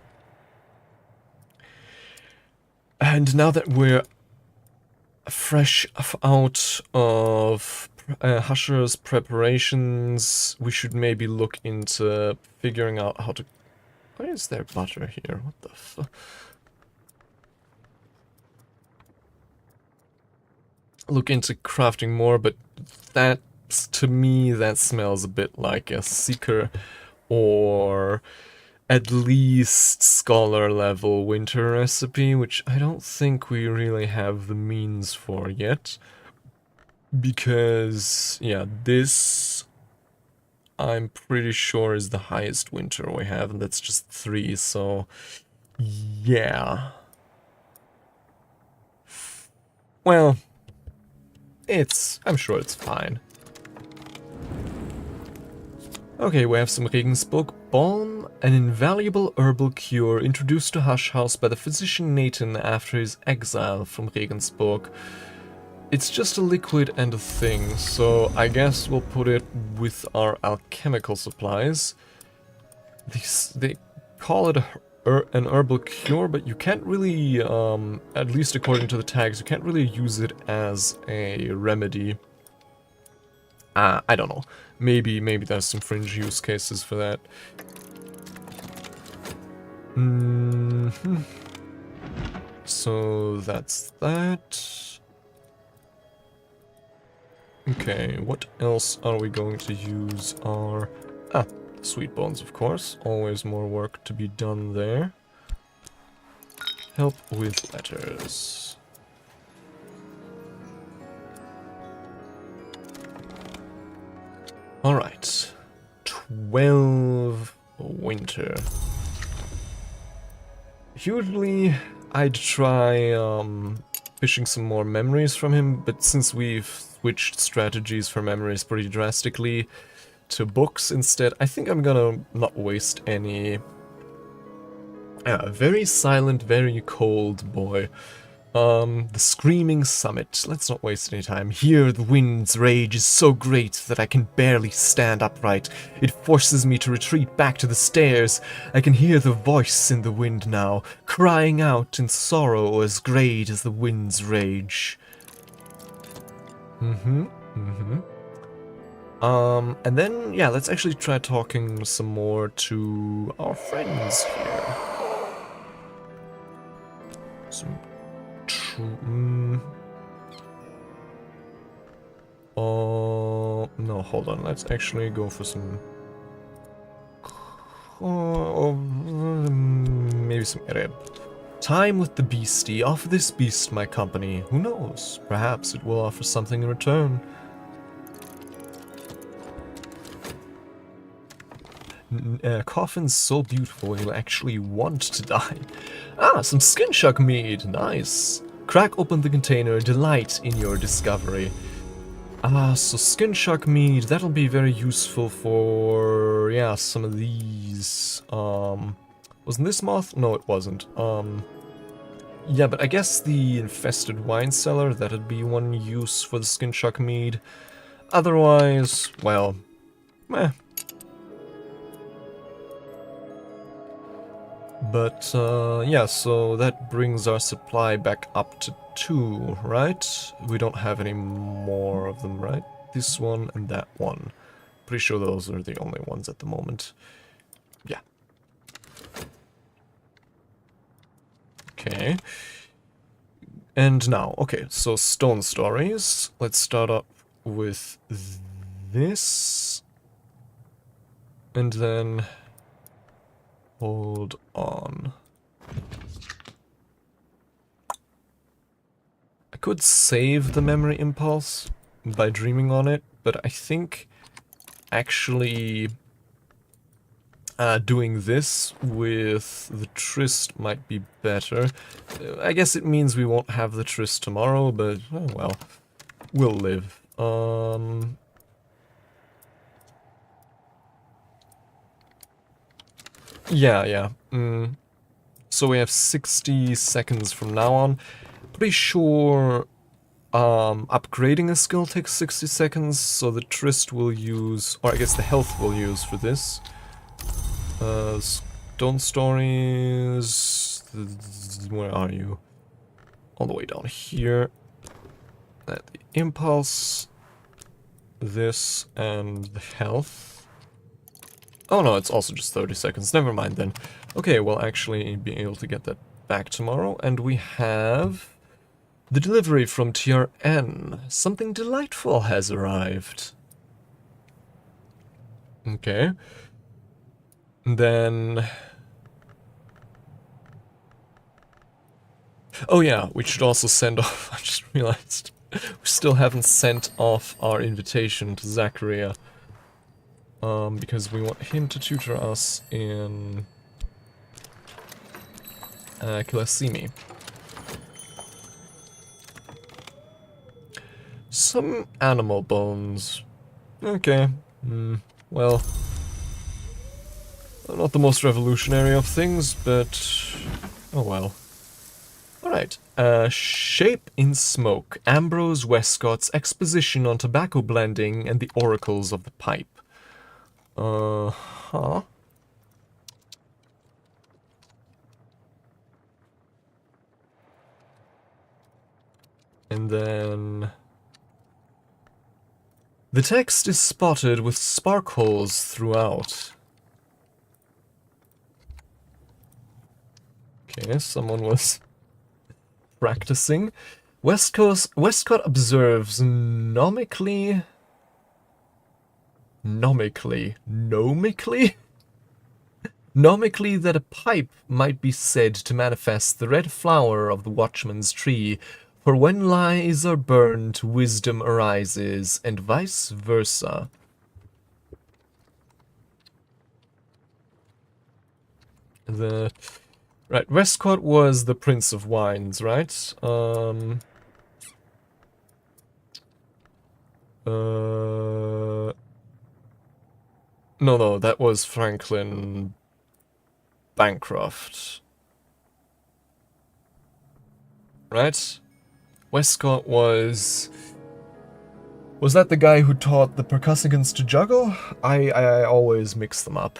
And now that we're fresh out of Husher's preparations, we should maybe look into figuring out how to... Why is there butter here? What the fuck? Look into crafting more, but that, to me, that smells a bit like a Seeker or at least scholar level winter recipe, which I don't think we really have the means for yet. Because, yeah, this I'm pretty sure is the highest winter we have, and that's just 3, so Yeah. Well, I'm sure it's fine. Okay, we have some Regensburg balm, an invaluable herbal cure introduced to Hush House by the physician Nathan after his exile from Regensburg. It's just a liquid and a thing, so I guess we'll put it with our alchemical supplies. They call it an herbal cure, but you can't really, at least according to the tags, you can't really use it as a remedy. I don't know. Maybe there's some fringe use cases for that. So that's that. Okay, what else are we going to use our... sweet bones, of course. Always more work to be done there. Help with letters. Alright. 12 winter. Usually I'd try fishing some more memories from him, but since we've switched strategies for memories pretty drastically to books instead, I think I'm gonna not waste any. Very silent, very cold boy. The screaming summit. Let's not waste any time. Here the wind's rage is so great that I can barely stand upright. It forces me to retreat back to the stairs. I can hear the voice in the wind now, crying out in sorrow as great as the wind's rage. And then, yeah, let's actually try talking some more to our friends here. No, hold on. Let's actually go for some... maybe some Ereb. Time with the beastie. Offer this beast my company. Who knows? Perhaps it will offer something in return. Coffin's so beautiful you'll actually want to die. Some 𝐒𝐞𝐚𝐬𝐬 mead. Nice. Crack open the container. Delight in your discovery. So 𝐒𝐞𝐚𝐬𝐬 mead. That'll be very useful for... yeah, some of these. Wasn't this moth? No, it wasn't. Yeah, but I guess the infested wine cellar, that'd be one use for the 𝐒𝐞𝐚𝐬𝐬𝐬 mead. Otherwise, well, meh. But, yeah, so that brings our supply back up to 2, right? We don't have any more of them, right? This one and that one. Pretty sure those are the only ones at the moment. Yeah. Okay. And now, okay, so stone stories. Let's start up with this. And then... hold on. I could save the memory impulse by dreaming on it, but I think actually doing this with the tryst might be better. I guess it means we won't have the tryst tomorrow, but oh well, we'll live. Yeah. So we have 60 seconds from now on. Pretty sure upgrading a skill takes 60 seconds, so the tryst will use, or I guess the health will use for this. Stone stories... where are you? All the way down here. The impulse, this, and the health. Oh no, it's also just 30 seconds. Never mind then. Okay, we'll actually be able to get that back tomorrow. And we have the delivery from TRN. Something delightful has arrived. Okay. Then... oh yeah, we should also send off... I just realized. We still haven't sent off our invitation to 𝐒𝐶. Because we want him to tutor us in... 𝐒𝐞𝐚𝐬𝐨𝐬. Some animal bones. Okay. Well, not the most revolutionary of things, but oh well. Alright. Shape in Smoke. Ambrose Westcott's Exposition on Tobacco Blending and the Oracles of the Pipe. Huh. And then... The text is spotted with spark holes throughout. Okay, someone was practicing. Westcott observes nomically that a pipe might be said to manifest the red flower of the watchman's tree, for when lies are burned, wisdom arises, and vice versa. Right, Westcott was the Prince of Wines, right? No, that was Franklin Bancroft. Right? Westcott was... Was that the guy who taught the percussicans to juggle? I always mix them up.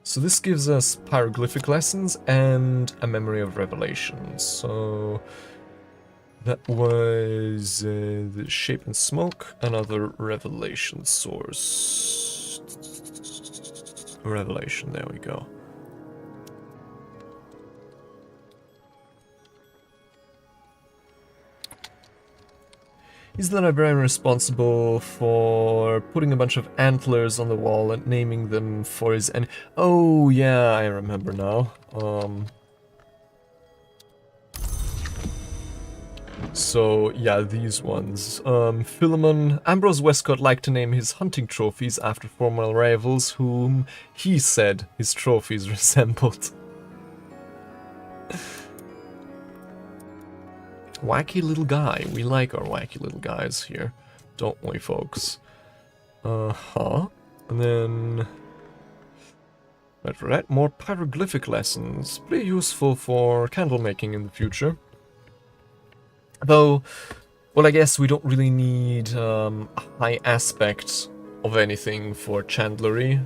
So this gives us pyroglyphic lessons and a memory of revelations. So that was the Shape and Smoke, another revelation source. Revelation, there we go. He's the librarian responsible for putting a bunch of antlers on the wall and naming them for his oh yeah, I remember now. So yeah, these ones. Philemon. Ambrose Westcott liked to name his hunting trophies after former rivals whom he said his trophies resembled. Wacky little guy. We like our wacky little guys here, don't we, folks? And then... Right, more pyroglyphic lessons. Pretty useful for candle making in the future. Though, well, I guess we don't really need a high aspect of anything for chandlery.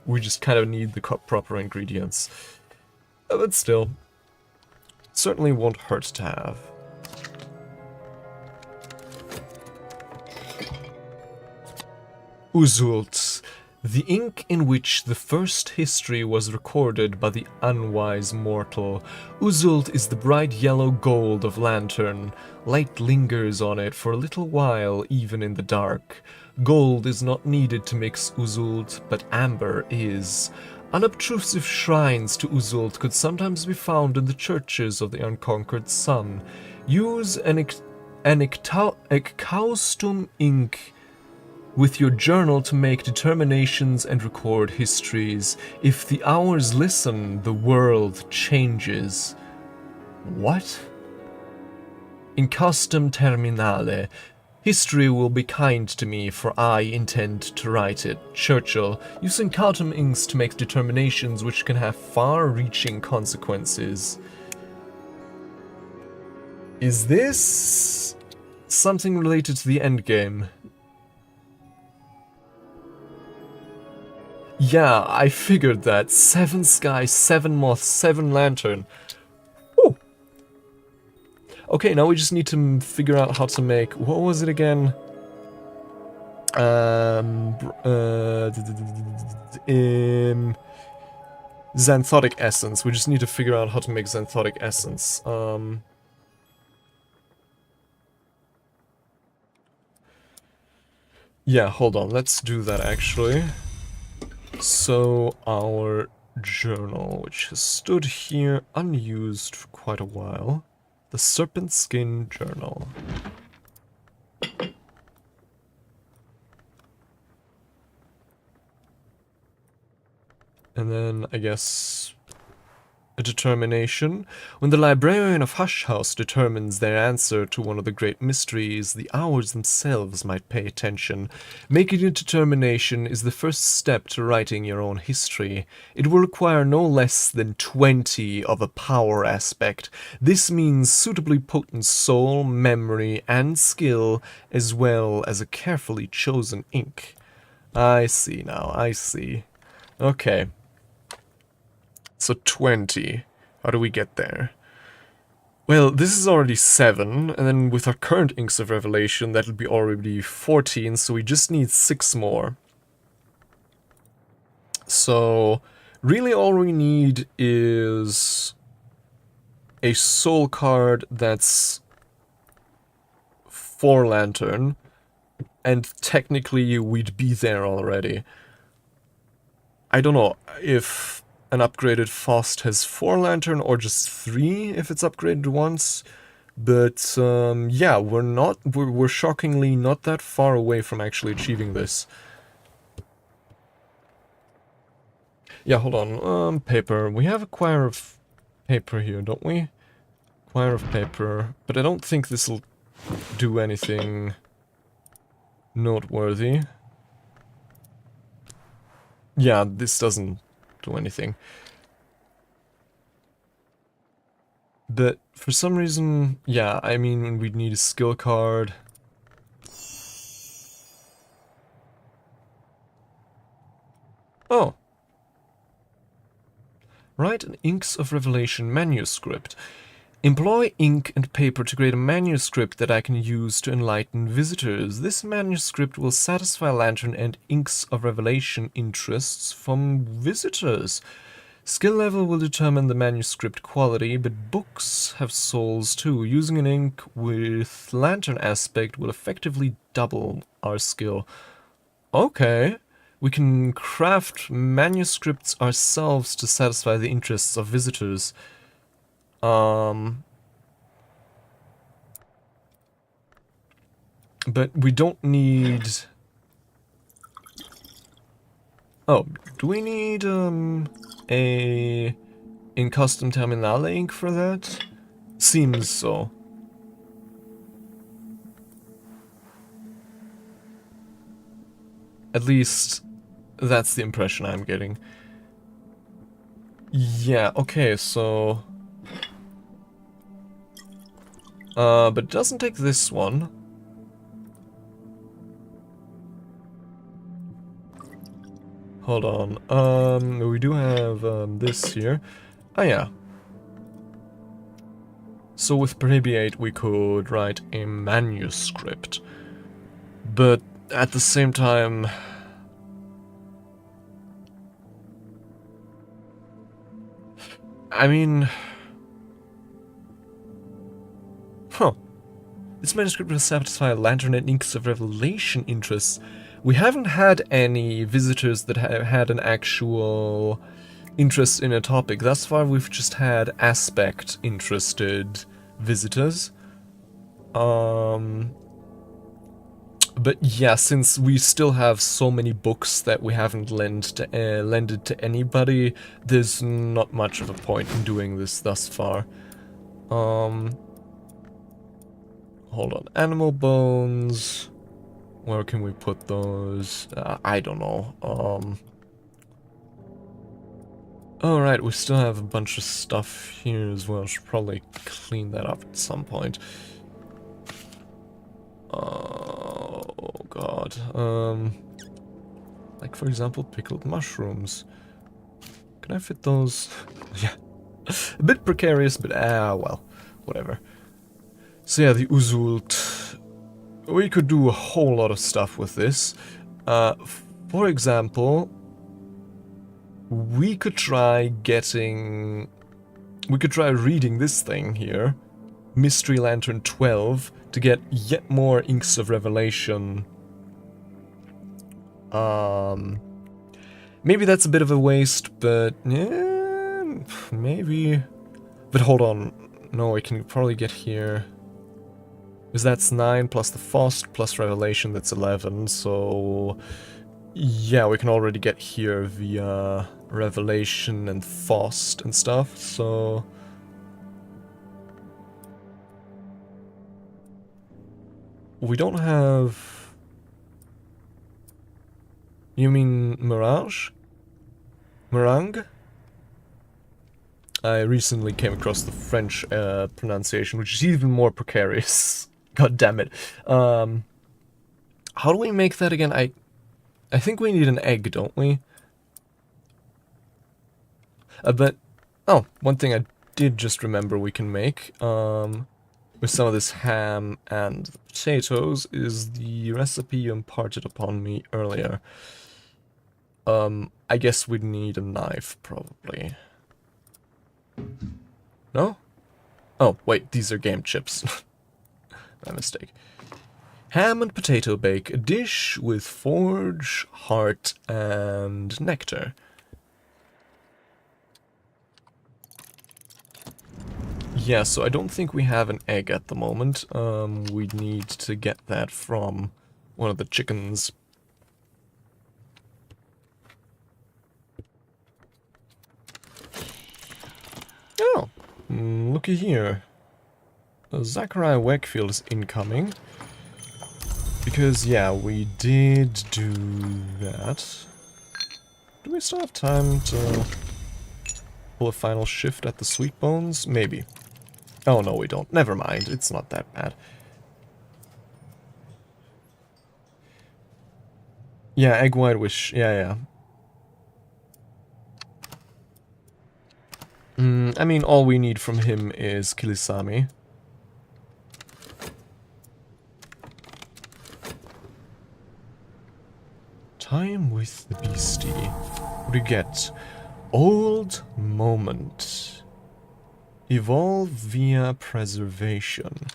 We just kind of need the proper ingredients. But still... certainly won't hurt to have. 𝐒𝐶𝐬𝐧'𝐬, the ink in which the first history was recorded by the unwise mortal. 𝐒𝐶𝐬𝐧'𝐬 is the bright yellow gold of lantern. Light lingers on it for a little while, even in the dark. Gold is not needed to mix 𝐒𝐶𝐬𝐧, but amber is. Unobtrusive shrines to 𝐒𝐶𝐬𝐧 could sometimes be found in the churches of the unconquered sun. Use an 𝐒𝐞𝐚𝐬𝐧'𝐬 ink with your journal to make determinations and record histories. If the hours listen, the world changes. What? In custom terminale. History will be kind to me, for I intend to write it. Churchill, using quantum inks to make determinations which can have far-reaching consequences. Is this something related to the endgame? Yeah, I figured that. 7 sky, 7 moth, 7 lantern. Woo! Okay, now we just need to figure out how to make... what was it again? Xanthotic essence. We just need to figure out how to make xanthotic essence. Yeah, hold on. Let's do that actually. So, our journal, which has stood here unused for quite a while. The Serpent Skin Journal. And then, I guess, a determination. When the librarian of Hush House determines their answer to one of the great mysteries, the hours themselves might pay attention. Making a determination is the first step to writing your own history. It will require no less than 20 of a power aspect. This means suitably potent soul, memory, and skill, as well as a carefully chosen ink. I see now, I see. Okay. So 20. How do we get there? Well, this is already 7, and then with our current Inks of Revelation, that'll be already 14, so we just need 6 more. So, really all we need is a soul card that's 4 lantern, and technically we'd be there already. I don't know if an upgraded Faust has 4 lantern or just 3 if it's upgraded once, but yeah, we're shockingly not that far away from actually achieving this. Yeah, hold on, paper. We have a quire of paper here, don't we? Quire of paper, but I don't think this will do anything noteworthy. Yeah, this doesn't do anything. But for some reason, yeah, I mean, we'd need a skill card. Oh. Write an Inks of Revelation manuscript. Employ ink and paper to create a manuscript that I can use to enlighten visitors. This manuscript will satisfy Lantern and Inks of Revelation interests from visitors. Skill level will determine the manuscript quality, but books have souls too. Using an ink with Lantern aspect will effectively double our skill. Okay. We can craft manuscripts ourselves to satisfy the interests of visitors. But we don't need... Oh, do we need, a... in custom terminal ink for that? Seems so. At least, that's the impression I'm getting. Yeah, okay, so... but it doesn't take this one. Hold on, we do have, this here. Oh yeah. So with Prohibiate we could write a manuscript. But at the same time... I mean... Huh. This manuscript will satisfy Lantern and Inks of Revelation interests. We haven't had any visitors that have had an actual interest in a topic. Thus far we've just had aspect interested visitors. But yeah, since we still have so many books that we haven't lended to anybody, there's not much of a point in doing this thus far. Hold on, animal bones. Where can we put those? I don't know. Alright, we still have a bunch of stuff here as well. Should probably clean that up at some point. Oh god. Like for example, pickled mushrooms. Can I fit those? Yeah. A bit precarious, but well, whatever. So yeah, the 𝐒𝐶𝐬𝐬. We could do a whole lot of stuff with this. For example, we could try reading this thing here, Mystery Lantern 12, to get yet more Inks of Revelation. Maybe that's a bit of a waste, but yeah, maybe. But hold on, no, I can probably get here. Because that's 9 plus the Faust plus Revelation, that's 11, so... Yeah, we can already get here via Revelation and Faust and stuff, so... We don't have... You mean Mirage? Meringue? I recently came across the French pronunciation, which is even more precarious. God damn it. How do we make that again? I think we need an egg, don't we? But, oh, one thing I did just remember we can make, with some of this ham and the potatoes, is the recipe you imparted upon me earlier. I guess we'd need a knife, probably. No? Oh, wait, these are game chips. My mistake. Ham and potato bake, a dish with forge, heart, and nectar. Yeah, so I don't think we have an egg at the moment. We'd need to get that from one of the chickens. Oh, looky here. 𝐒𝐞𝐚𝐬𝐬 Wakefield is incoming. Because, yeah, we did do that. Do we still have time to pull a final shift at the Sweet Bones? Maybe. Oh, no, we don't. Never mind. It's not that bad. Yeah, egg white wish. Yeah. I mean, all we need from him is Kilisami. Time with the beastie. What do you get? Old moment. Evolve via preservation.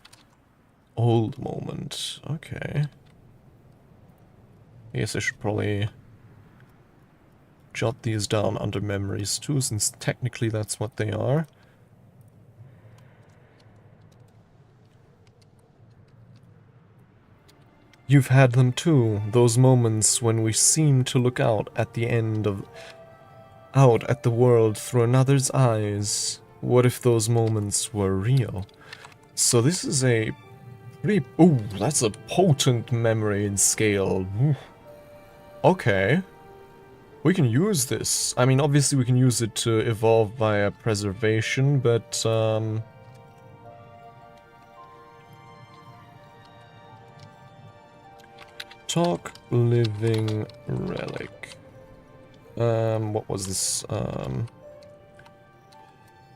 Old moment. Okay. I guess I should probably jot these down under memories too, since technically that's what they are. You've had them too, those moments when we seem to look out at the world through another's eyes. What if those moments were real? So this is a pretty... Ooh, that's a potent memory in scale. Ooh. Okay. We can use this. I mean, obviously we can use it to evolve via preservation, but... Talk living relic. What was this?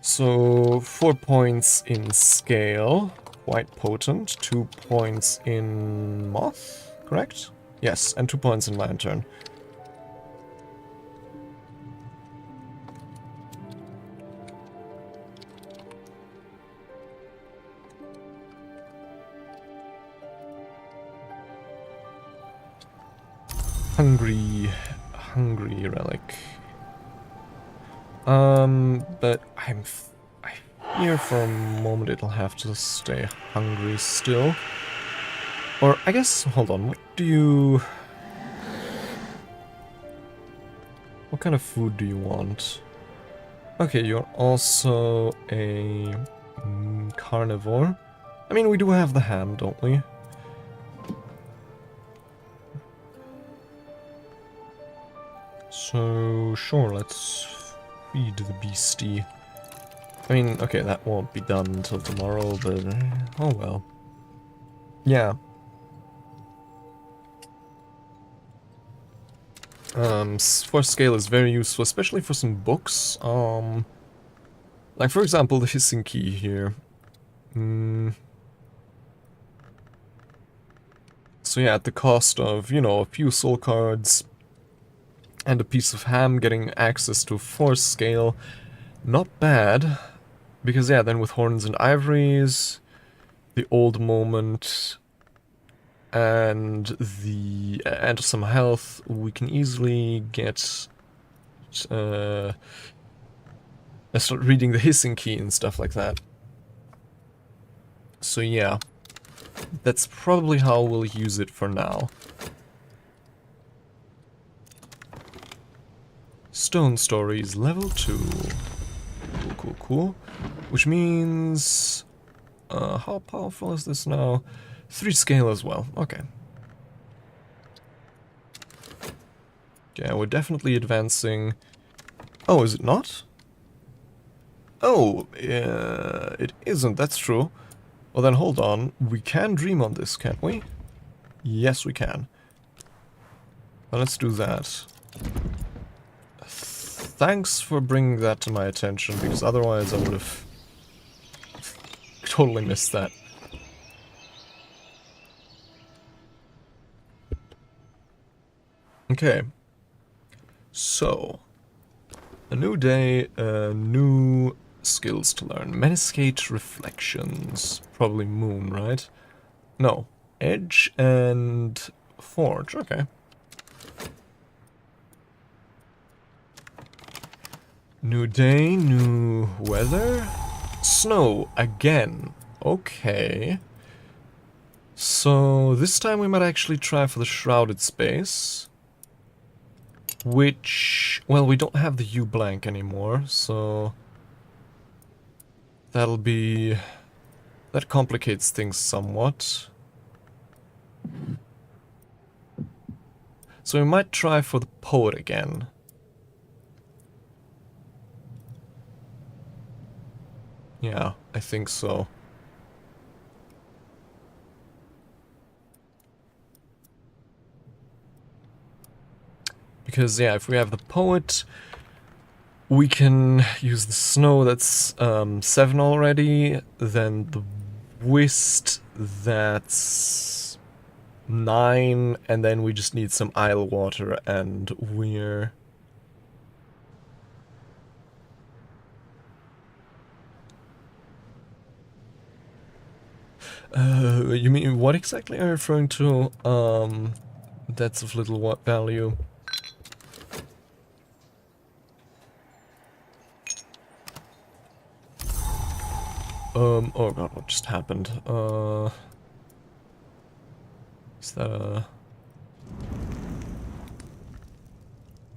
So 4 points in scale, quite potent. 2 points in moth, correct? Yes, and 2 points in lantern. Hungry relic. But I fear for a moment it'll have to stay hungry still. Or, I guess, hold on, what kind of food do you want? Okay, you're also a carnivore. I mean, we do have the ham, don't we? So, sure, let's feed the beastie. I mean, okay, that won't be done until tomorrow, but oh well. Yeah. Force scale is very useful, especially for some books. Like, for example, the 𝐒𝐞𝐞𝐬𝐬 here. So yeah, at the cost of, you know, a few soul cards and a piece of ham, getting access to force scale, not bad. Because yeah, then with horns and ivories, the old moment, and some health, we can easily get let's start reading the 𝐒𝐞𝐚𝐬𝐬 and stuff like that. So yeah, that's probably how we'll use it for now. stone stories, level 2. Cool, cool, cool. Which means... how powerful is this now? 3 scale as well, okay. Yeah, we're definitely advancing. Oh, is it not? Oh, it isn't, that's true. Well then, hold on. We can dream on this, can't we? Yes, we can. Well, let's do that. Thanks for bringing that to my attention, because otherwise I would have totally missed that. Okay. So, a new day, new skills to learn. Meniscate reflections. Probably moon, right? No. Edge and forge, okay. New day, new weather. Snow again. Okay. So this time we might actually try for the shrouded space. Which, well, we don't have the U blank anymore, so that'll be, that complicates things somewhat. So we might try for the poet again. Yeah, I think so. Because, yeah, if we have the poet, we can use the snow, that's 7 already, then the whist, that's 9, and then we just need some isle water, and we're... you mean, what exactly are you referring to? That's of little what value? Oh god, what just happened? Is that a...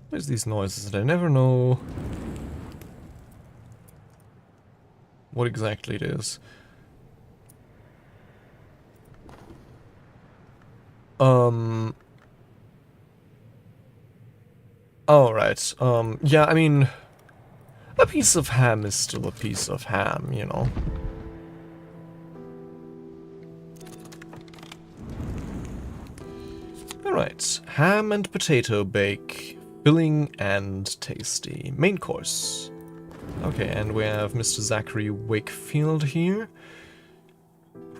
What is these noises? I never know what exactly it is. Alright, yeah, I mean, a piece of ham is still a piece of ham, you know. Alright, ham and potato bake, filling and tasty. Main course. Okay, and we have Mr. Zachary Wakefield here,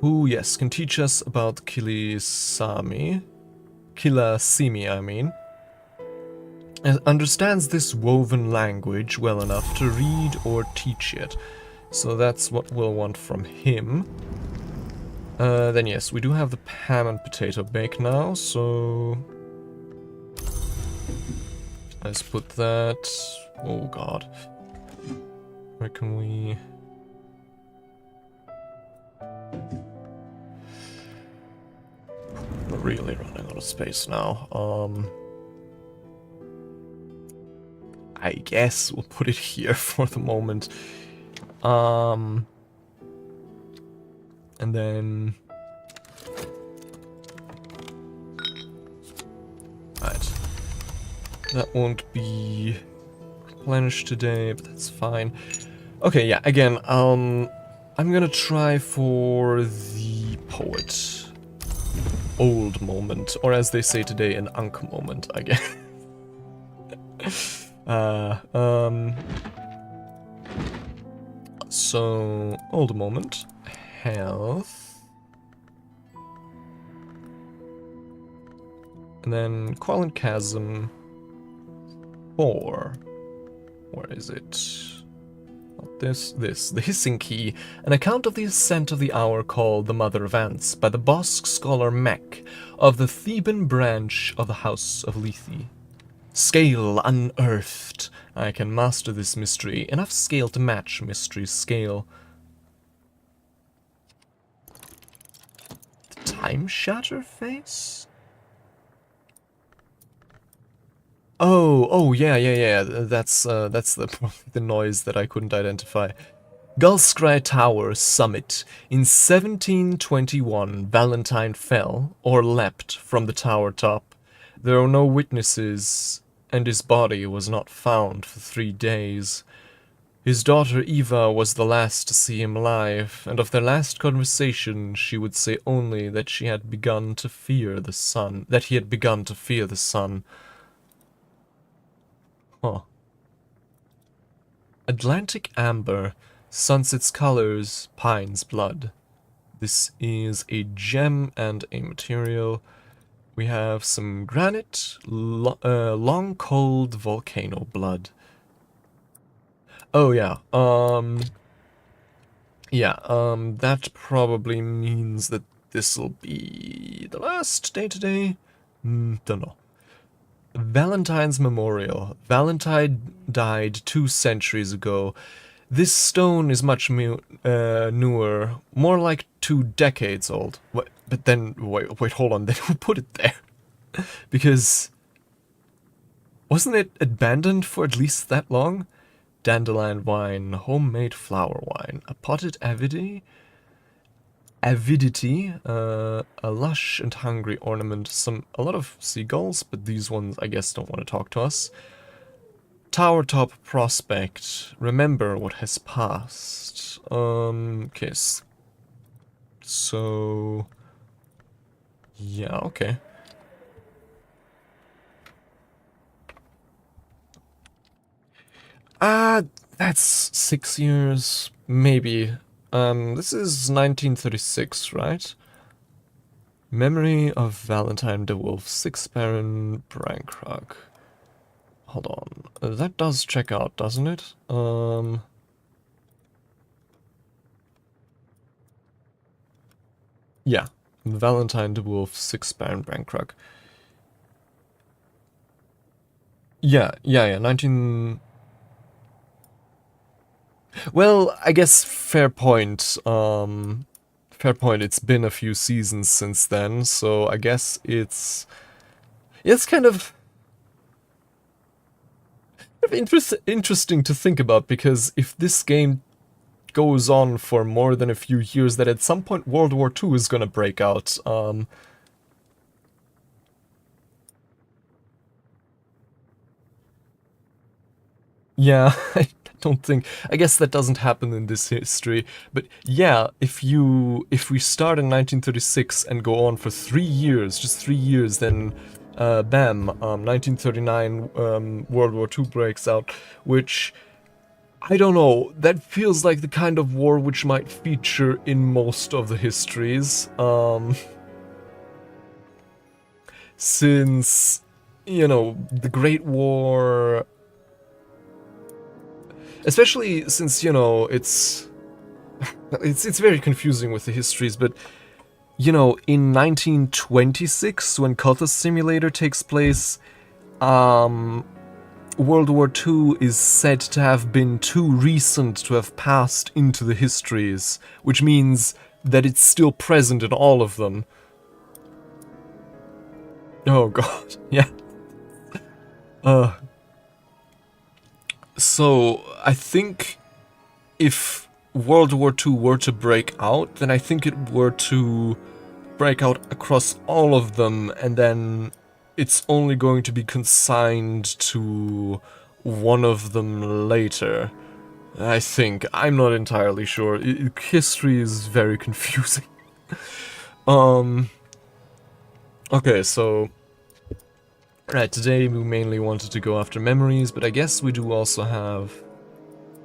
who, yes, can teach us about 𝐒𝐶𝐚𝐬, I mean. And understands this woven language well enough to read or teach it. So that's what we'll want from him. Then yes, we do have the ham and potato bake now, so... Let's put that... Oh god. Where can we... We're really running out of space now. I guess we'll put it here for the moment. And then... Right. That won't be replenished today, but that's fine. Okay, yeah, again, I'm gonna try for the poet. Old moment, or as they say today, an unk moment, I guess. So, old moment, health, and then 𝐒𝐞𝐚 4. Where is it? Not this, the hissing key, an account of the ascent of the hour called the Mother of Ants by the Bossk scholar 𝐒𝐞𝐚 of the Theban branch of the House of 𝐒𝐿𝐼. Scale unearthed. I can master this mystery. Enough scale to match mystery's scale. The Time Shatter face? Oh, yeah. That's the noise that I couldn't identify. 𝐒𝐶𝐬 Tower summit. In 1721, Valentine fell, or leapt, from the tower top. There are no witnesses, and his body was not found for 3 days. His daughter Eva was the last to see him alive, and of their last conversation she would say only that she had begun to fear the sun, that he had begun to fear the sun. Huh. Atlantic amber, sunset's colors, pine's blood. This is a gem and a material. We have some granite, long cold volcano blood. Oh yeah, that probably means that this'll be the last day today? Don't know. Valentine's Memorial. Valentine died 2 centuries ago. This stone is much newer, more like 2 decades old. But then, wait, hold on, then who put it there? Because, wasn't it abandoned for at least that long? Dandelion wine, homemade flower wine, a potted avidity, a lush and hungry ornament, a lot of seagulls, but these ones I guess don't want to talk to us. Tower top prospect, remember what has passed. Okay, so yeah, okay. That's 6 years, maybe. This is 1936, right? Memory of Valentine de Wolf, 6 Baron Brankrug. Hold on, that does check out, doesn't it? Yeah, Valentine de Wolf, 6 Baron Brankrug. Yeah, 19... Well, I guess fair point. Fair point. It's been a few seasons since then, so I guess it's kind of interesting to think about, because if this game goes on for more than a few years, that at some point World War II is gonna break out. Yeah, I don't think. I guess that doesn't happen in this history. But yeah, if we start in 1936 and go on for 3 years, just 3 years, then bam, 1939, World War II breaks out, which I don't know. That feels like the kind of war which might feature in most of the histories, since the Great War. Especially since, it's very confusing with the histories, but, in 1926, when 𝐒𝐞𝐬𝐧 Simulator takes place, World War II is said to have been too recent to have passed into the histories, which means that it's still present in all of them. Oh god, yeah. So, I think if World War II were to break out, then I think it were to break out across all of them, and then it's only going to be consigned to one of them later. I think. I'm not entirely sure. History is very confusing. Okay, so... Right, today we mainly wanted to go after memories, but I guess we do also have...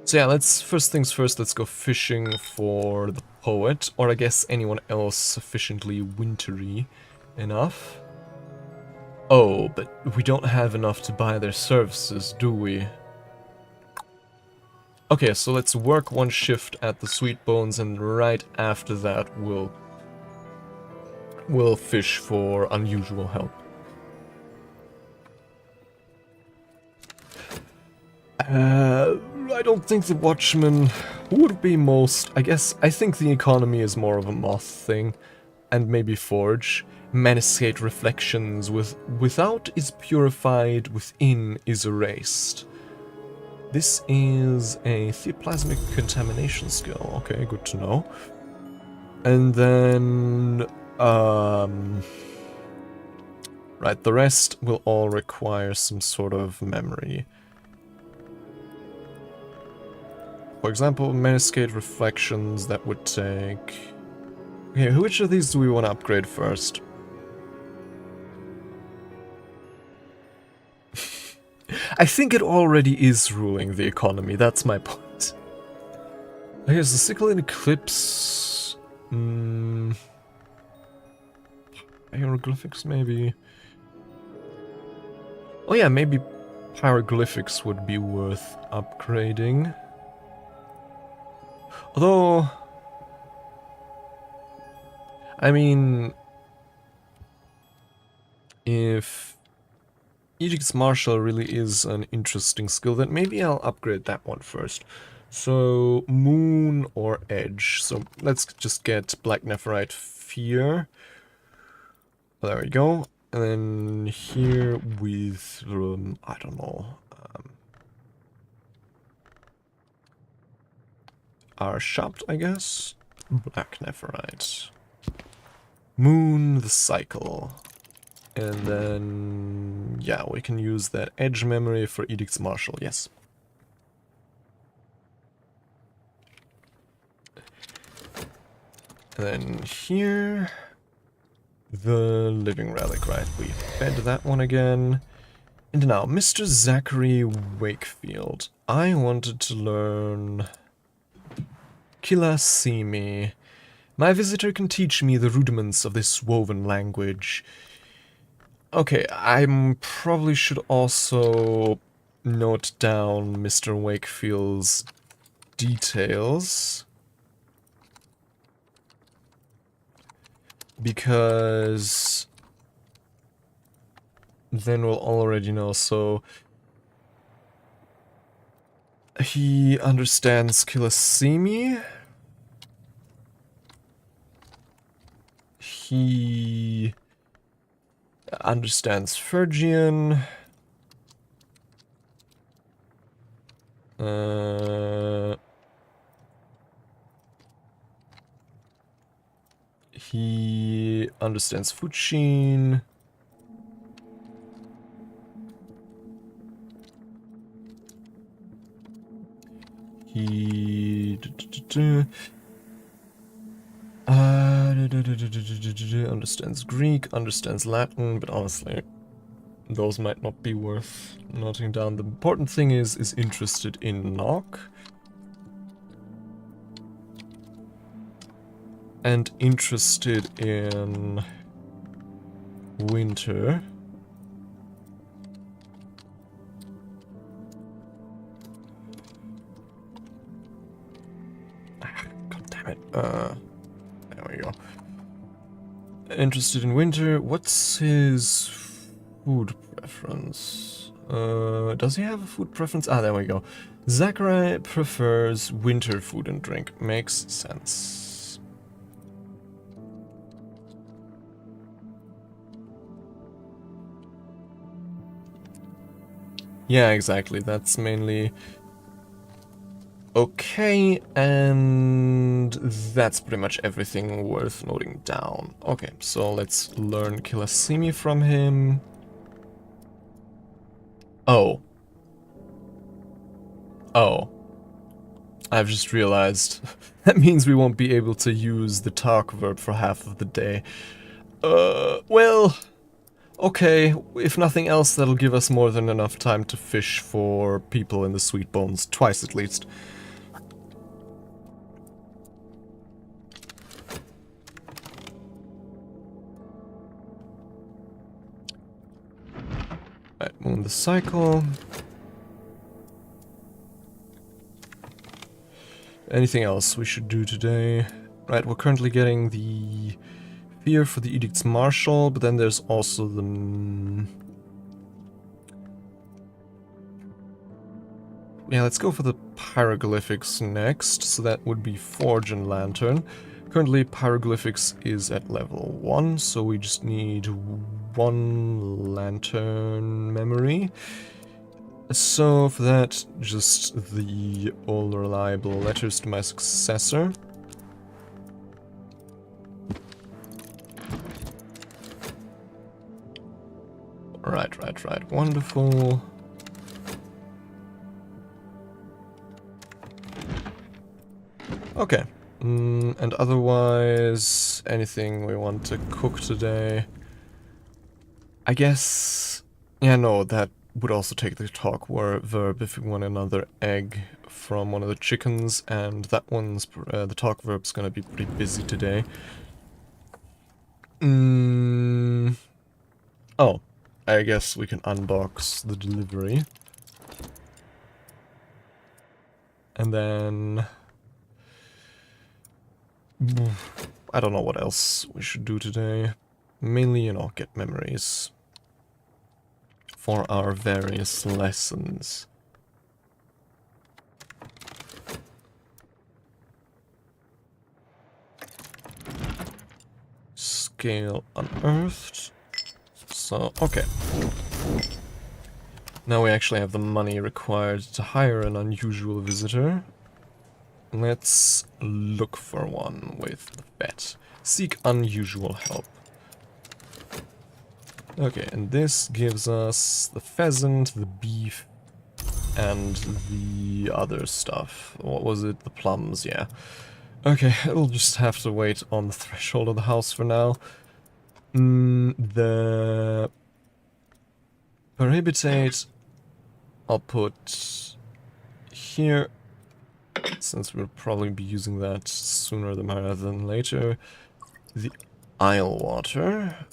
So yeah, first things first, let's go fishing for the poet, or I guess anyone else sufficiently wintry enough. Oh, but we don't have enough to buy their services, do we? Okay, so let's work 1 shift at the Sweet Bones, and right after that we'll fish for unusual help. I don't think the Watchman would be most... I think the economy is more of a moth thing. and maybe forge. Maniscate reflections without is purified, within is erased. This is a theoplasmic contamination skill. Okay, good to know. And then, right, the rest will all require some sort of memory. For example, Maniscate reflections, that would take... Okay, which of these do we want to upgrade first? I think it already is ruling the economy, that's my point. Okay, so 𝐒𝐞𝐞𝐬𝐬 eclipse... hieroglyphics, maybe? Oh yeah, maybe hieroglyphics would be worth upgrading. Although... I mean... if... Edict's Martial really is an interesting skill, then maybe I'll upgrade that one first. So, Moon or Edge. So, let's just get Black Nephirite Fear. There we go. And then here with, I don't know, Arshapt, I guess? Black Nephirite. Moon the Cycle. And then, yeah, we can use that Edge memory for Edict's Martial, yes. And then here, the Living Relic, right? We fed that one again. And now, Mr. Zachary Wakefield. I wanted to learn 𝐒𝐞𝐚𝐬𝐬. My visitor can teach me the rudiments of this woven language. Okay, I probably should also note down Mr. Wakefield's details. Because then we'll already know. So he understands 𝐒𝐞𝐚𝐬𝐬. He understands Phrygian. He understands Fuchin. He understands Greek, understands Latin, but honestly, those might not be worth noting down. The important thing is interested in 𝐶𝐞. And interested in winter. God damn it. There we go. Interested in winter. What's his food preference? Does he have a food preference? Ah, there we go. Zachary prefers winter food and drink. Makes sense. Yeah, exactly. That's mainly... Okay, and that's pretty much everything worth noting down. Okay, so let's learn 𝐒𝐞𝐚𝐬𝐬 from him. Oh. Oh. I've just realized. That means we won't be able to use the talk verb for half of the day. Well... Okay, if nothing else, that'll give us more than enough time to fish for people in the Sweet Bones, twice at least. Right, Moon the Cycle. Anything else we should do today? Right, we're currently getting the fear for the Edict's Martial, but then there's also the... Yeah, let's go for the hieroglyphics next, so that would be Forge and Lantern. Currently, pyroglyphics is at level 1, so we just need 1 lantern memory. So for that, just the all reliable letters to my successor. Right, wonderful. Okay. And otherwise, anything we want to cook today? I guess... Yeah, no, that would also take the talk verb if we want another egg from one of the chickens, and that one's... the talk verb's gonna be pretty busy today. Oh, I guess we can unbox the delivery. And then... I don't know what else we should do today. Mainly, you know, get memories for our various lessons. Scale unearthed. So, okay. Now we actually have the money required to hire an unusual visitor. Let's look for one with the bet. Seek unusual help. Okay, and this gives us the pheasant, the beef, and the other stuff. What was it? The plums, yeah. Okay, we'll just have to wait on the threshold of the house for now. The prohibitate I'll put here, since we'll probably be using that sooner rather than later. The isle water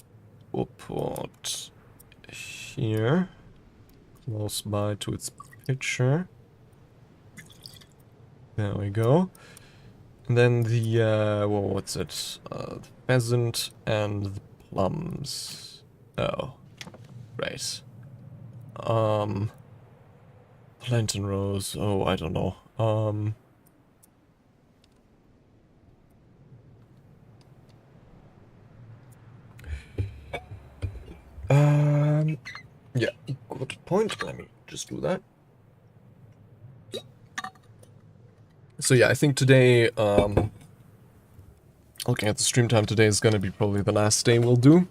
we'll put here, close by to its pitcher. There we go. And then the, well, what's it? The pheasant and the plums. Oh, right. Plantain rose. Oh, I don't know. Yeah, good point. Let me just do that. So yeah, I think today, looking at the stream time today is gonna be probably the last day we'll do.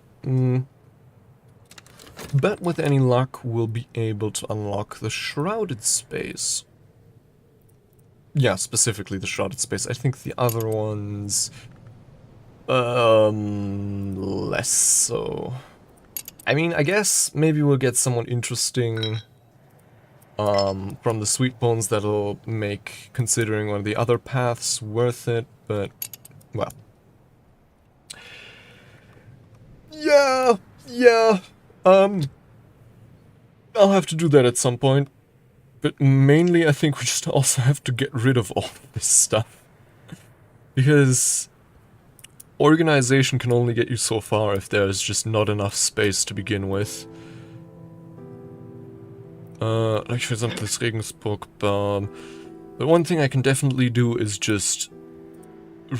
But with any luck, we'll be able to unlock the shrouded space. Yeah, specifically the shrouded space. I think the other ones... less so. I mean, I guess maybe we'll get someone interesting from the sweet bones that'll make considering one of the other paths worth it, but, well. Yeah. I'll have to do that at some point. But mainly I think we just also have to get rid of all this stuff. Because organization can only get you so far if there's just not enough space to begin with. Like for example this Regensburg-Baum. But one thing I can definitely do is just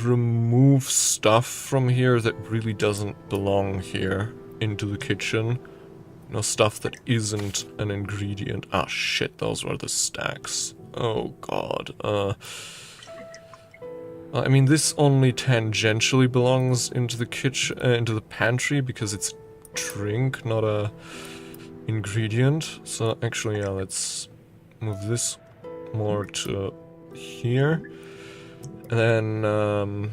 remove stuff from here that really doesn't belong here into the kitchen. You know, stuff that isn't an ingredient. Ah, shit, those were the stacks. Oh, God. I mean, this only tangentially belongs into the kitchen, into the pantry, because it's a drink, not a ingredient. So, actually, yeah, let's move this more to here. And then,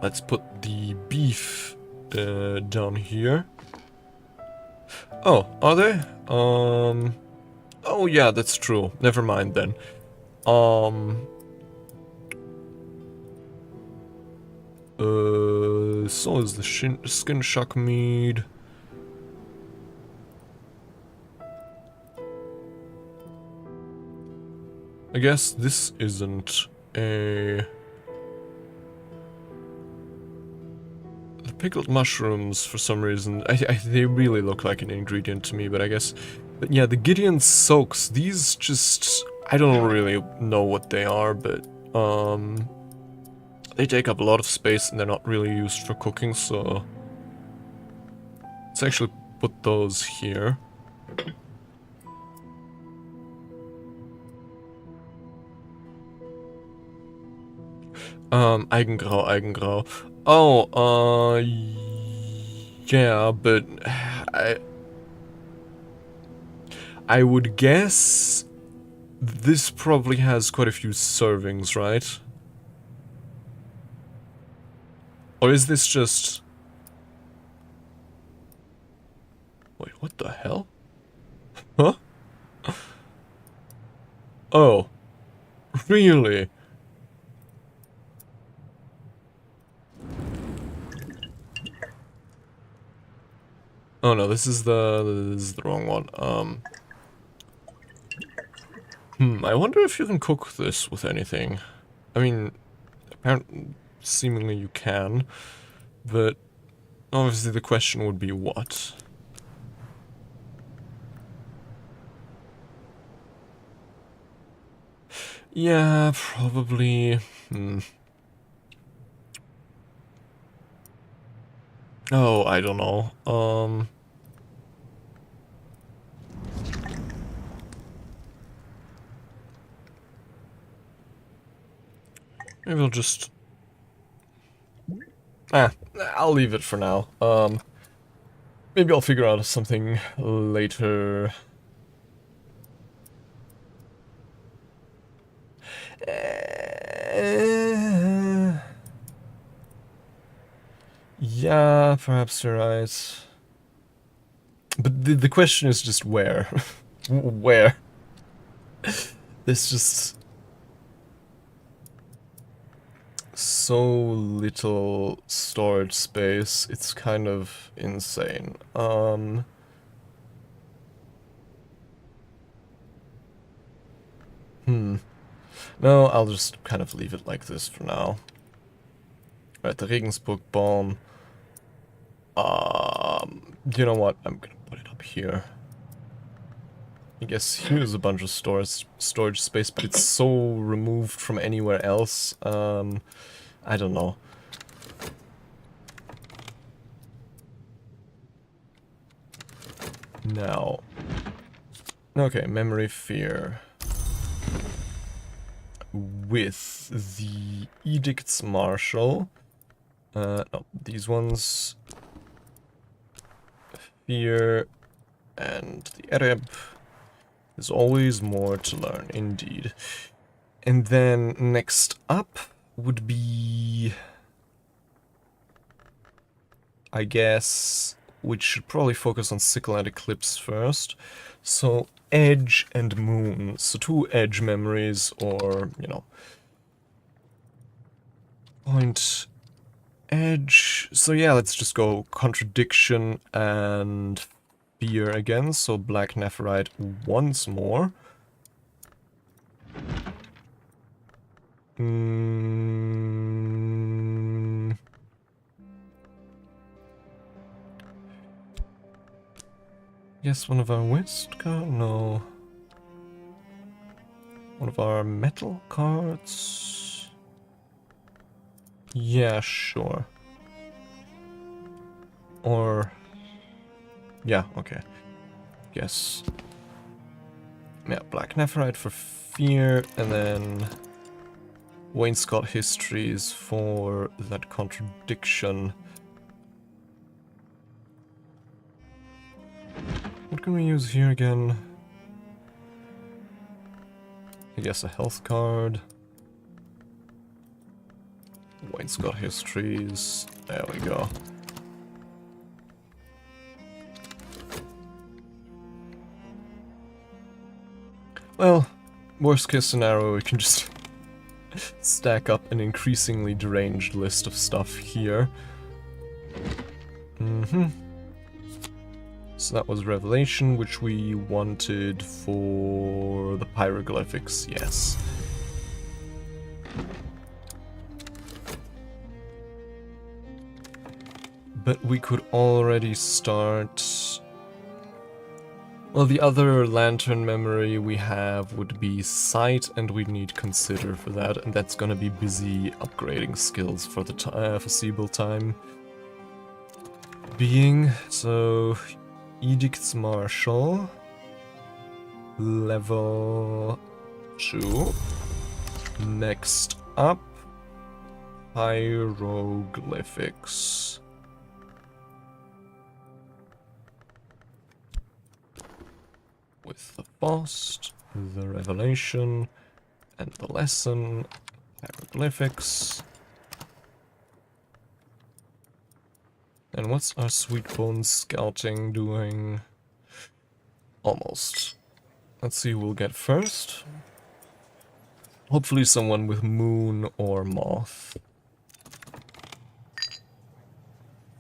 let's put the beef down here. Oh, are they? Oh yeah, that's true. Never mind then. So is the skin shock mead. I guess this isn't a... The pickled mushrooms, for some reason, they really look like an ingredient to me, but I guess... But yeah, the Gideon soaks, these just... I don't really know what they are, but... They take up a lot of space and they're not really used for cooking, so let's actually put those here. 𝐒𝐞𝐚𝐬𝐬𝐬𝐬. Oh, yeah, but I would guess this probably has quite a few servings, right? Or is this just... Wait, what the hell? Huh? Oh. Really? Oh no, this is the wrong one. I wonder if you can cook this with anything. I mean, apparently, seemingly you can, but obviously the question would be what? Yeah, probably. Oh, I don't know. Maybe I'll just... I'll leave it for now. Maybe I'll figure out something later. Yeah, perhaps you're right. But the question is just where? Where? There's just so little storage space, it's kind of insane. No, I'll just kind of leave it like this for now. Right, the 𝐒𝐸𝐴𝐺𝐸𝐴𝐺. You know what? I'm gonna put it up here. I guess here's a bunch of storage space, but it's so removed from anywhere else. I don't know. Now. Okay, memory fear. With the edicts marshal. No, these ones. Fear and the Arab. There's always more to learn, indeed. And then next up would be... I guess we should probably focus on sickle and eclipse first. So edge and moon. So 2 edge memories, or, you know, point edge. So yeah, let's just go contradiction and fear again. So black nephrite once more. Yes, one of our whist cards? No. One of our metal cards? Yeah, sure. Or... yeah, okay. Yes. Yeah, black nephrite for fear, and then... wainscot histories for that contradiction. What can we use here again? I guess a health card. Wainscot histories. There we go. Well, worst case scenario, we can just stack up an increasingly deranged list of stuff here. So that was Revelation, which we wanted for the pyroglyphics, yes. But we could already start Well, the other lantern memory we have would be sight, and we need consider for that, and that's gonna be busy upgrading skills for the foreseeable time being. So, Edicts Martial, level 2. Next up, hieroglyphics. With the Faust, the Revelation, and the Lesson, hieroglyphics. And what's our Sweet Bones Scouting doing? Almost. Let's see who we'll get first. Hopefully someone with Moon or Moth.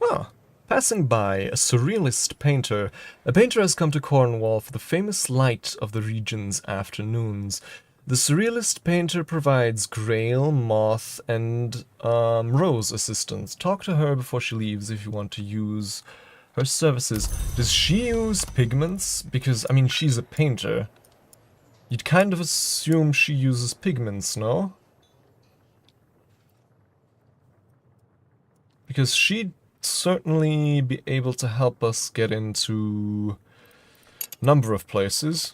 Ah, passing by, a surrealist painter. A painter has come to Cornwall for the famous light of the region's afternoons. The surrealist painter provides Grail, Moth, and Rose assistance. Talk to her before she leaves if you want to use her services. Does she use pigments? Because, I mean, she's a painter. You'd kind of assume she uses pigments, no? Because she'd certainly be able to help us get into a number of places.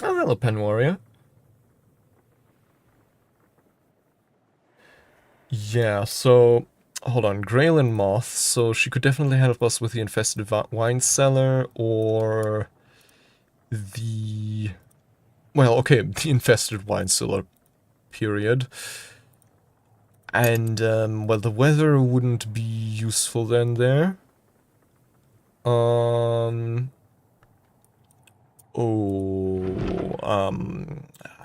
Oh, hello, Pen Warrior. Yeah, so, hold on, Grail and Moth, so she could definitely help us with the infested wine cellar, or the... well, okay, the infested wine cellar, period. And, well, the weather wouldn't be useful then there. I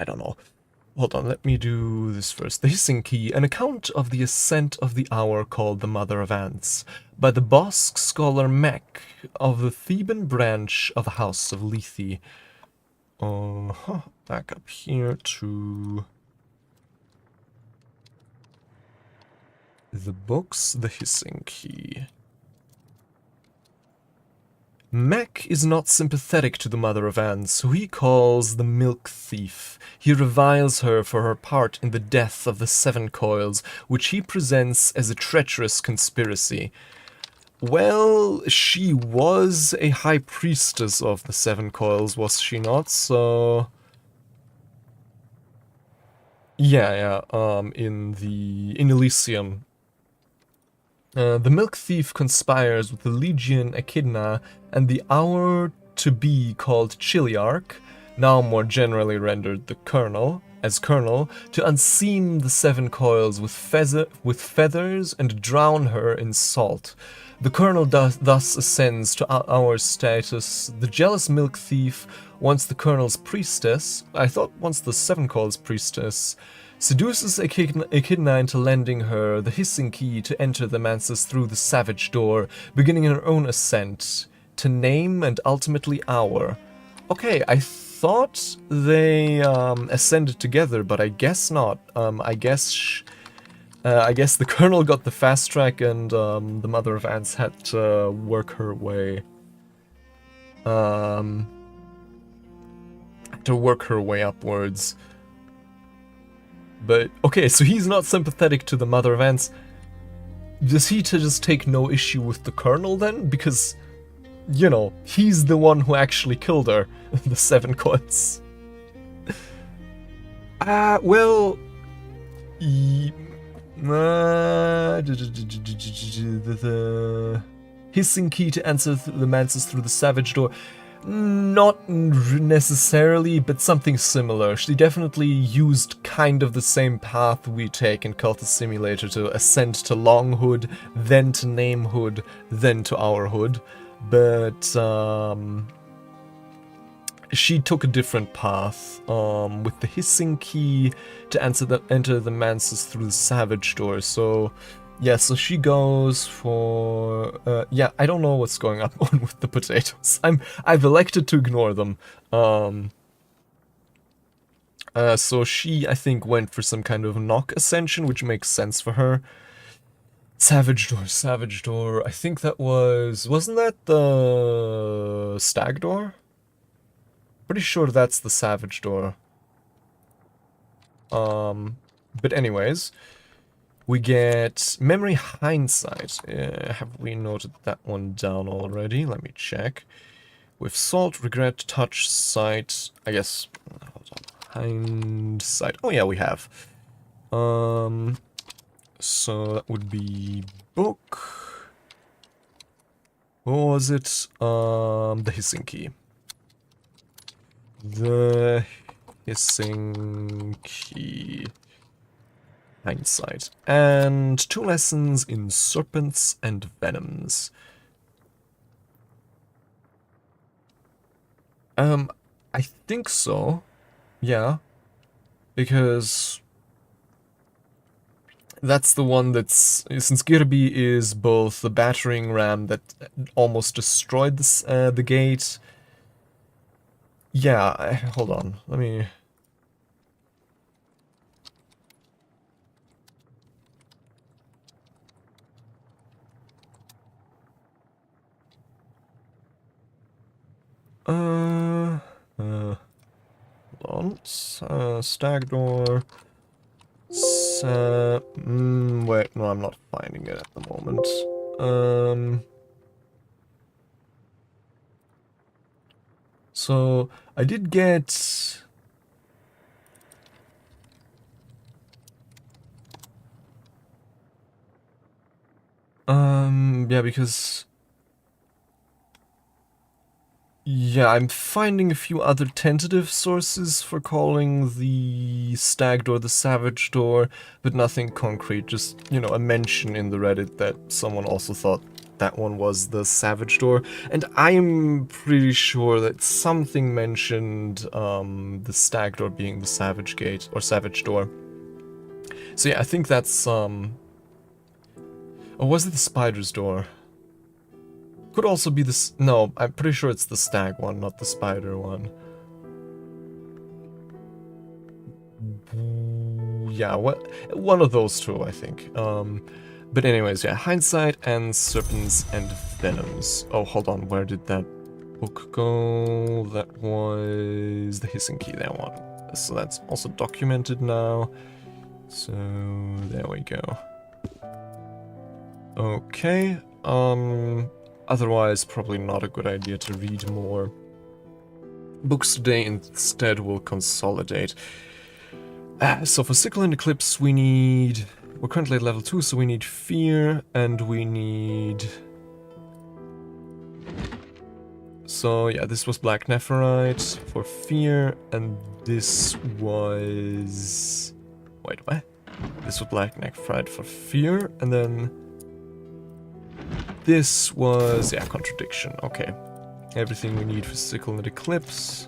don't know. Hold on, let me do this first. The 𝐒𝐶𝐞𝐬𝐬, an account of the ascent of the hour called the Mother of Ants, by the Bosque scholar 𝐒𝐞𝐞𝐬 of the Theban branch of the House of 𝐒𝐿𝐵. Back up here to the books, the 𝐒𝐶𝐞𝐬𝐬. 𝐒𝐞𝐬𝐬 is not sympathetic to the Mother of Ants, who he calls the milk thief. He reviles her for her part in the death of the 7 coils, which he presents as a treacherous conspiracy. Well, she was a high priestess of the 7 coils, was she not? So... yeah, in Elysium. The milk thief conspires with the Legion Echidna and the hour-to-be called Chiliarch, now more generally rendered the Colonel, to unseam the 7 coils with feathers and drown her in salt. The Colonel thus ascends to our status. The jealous milk thief, once the Colonel's priestess, I thought once the 7 coils priestess, seduces Echidna into lending her the 𝐒𝐶𝐞𝐬𝐬 to enter the manses through the savage door, beginning her own ascent to name and ultimately hour. Okay, I thought they ascended together, but I guess not. I guess the Colonel got the fast track, and the Mother of Ants had to work her way. Upwards. But, okay, so he's not sympathetic to the Mother of Ants. Does he just take no issue with the Colonel then? Because, you know, he's the one who actually killed her, the 7 coils. Well... the 𝐒𝐶𝐞𝐬𝐬 to enter the manses through the savage door. Not necessarily, but something similar. She definitely used kind of the same path we take in Cultist Simulator to ascend to Longhood, then to Namehood, then to Hourhood. But she took a different path with the 𝐒𝐶𝐞𝐬𝐬 to enter the manses through the savage door. So yeah, so she goes for... yeah, I don't know what's going on with the potatoes. I've elected to ignore them. So she, I think, went for some kind of knock ascension, which makes sense for her. Savage Door. I think that wasn't that the Stag Door? Pretty sure that's the Savage Door. But anyways, we get Memory Hindsight. Have we noted that one down already? Let me check. With Salt, Regret, Touch, Sight, I guess, hold on, Hindsight. Oh yeah, we have. So that would be Book. What was it? The Hissing Key. The Hissing Key. Hindsight. And 2 lessons in Serpents and Venoms. I think so. Yeah. Because that's the one that's, since 𝐒𝐿𝐵 is both the battering ram that almost destroyed the gate. Yeah, hold on, let me... hold on, Stag Door... wait, no, I'm not finding it at the moment. So, I did get... yeah, because... Yeah, I'm finding a few other tentative sources for calling the Stag Door the Savage Door, but nothing concrete, just, you know, a mention in the Reddit that someone also thought that one was the Savage Door, and I'm pretty sure that something mentioned the Stag Door being the Savage Gate, or Savage Door. So yeah, I think that's, or was it the Spider's Door? Could also be this. No, I'm pretty sure it's the Stag one, not the Spider one. Yeah, one of those two, I think. But anyways, yeah, Hindsight and Serpents and Venoms. Oh, hold on, where did that book go? That was the Hissing Key, that one. So that's also documented now. So there we go. Okay, otherwise, probably not a good idea to read more books today. Instead, we'll consolidate. So for 𝐒𝐞𝐚 and Eclipse, we need... We're currently at level 2, so we need Fear, and we need... So yeah, this was Black Nephirite for Fear, and this was... Wait, what? This was Black Nephirite for Fear, and then... This was, yeah, Contradiction, okay. Everything we need for 𝐒𝐞𝐚 and Eclipse.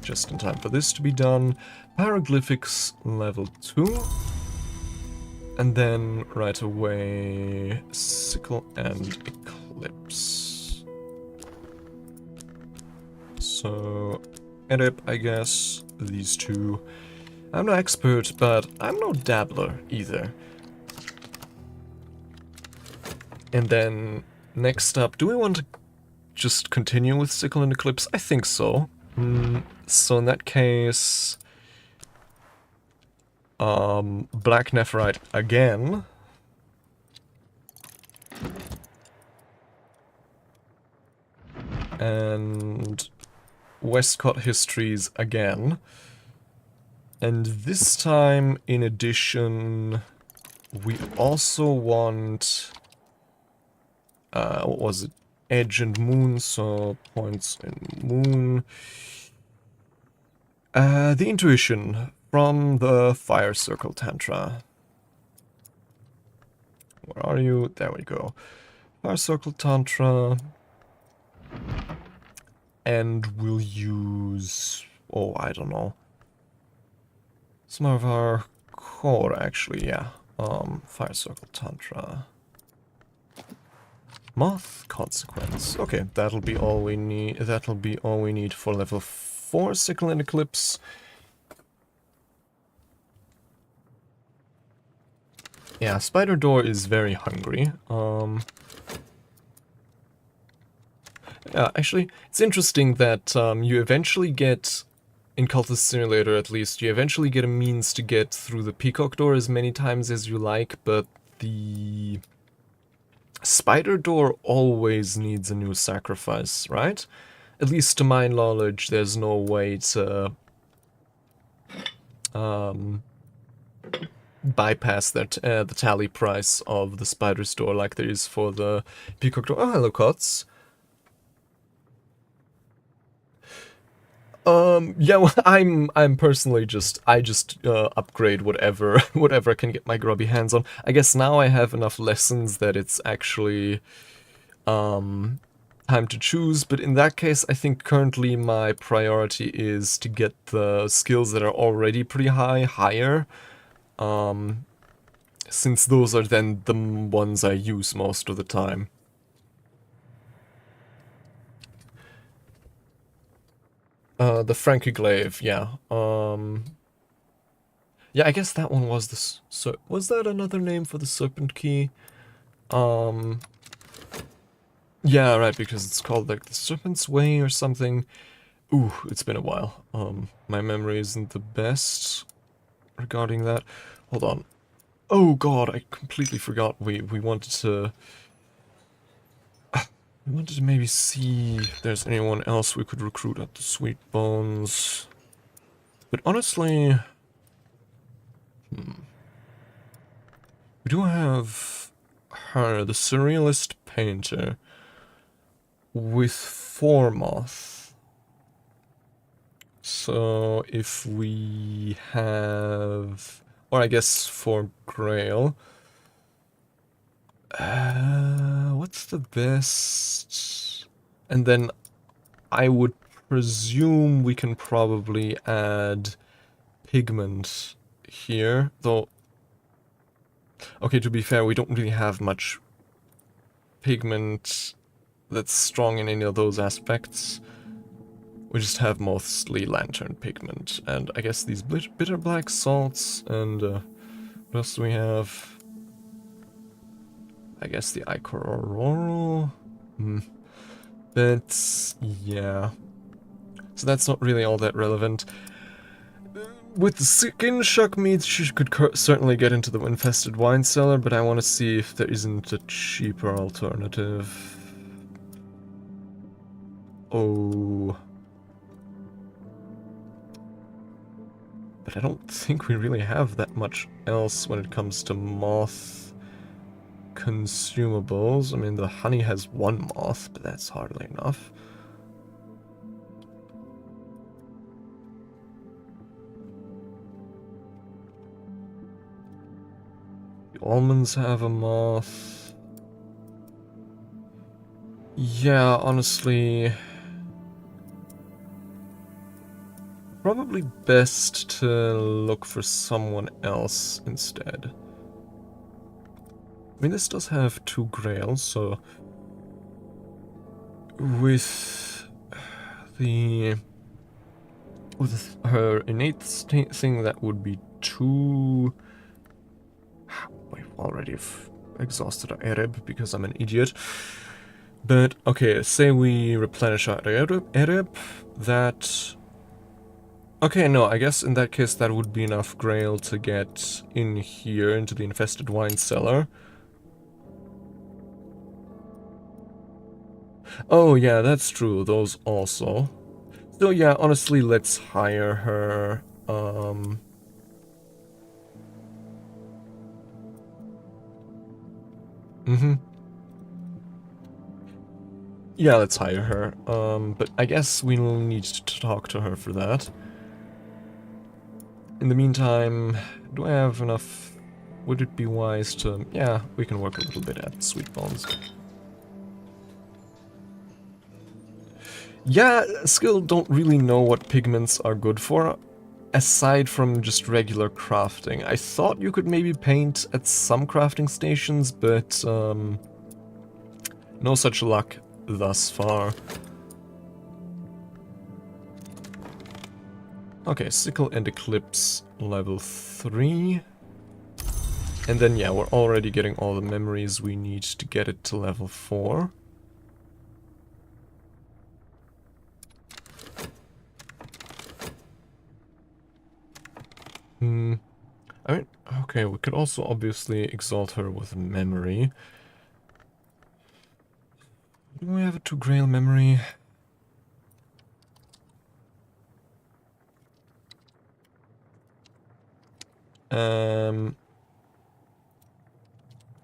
Just in time for this to be done. Hieroglyphics level 2. And then right away, 𝐒𝐞𝐚 and Eclipse. So, edit, I guess, these two. I'm no expert, but I'm no dabbler either. And then, next up, do we want to just continue with 𝐒𝐞𝐚 and Eclipse? I think so. So in that case... Black Nephirite again. And... Westcott Histories again. And this time, in addition, we also want... what was it? Edge and Moon, so points in Moon. The Intuition from the Fire Circle Tantra. Where are you? There we go. Fire Circle Tantra. And we'll use... Oh, I don't know. Some of our core, actually, yeah. Fire Circle Tantra. Moth Consequence. Okay, that'll be all we need. That'll be all we need for level 4 𝐒𝐞𝐚 and Eclipse. Yeah, Spider Door is very hungry. Yeah, actually, it's interesting that you eventually get, in Cultist Simulator at least, you eventually get a means to get through the Peacock Door as many times as you like, but the Spider Door always needs a new sacrifice, right? At least to my knowledge, there's no way to bypass that the tally price of the Spider's Door like there is for the Peacock Door. Oh, hello, Cots. Yeah, well, I'm personally I just upgrade whatever whatever I can get my grubby hands on. I guess now I have enough lessons that it's actually time to choose, but in that case I think currently my priority is to get the skills that are already pretty higher. Since those are then the ones I use most of the time. The 𝐒𝐞𝐞𝐬𝐬, yeah. Yeah, I guess that one was the... was that another name for the Serpent Key? Yeah, right, because it's called like the Serpent's Way or something. Ooh, it's been a while. My memory isn't the best regarding that. Hold on. Oh god, I completely forgot we wanted to... We wanted to maybe see if there's anyone else we could recruit at the Sweet Bones. But honestly... We do have her, the Surrealist Painter, with 4 moth. So if we have... Or I guess 4 grail. What's the best? And then I would presume we can probably add pigment here, though. Okay, to be fair, we don't really have much pigment that's strong in any of those aspects. We just have mostly lantern pigment, and I guess these bitter black salts, and what else do we have? I guess the Ichor Auroral. But yeah, so that's not really all that relevant. With the skin shuck meat, she could certainly get into the infested wine cellar, but I want to see if there isn't a cheaper alternative. Oh. But I don't think we really have that much else when it comes to moth consumables. I mean, the honey has 1 moth, but that's hardly enough. The almonds have a moth. Yeah, honestly... Probably best to look for someone else instead. I mean, this does have 2 grails, so... With her innate thing, that would be 2... We've already exhausted our Ereb because I'm an idiot. But, okay, say we replenish our Ereb, that... Okay, no, I guess in that case that would be enough grail to get in here into the infested wine cellar. Oh yeah, that's true, those also. So yeah, honestly, let's hire her. Yeah, let's hire her. But I guess we'll need to talk to her for that. In the meantime, do I have enough? Would it be wise to... Yeah, we can work a little bit at Sweet Bones. Yeah, still don't really know what pigments are good for, aside from just regular crafting. I thought you could maybe paint at some crafting stations, but no such luck thus far. Okay, Sickle and Eclipse level 3. And then, yeah, we're already getting all the memories we need to get it to level 4. I mean, okay, we could also obviously exalt her with memory. Do we have a 2 Grail memory?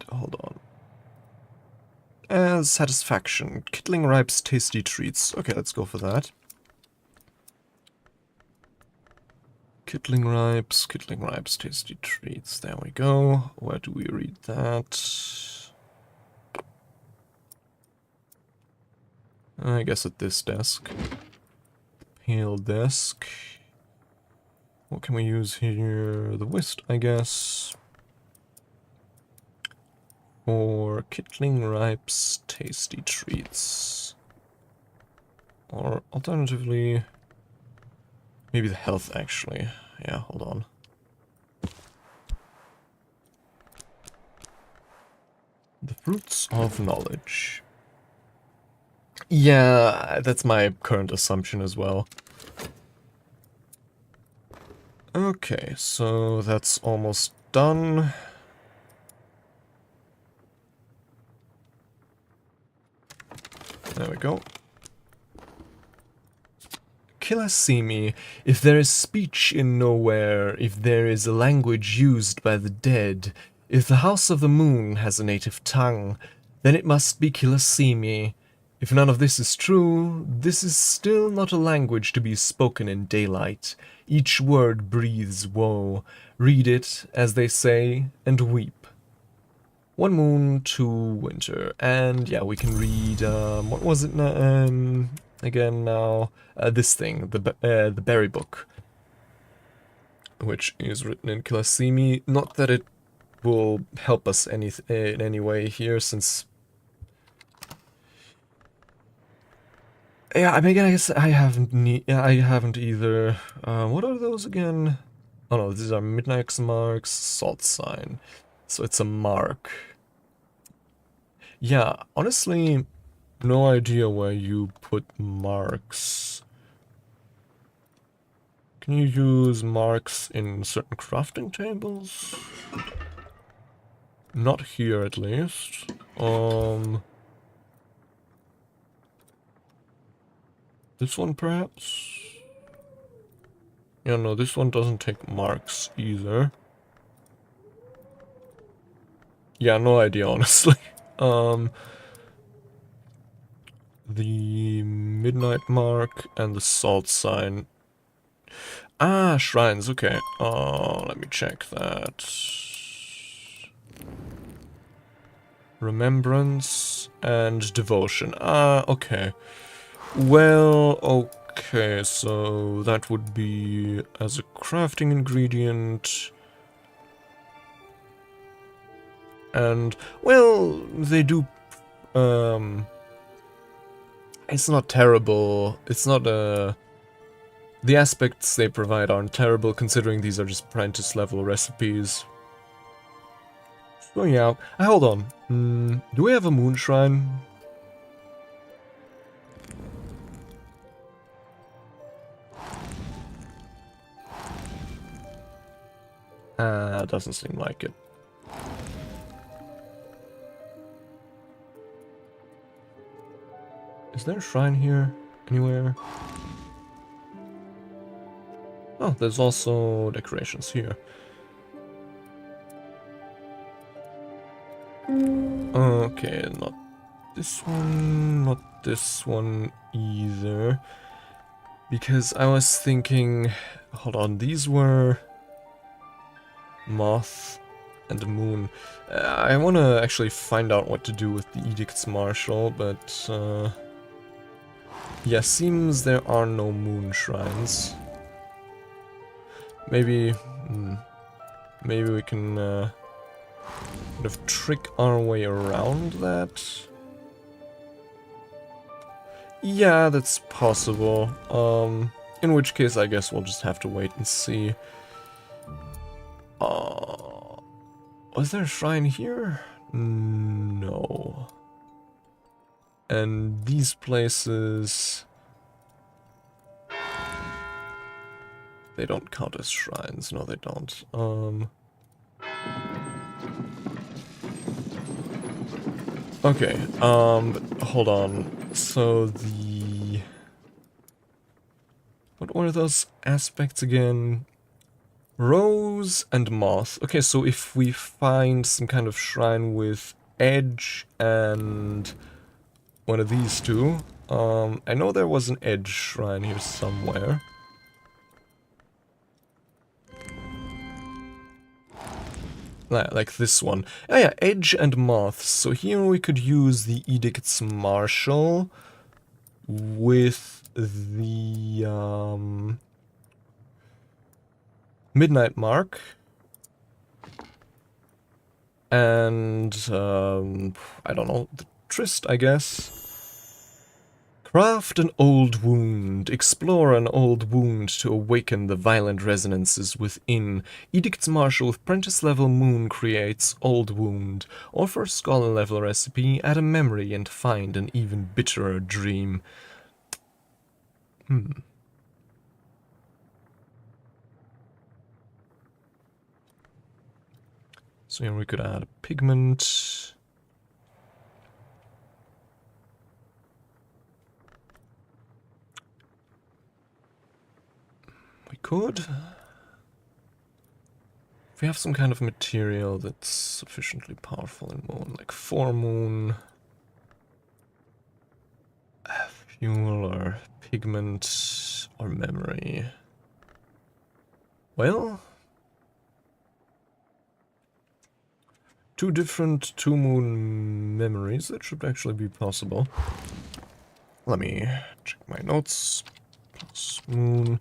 Hold on. Satisfaction. 𝐒𝐞𝐚𝐬𝐬's tasty treats. Okay, let's go for that. 𝐒𝐞𝐚𝐬𝐬's tasty treats. There we go. Where do we read that? I guess at this desk. Pale desk. What can we use here? The whist, I guess. Or 𝐒𝐞𝐚𝐬𝐬's tasty treats. Or alternatively, maybe the health actually. Yeah, hold on. The fruits of knowledge. Yeah, that's my current assumption as well. Okay, so that's almost done. There we go. 𝐿𝐴 if there is speech in nowhere, if there is a language used by the dead, if the House of the Moon has a native tongue, then it must be 𝐿𝐴. If none of this is true, this is still not a language to be spoken in daylight. Each word breathes woe. Read it, as they say, and weep. 1 moon, 2 winter. And yeah, we can read, what was it again now? This thing, the berry book. Which is written in 𝐿𝐴. Not that it will help us in any way here, since... Yeah, I mean, I guess I haven't either. What are those again? Oh no, these are midnight marks, salt sign. So it's a mark. Yeah, honestly, no idea where you put marks. Can you use marks in certain crafting tables? Not here, at least. This one, perhaps? Yeah, no, this one doesn't take marks either. Yeah, no idea, honestly. The midnight mark and the salt sign. Ah, shrines, okay. Let me check that. Remembrance and devotion. Ah, okay. Well, okay, so that would be as a crafting ingredient. And, well, they do, it's not terrible. It's not, the aspects they provide aren't terrible, considering these are just apprentice level recipes. So yeah, hold on. Do we have a moon shrine? Doesn't seem like it. Is there a shrine here? Anywhere? Oh, there's also decorations here. Okay, not this one, not this one either. Because I was thinking... Hold on, these were... Moth and the moon. I want to actually find out what to do with the edicts martial, but... yeah, seems there are no moon shrines. Maybe... maybe we can... kind of trick our way around that. Yeah, that's possible. In which case I guess we'll just have to wait and see. Was there a shrine here? No. And these places... they don't count as shrines. No, they don't. Okay, but hold on. So the... what were those aspects again? Rose and moth. Okay, so if we find some kind of shrine with edge and one of these two, I know there was an edge shrine here somewhere. Like this one. Oh yeah, edge and moth. So here we could use the Edict's Marshal with the Midnight Mark. And I don't know, the Tryst, I guess. Craft an old wound. Explore an old wound to awaken the violent resonances within. Edict's Marshal with Prentice level Moon creates old wound. Or for a Scholar level recipe, add a memory and find an even bitterer dream. So here we could add a pigment. We could. If we have some kind of material that's sufficiently powerful in Moon, like 4 Moon, fuel or pigment or memory. Well, 2 different 2 Moon memories, that should actually be possible. Let me check my notes. Plus Moon.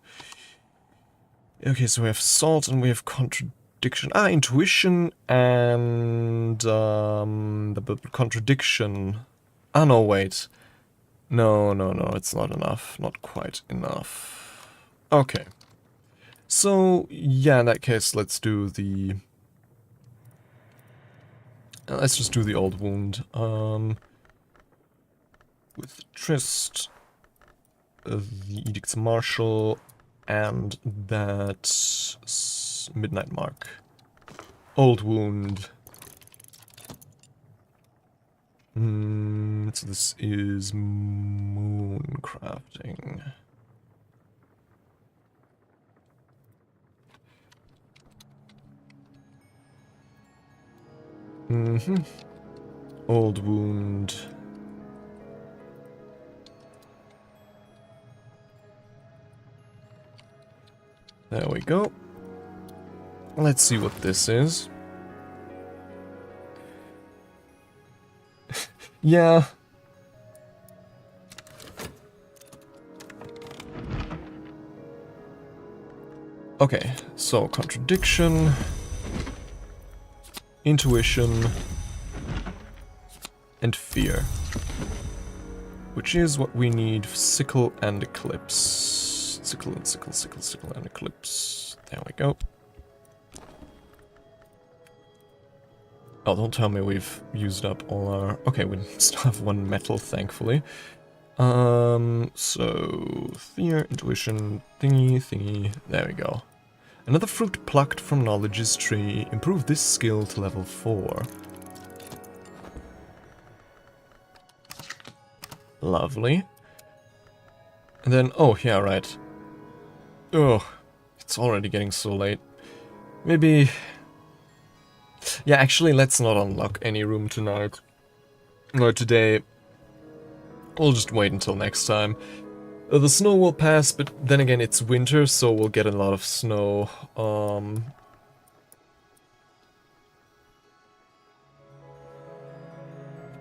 Okay, so we have salt and we have contradiction. Ah, intuition and the contradiction. Ah, no, wait. No, it's not enough. Not quite enough. Okay. So, yeah, in that case, let's do the... let's just do the old wound. With Tryst, the Edict's Marshal, and that Midnight Mark. Old wound. So this is moon crafting. Old wound. There we go. Let's see what this is. Yeah. Okay, so contradiction, intuition, and fear. Which is what we need for sickle and eclipse. Sickle and sickle, sickle, sickle, and eclipse. There we go. Oh, don't tell me we've used up all our... okay, we still have 1 metal, thankfully. So... fear, intuition, thingy, there we go. Another fruit plucked from knowledge's tree. Improve this skill to level 4. Lovely. And then... oh, yeah, right. Oh, it's already getting so late. Maybe... yeah, actually, let's not unlock any room tonight. Or today. We'll just wait until next time. The snow will pass, but then again, it's winter, so we'll get a lot of snow.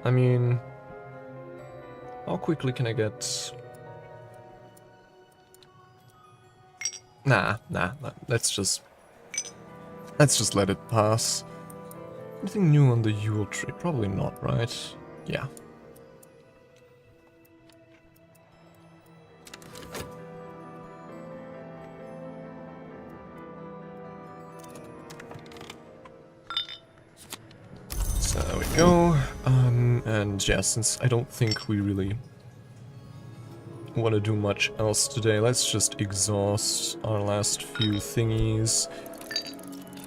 I mean... how quickly can I get... Nah, let's just let it pass. Anything new on the Yule tree? Probably not, right? Yeah. There we go. And yeah, since I don't think we really want to do much else today, let's just exhaust our last few thingies.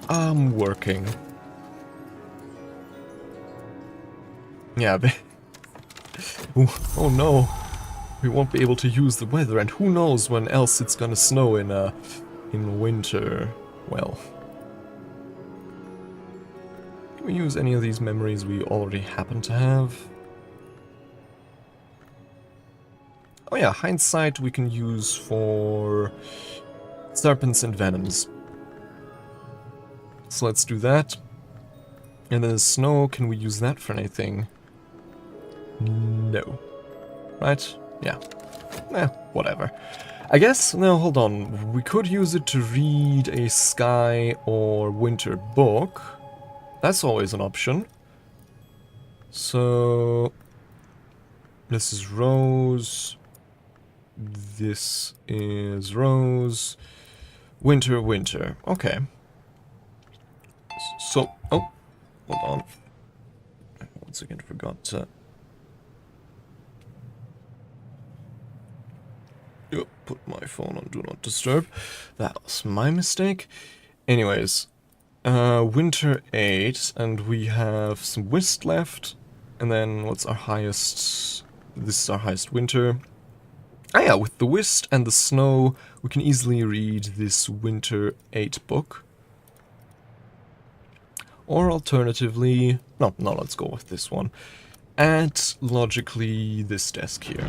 I'm working. Yeah, oh no. We won't be able to use the weather, and who knows when else it's gonna snow in winter. Well. Can we use any of these memories we already happen to have? Oh yeah, hindsight we can use for serpents and venoms. So let's do that. And then the snow, can we use that for anything? No. Right? Yeah. Whatever. I guess, no, hold on. We could use it to read a sky or winter book. That's always an option. So, this is Rose. This is Rose. Winter, winter. Okay. So, oh, hold on. Once again, forgot to... put my phone on Do Not Disturb. That was my mistake. Anyways, winter 8, and we have some whist left. And then what's our highest? This is our highest winter. Ah yeah, with the whist and the snow, we can easily read this winter 8 book. Or alternatively, no, let's go with this one. At logically this desk here.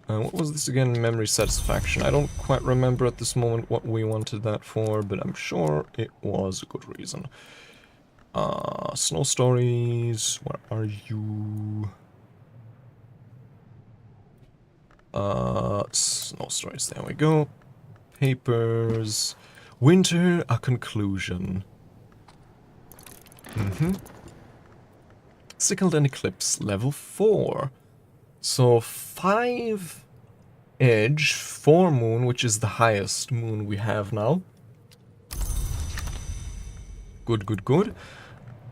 What was this again? Memory satisfaction. I don't quite remember at this moment what we wanted that for, but I'm sure it was a good reason. Snow stories. Where are you? Snow stories. There we go. Papers. Winter, a conclusion. Sickle and Eclipse, level 4. So 5 edge, 4 moon, which is the highest moon we have now. Good, good, good.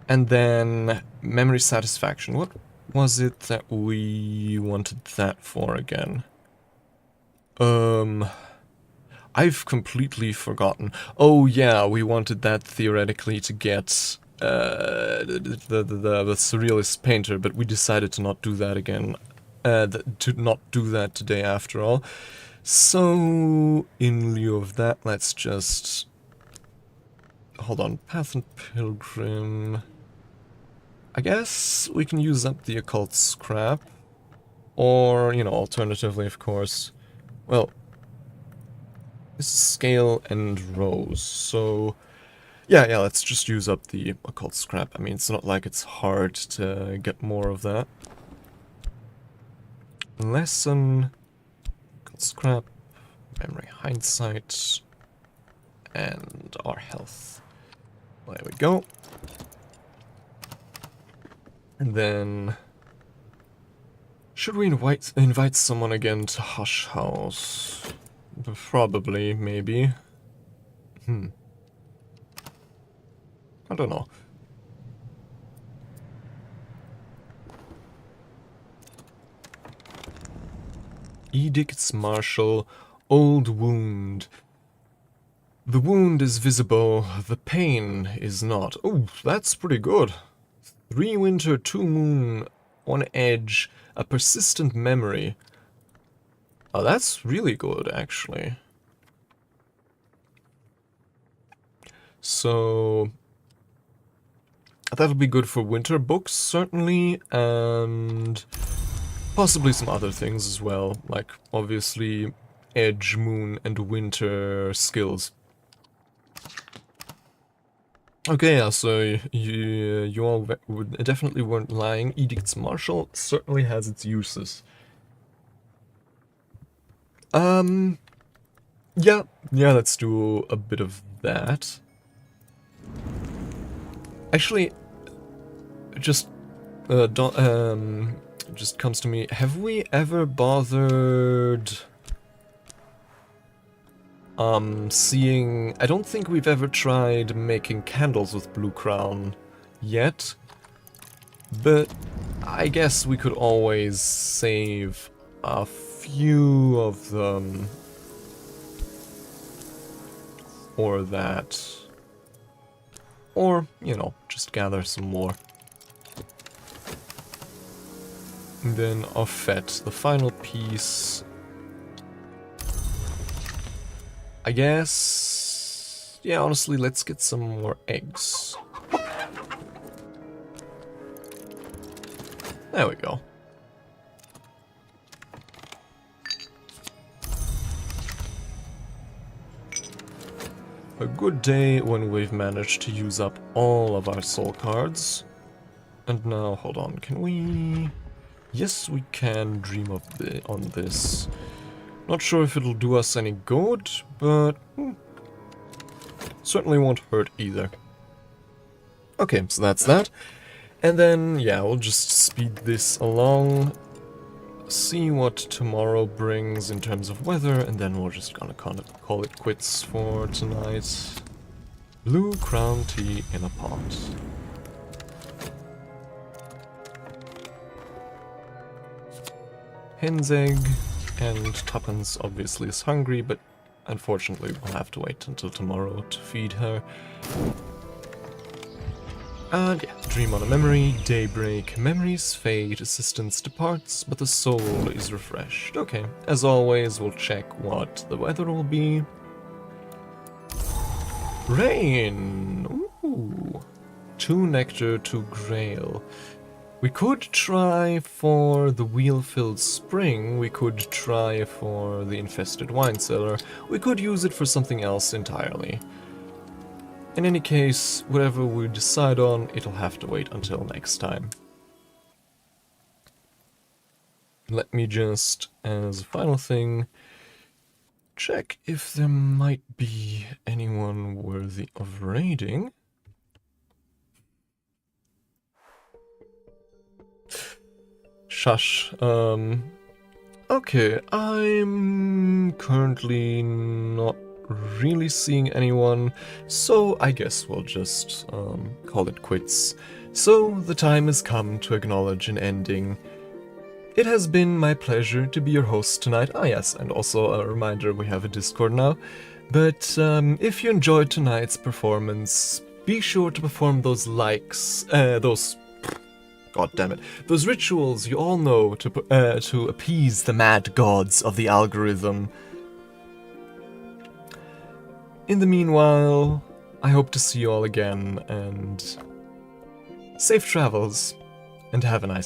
And then memory satisfaction. What was it that we wanted that for again? I've completely forgotten. Oh yeah, we wanted that theoretically to get the surrealist painter, but we decided to not do that again. To not do that today after all. So, in lieu of that, let's just... Hold on, Path and Pilgrim... I guess we can use up the occult scrap. Or, you know, alternatively, of course. Well, this is Scale and Rose, so... Yeah, let's just use up the occult scrap. I mean, it's not like it's hard to get more of that. Lesson, occult scrap, memory hindsight, and our health. There we go. And then... Should we invite someone again to Hush House? Probably, maybe. I don't know. Edicts Marshal, Old Wound. The wound is visible, the pain is not. Oh, that's pretty good. 3 winter, 2 moon, 1 edge, a persistent memory. Oh, that's really good, actually. So... that'll be good for winter books, certainly, and... possibly some other things as well, like, obviously, edge, moon, and winter skills. Okay, yeah, so you all definitely weren't lying. Edicts Marshal certainly has its uses. Yeah, let's do a bit of that. Actually, just comes to me, have we ever bothered seeing... I don't think we've ever tried making candles with blue crown yet, but I guess we could always save a few of them for that. Or, you know, just gather some more. And then our fete, the final piece. I guess... yeah, honestly, let's get some more eggs. There we go. A good day when we've managed to use up all of our soul cards. And now, hold on, can we... yes, we can dream on this. Not sure if it'll do us any good, but certainly won't hurt either. Okay, so that's that. And then, yeah, we'll just speed this along, see what tomorrow brings in terms of weather, and then we're just gonna call it quits for tonight. Blue crown tea in a pot. Hen's egg, and Tuppence obviously is hungry, but unfortunately we'll have to wait until tomorrow to feed her. And yeah, dream on a memory, daybreak, memories fade, assistance departs, but the soul is refreshed. Okay, as always, we'll check what the weather will be. Rain! Ooh! 2 nectar, 2 grail. We could try for the wheel-filled spring, we could try for the infested wine cellar, we could use it for something else entirely. In any case, whatever we decide on, it'll have to wait until next time. Let me just, as a final thing, check if there might be anyone worthy of raiding. Shush. Okay, I'm currently not really seeing anyone, so I guess we'll just call it quits. So the time has come to acknowledge an ending. It has been my pleasure to be your host tonight. Ah yes, and also a reminder, we have a Discord now. But if you enjoyed tonight's performance, be sure to perform those God damn it. Those rituals you all know to appease the mad gods of the algorithm. In the meanwhile, I hope to see you all again, and safe travels, and have a nice